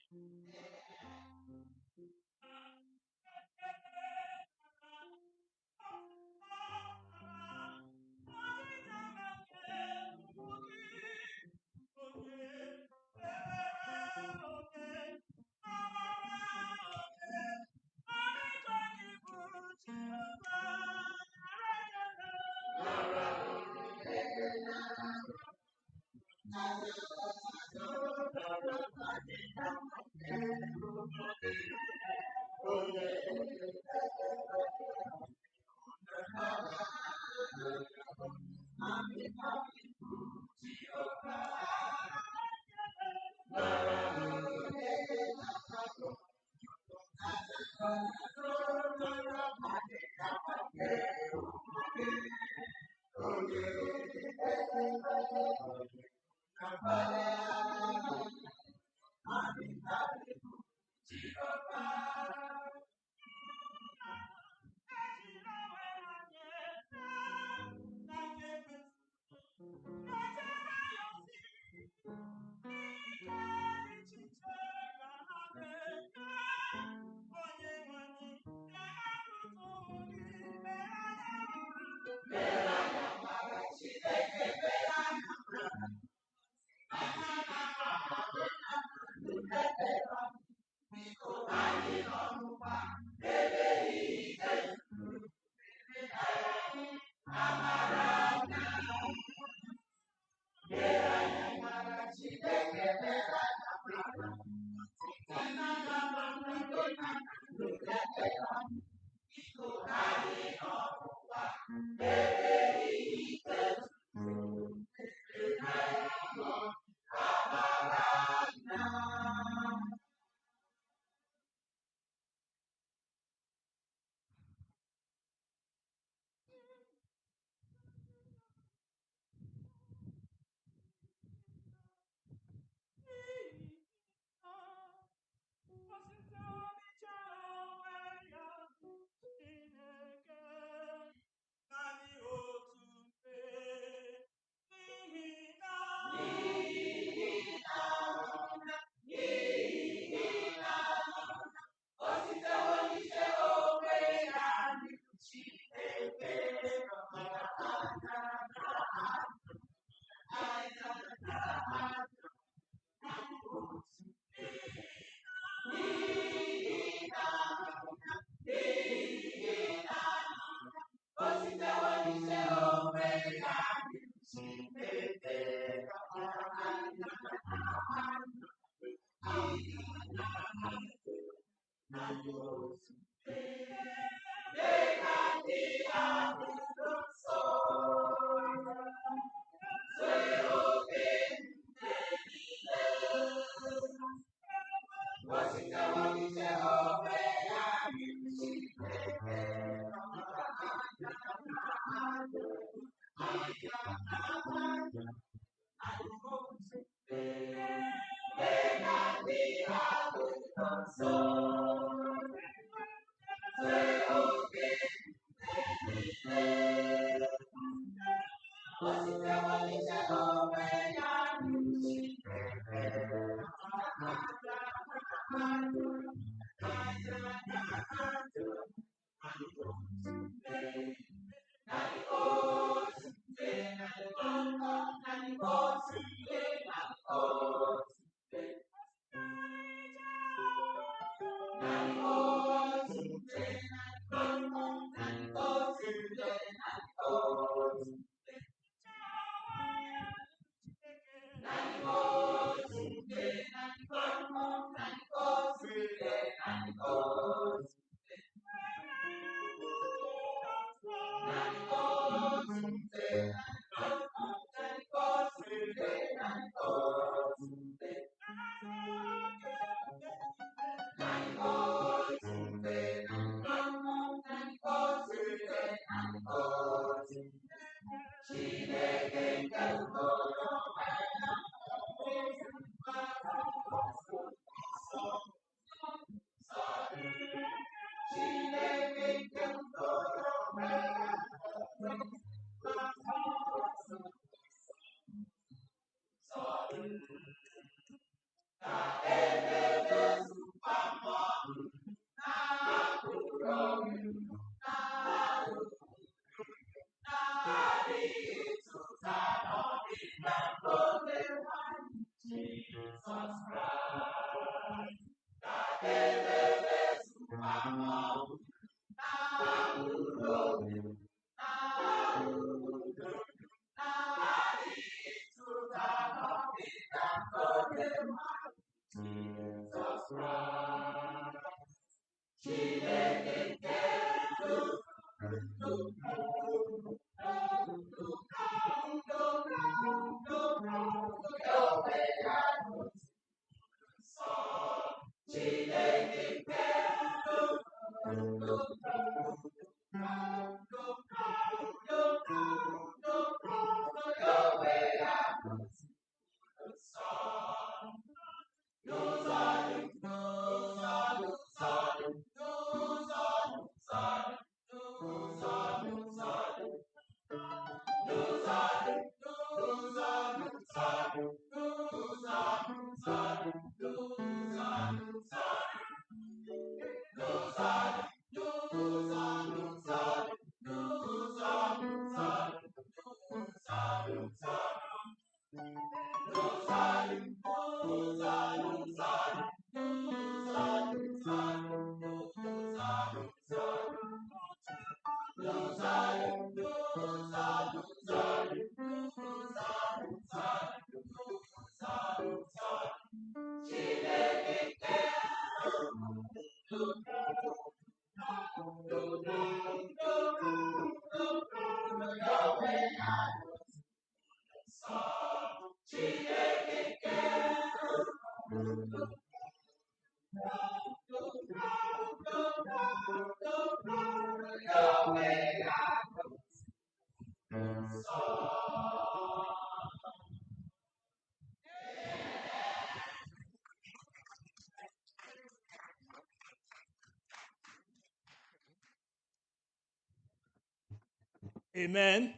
Amen.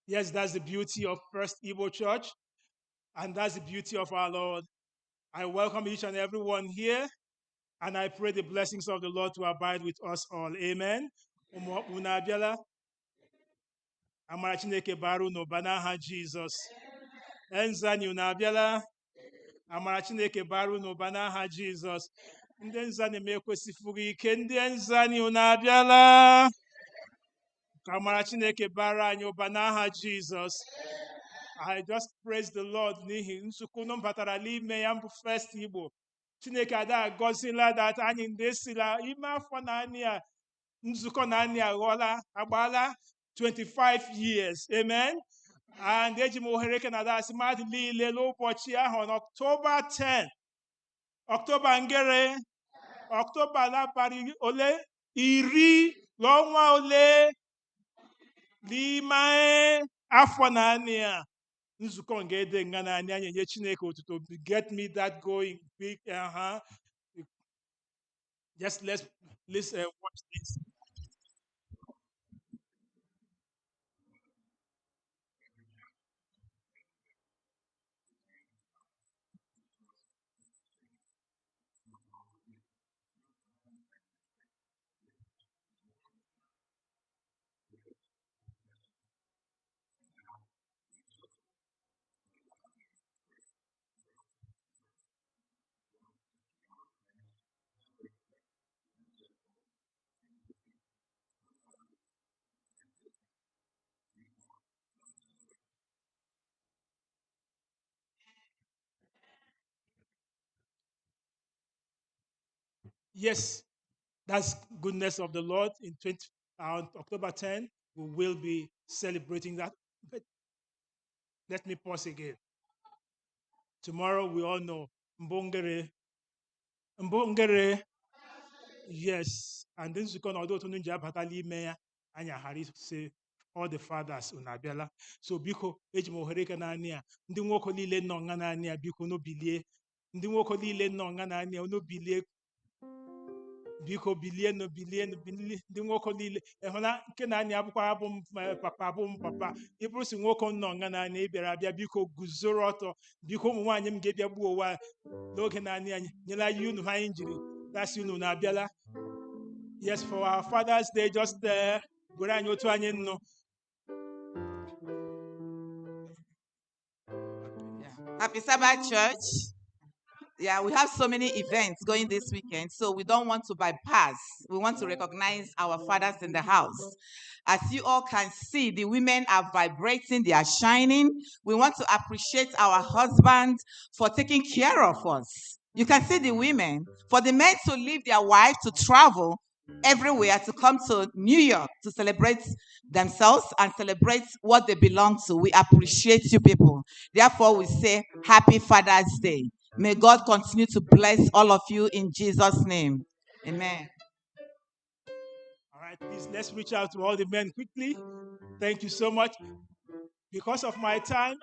Yes, that's the beauty of First Igbo Church, and that's the beauty of our Lord. I welcome each and everyone here, and I pray the blessings of the Lord to abide with us all. Amen. Unu abịala? Amara Chineke bara unu ụba n'aha Jizọs. Enzani unu abịala? Amara Chineke bara unu ụba n'aha Jizọs. Ndị nzani m ekwesịfughị ike. Ndị nzani unu abịala? Ka amara Chineke bara anyị ụba n'aha Jizọs. I just praise the Lord n'ihi nzukọ unu batara n'ime ya mbụ First Igbo. Chineke ada agọzila that anyị ndị sila ime afọ na anyị a nzukọ na anyị aghọọla agbaala 25 years. Amen. And eji m ohere Canada asị mmadụ niile n'ụbọchị ahụ n'Ọktoba 10. Ọktoba ngere Ọktoba n'abalị ole iri n'ọnwa ole n'ime afọ na anyị a nzukọ nke ede nga na anyị enye Chineke otuto. Get me that going big. Just let's watch this. Yes, that's goodness of the Lord. In October 10, we will be celebrating that. But let me pause again. Tomorrow, we all know Mbongere. Mbongere, yes. And this is going to be anya say all the fathers unabiala. So biko eji mo ohere ka naanị a ndị nwoke niile nọ nga naanị a biko no bilie. Ndị nwoke niile nọ nga naanị a no bilie. Biko bilie no bilie no bilie. Ndị nwoke niile ehụla nke naanị abụkwa abụ m papa abụ m papa. Ịbụrụ si nwoke nọ nga naanị ịbịara abịa biko guzoro ọtọ. Biko ụmụ nwaanyị m ga-ebịa gbuo ụwa n'oge naanị anyị nyela anyị unu ha anyị jiri dasị unu na-abịala. Yes, for our Father's Day, just there. Happy Sabbath, church. Yeah, we have so many events going this weekend, so we don't want to bypass. We want to recognize our fathers in the house. As you all can see, the women are vibrating, they are shining. We want to appreciate our husbands for taking care of us. You can see the women. For the men to leave their wife to travel everywhere to come to New York to celebrate themselves and celebrate what they belong to. We appreciate you people. Therefore, we say Happy Father's Day. May God continue to bless all of you in Jesus' name. Amen. All right, please, let's reach out to all the men quickly. Thank you so much. Because of my time,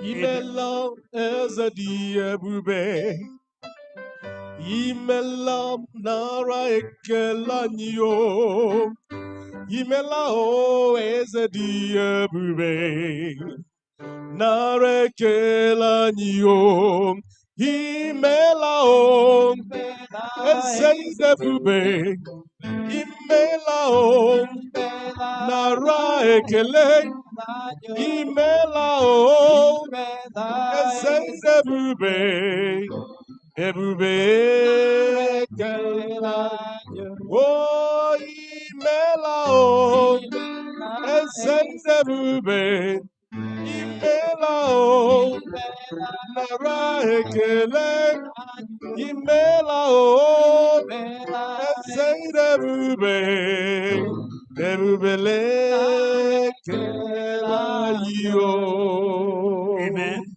Imela eze dị ebube, imela nara ekele anyị o. Imela o eze dị ebube, nara ekele anyị o. Imela o eze dị ebube, imela o nara ekele. Imela o eze dị ebube, ebube ekele. O imela o eze dị ebube, imela o nara ekele. Imela o eze dị ebube, ebube ekele anyị o. amen.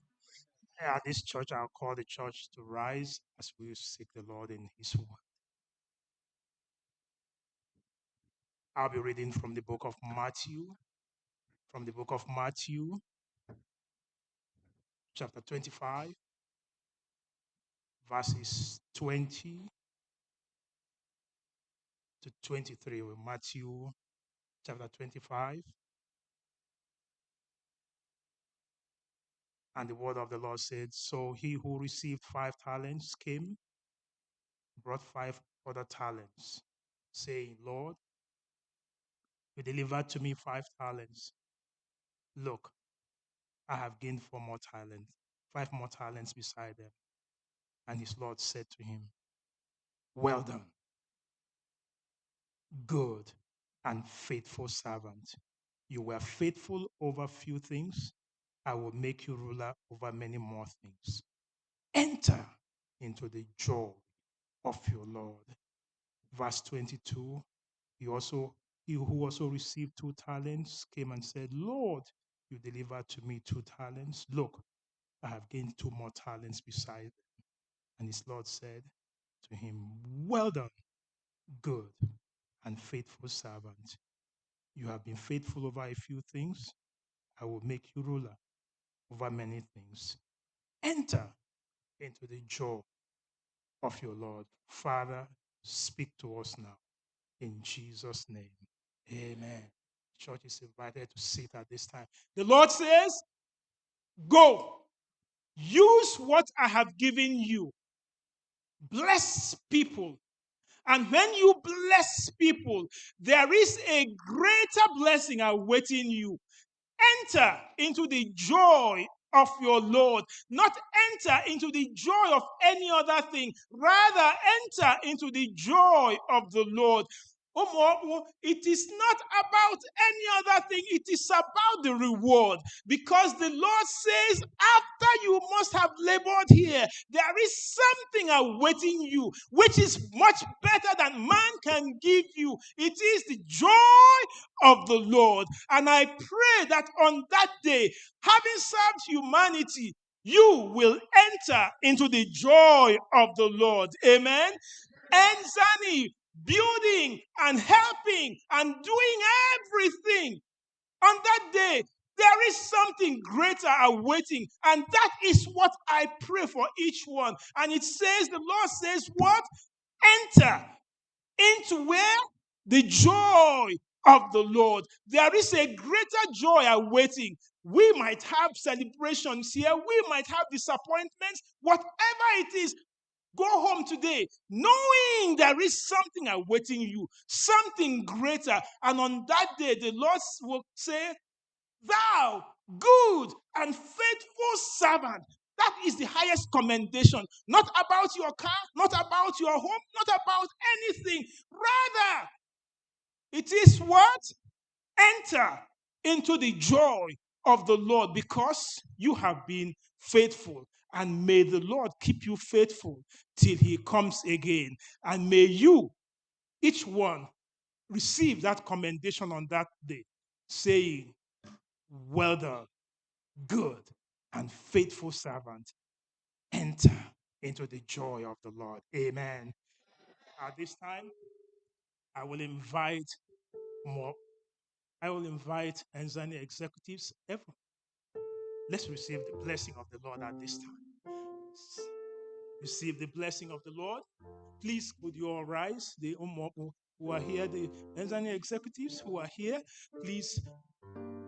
At this church, I'll call the church to rise as we seek the Lord in His word. I'll be reading from the book of Matthew, chapter 25, verses 20 to 23. Matthew chapter 25. And the word of the Lord said, so he who received 5 talents came, brought 5 other talents, saying, Lord, you delivered to me 5 talents. Look, I have gained 4 more talents, 5 more talents beside them. And his Lord said to him, well done, good and faithful servant. You were faithful over few things. I will make you ruler over many more things. Enter into the joy of your Lord. Verse 22, he who also received 2 talents came and said, Lord, you delivered to me 2 talents. Look, I have gained 2 more talents beside them. And his Lord said to him, well done, good and faithful servant. You have been faithful over a few things. I will make you ruler over many things. Enter into the joy of your Lord. Father, speak to us now. In Jesus' name, amen. Church is invited to sit at this time. The Lord says, go, use what I have given you, bless people. And when you bless people, there is a greater blessing awaiting you. Enter into the joy of your Lord, not enter into the joy of any other thing, rather enter into the joy of the Lord. It is not about any other thing, it is about the reward, because the Lord says, after you must have labored here, there is something awaiting you, which is much better than man can give you. It is the joy of the Lord. And I pray that on that day, having served humanity, you will enter into the joy of the Lord. Amen. And Zani, building and helping and doing everything. On that day, there is something greater awaiting. And that is what I pray for each one. And it says, the Lord says, what? Enter into where? The joy of the Lord. There is a greater joy awaiting. We might have celebrations here, we might have disappointments, whatever it is. Go home today knowing there is something awaiting you, something greater. And on that day, the Lord will say, thou good and faithful servant. That is the highest commendation. Not about your car, not about your home, not about anything. Rather, it is what? Enter into the joy of the Lord because you have been faithful. And may the Lord keep you faithful till he comes again. And may you, each one, receive that commendation on that day, saying, well done, good and faithful servant. Enter into the joy of the Lord. Amen. At this time, I will invite more. I will invite Tanzania executives. Let's receive the blessing of the Lord at this time. Receive the blessing of the Lord. Please, could you all rise? The Umoku who are here, the Tanzania executives who are here, please.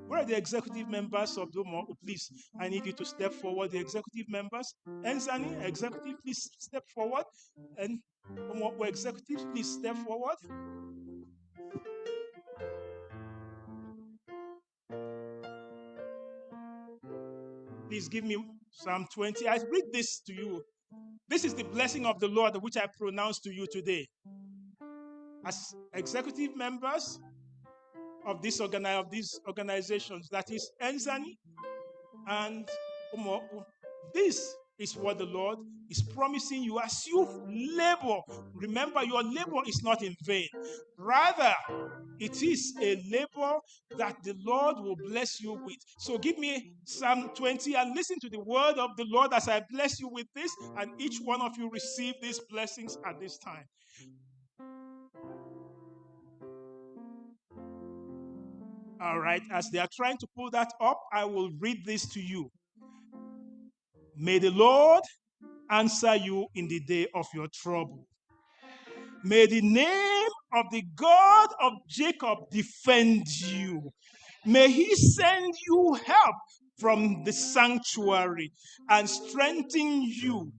Where are the executive members of the Umoku? Please, I need you to step forward. The executive members, Tanzania executive, please step forward. And Umoku executives, please step forward. Please give me Psalm 20. I read this to you. This is the blessing of the Lord which I pronounce to you today. As executive members of these organizations, that is Enzani and Umoku, this is what the Lord is promising you as you labor. Remember, your labor is not in vain. Rather, it is a labor that the Lord will bless you with. So give me Psalm 20 and listen to the word of the Lord as I bless you with this, and each one of you receive these blessings at this time. All right, as they are trying to pull that up, I will read this to you. May the Lord answer you in the day of your trouble. May the name of the God of Jacob defend you. May he send you help from the sanctuary and strengthen you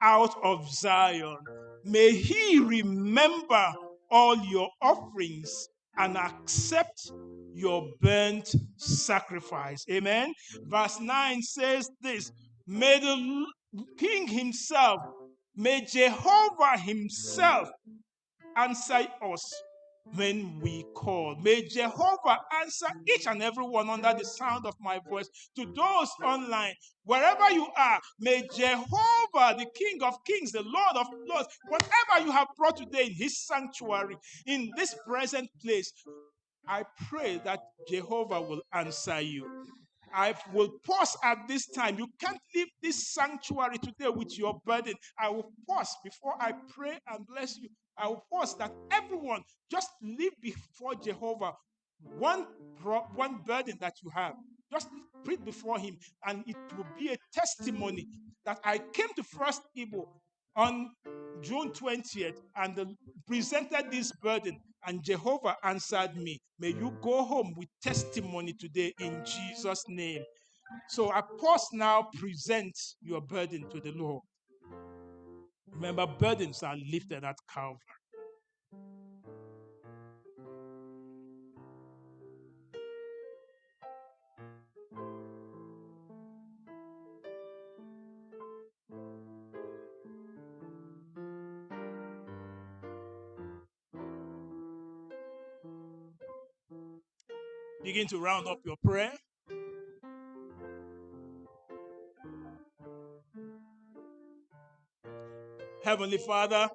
out of Zion. May he remember all your offerings and accept your burnt sacrifice. Amen. Verse 9 says this: may the king himself, may Jehovah himself answer us when we call. May Jehovah answer each and every one under the sound of my voice. To those online, wherever you are, may Jehovah, the King of Kings, the Lord of Lords, whatever you have brought today in his sanctuary, in this present place, I pray that Jehovah will answer you. I will pause at this time. You can't leave this sanctuary today with your burden. I will pause before I pray and bless you. I will pause that everyone just live before Jehovah. One burden that you have, just put before him, and it will be a testimony that I came to First Igbo on June 20th and presented this burden, and Jehovah answered me. May you go home with testimony today in Jesus' name. So I pause now, present your burden to the Lord. Remember, burdens are lifted at Calvary. Begin to round up your prayer. Heavenly Father,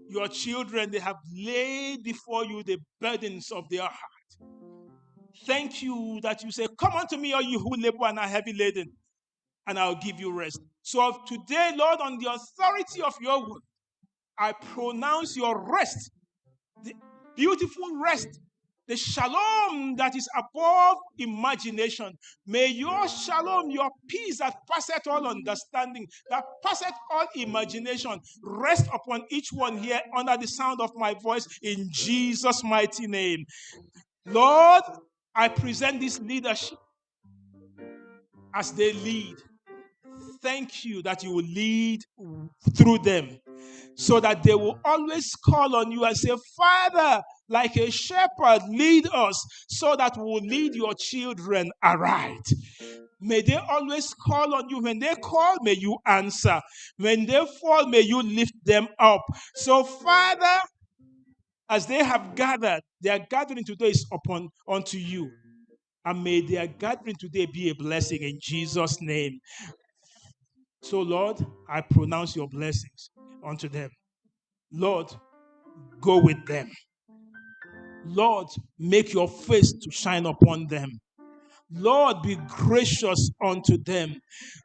your children, they have laid before you the burdens of their heart. Thank you that you say, come unto me, all you who labor and are heavy laden, and I'll give you rest. So today, Lord, on the authority of your word, I pronounce your rest, the beautiful rest, the shalom that is above imagination. May your shalom, your peace that passeth all understanding, that passeth all imagination, rest upon each one here under the sound of my voice in Jesus' mighty name. Lord, I present this leadership as they lead. Thank you that you will lead through them, so that they will always call on you and say, Father, like a shepherd, lead us, so that we will lead your children aright. May they always call on you. When they call, may you answer. When they fall, may you lift them up. So, Father, as they have gathered, their gathering today is unto you. And may their gathering today be a blessing in Jesus' name. So, Lord, I pronounce your blessings unto them. Lord, go with them. Lord, make your face to shine upon them. Lord, be gracious unto them.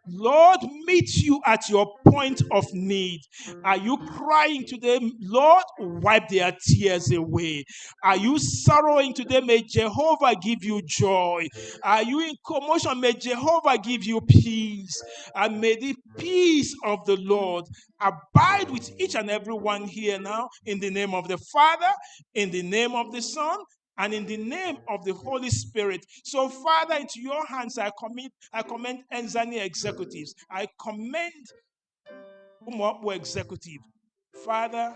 Lord, meet you at your point of need. Are you crying to them? Lord, wipe their tears away. Are you sorrowing today? May Jehovah give you joy. Are you in commotion? May Jehovah give you peace. And may the peace of the Lord abide with each and every one here now, in the name of the Father, in the name of the Son, and in the name of the Holy Spirit. So, Father, into your hands I commend Enzani executives. I commend Umwapwo executive. Father,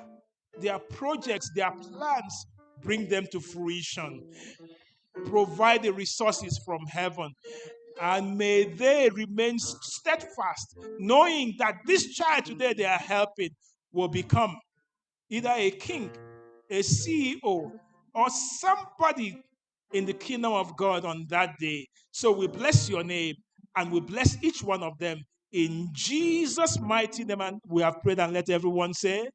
their projects, their plans, bring them to fruition. Provide the resources from heaven. And may they remain steadfast, knowing that this child today they are helping will become either a king, a CEO, or somebody in the kingdom of God on that day. So we bless your name and we bless each one of them in Jesus' mighty name. And we have prayed, and let everyone say,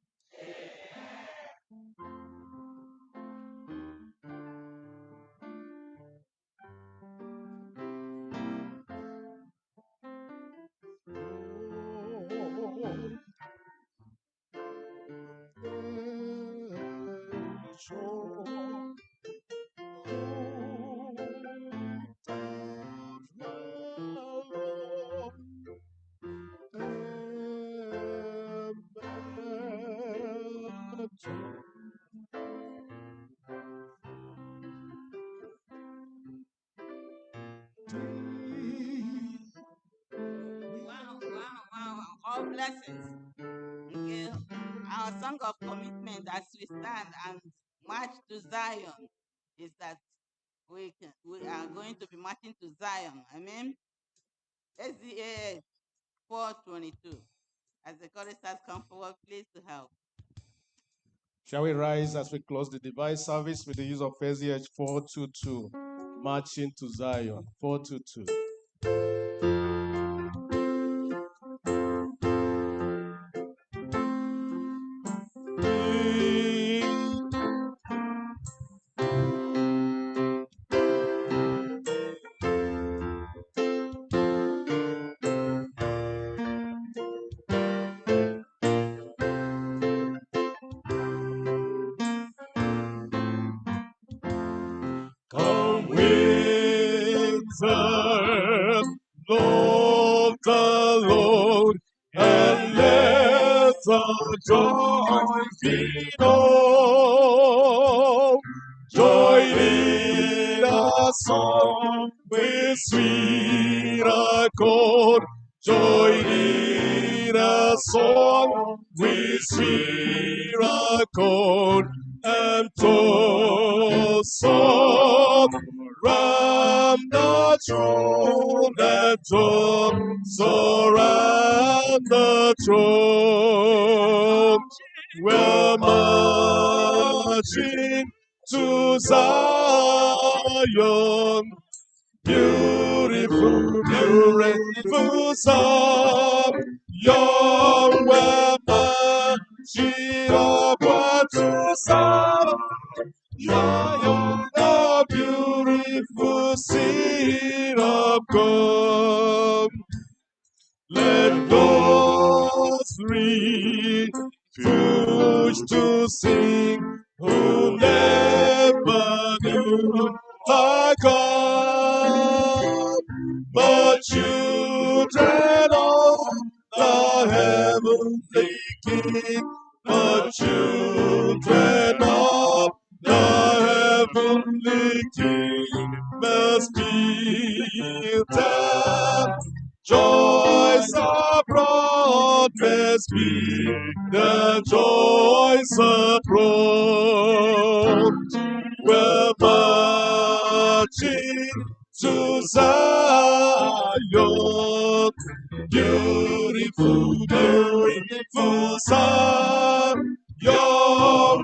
Wow. All blessings. Okay. Our song of commitment as we stand and march to Zion is that we are going to be marching to Zion. Amen. SDA 422. As the choristers come forward, please to help. Shall we rise as we close the divine service with the use of SDH 422, marching to Zion, 422. Come with the Lord, and let our joy below. Join in a song with sweet accord. Join in a song with sweet accord. And toss up round the throne, and toss around the throne. We're marching to Zion, beautiful, beautiful Zion. We're marching upward to Zion, the beautiful city of God. Let those refuse to sing who never knew our God, but children of the heavenly King, but children of the heavenly King must be there. Joys abroad must be the joys abroad. We're marching to Zion, beautiful, beautiful Zion. We're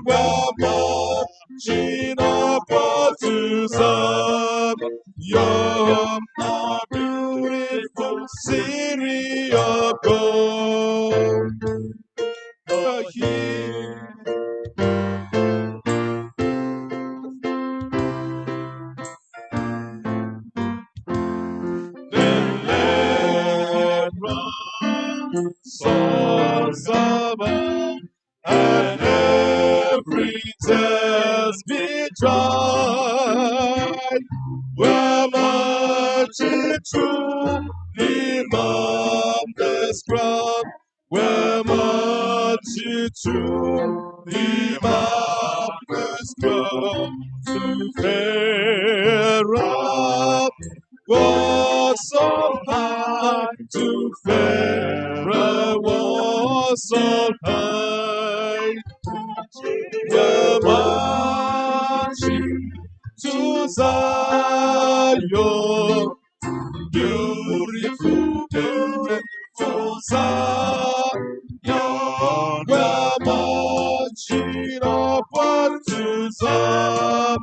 marching upward to Zion, the beautiful city of God. Here. Then let run songs above, and every test be tried. We're marching through the mountainous ground. We're marching through the mountainous ground to fair up. Was on high, to Pharaoh was on high. We're marching to Zion, beautiful, beautiful Zion. We're marching upward to Zion,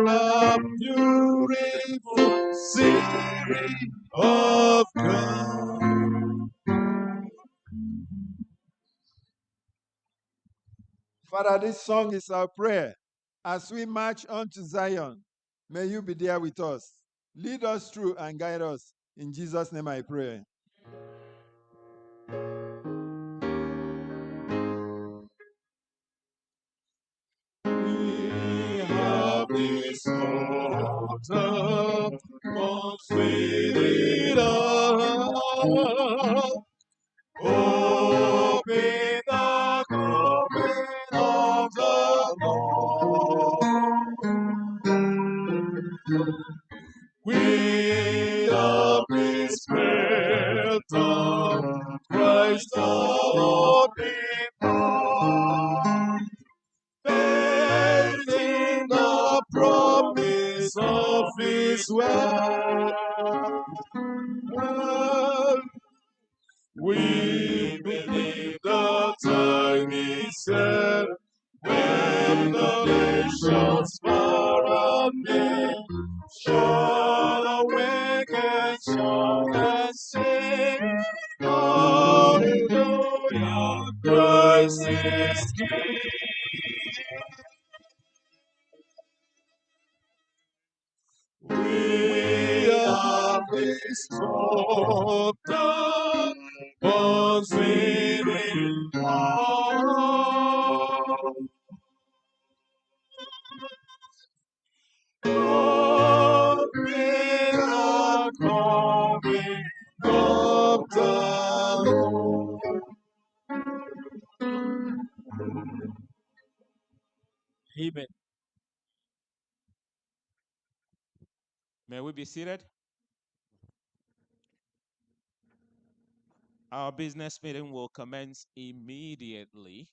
a beautiful city of God. Father, this song is our prayer. As we march on to Zion, may you be there with us. Lead us through and guide us. In Jesus' name I pray. We have this altar once within us. Open the coming of the Lord. We are this of Christ the Lord in faith in the promise of His word. We believe the time is set when the nations far and near shall awake and shout and sing, Hallelujah, Christ is King. We are this total once within all. Oh, we are coming of the Lord. we be seated? Our business meeting will commence immediately,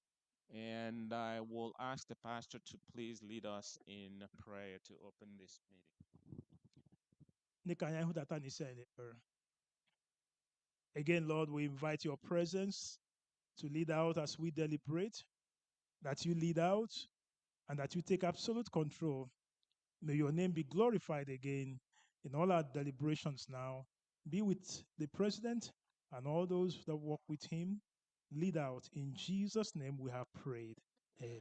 and I will ask the pastor to please lead us in prayer to open this meeting. Again, Lord, we invite your presence to lead out as we deliberate, that you lead out and that you take absolute control. May your name be glorified again in all our deliberations now. Be with the president and all those that work with him. Lead out. In Jesus' name we have prayed. Amen.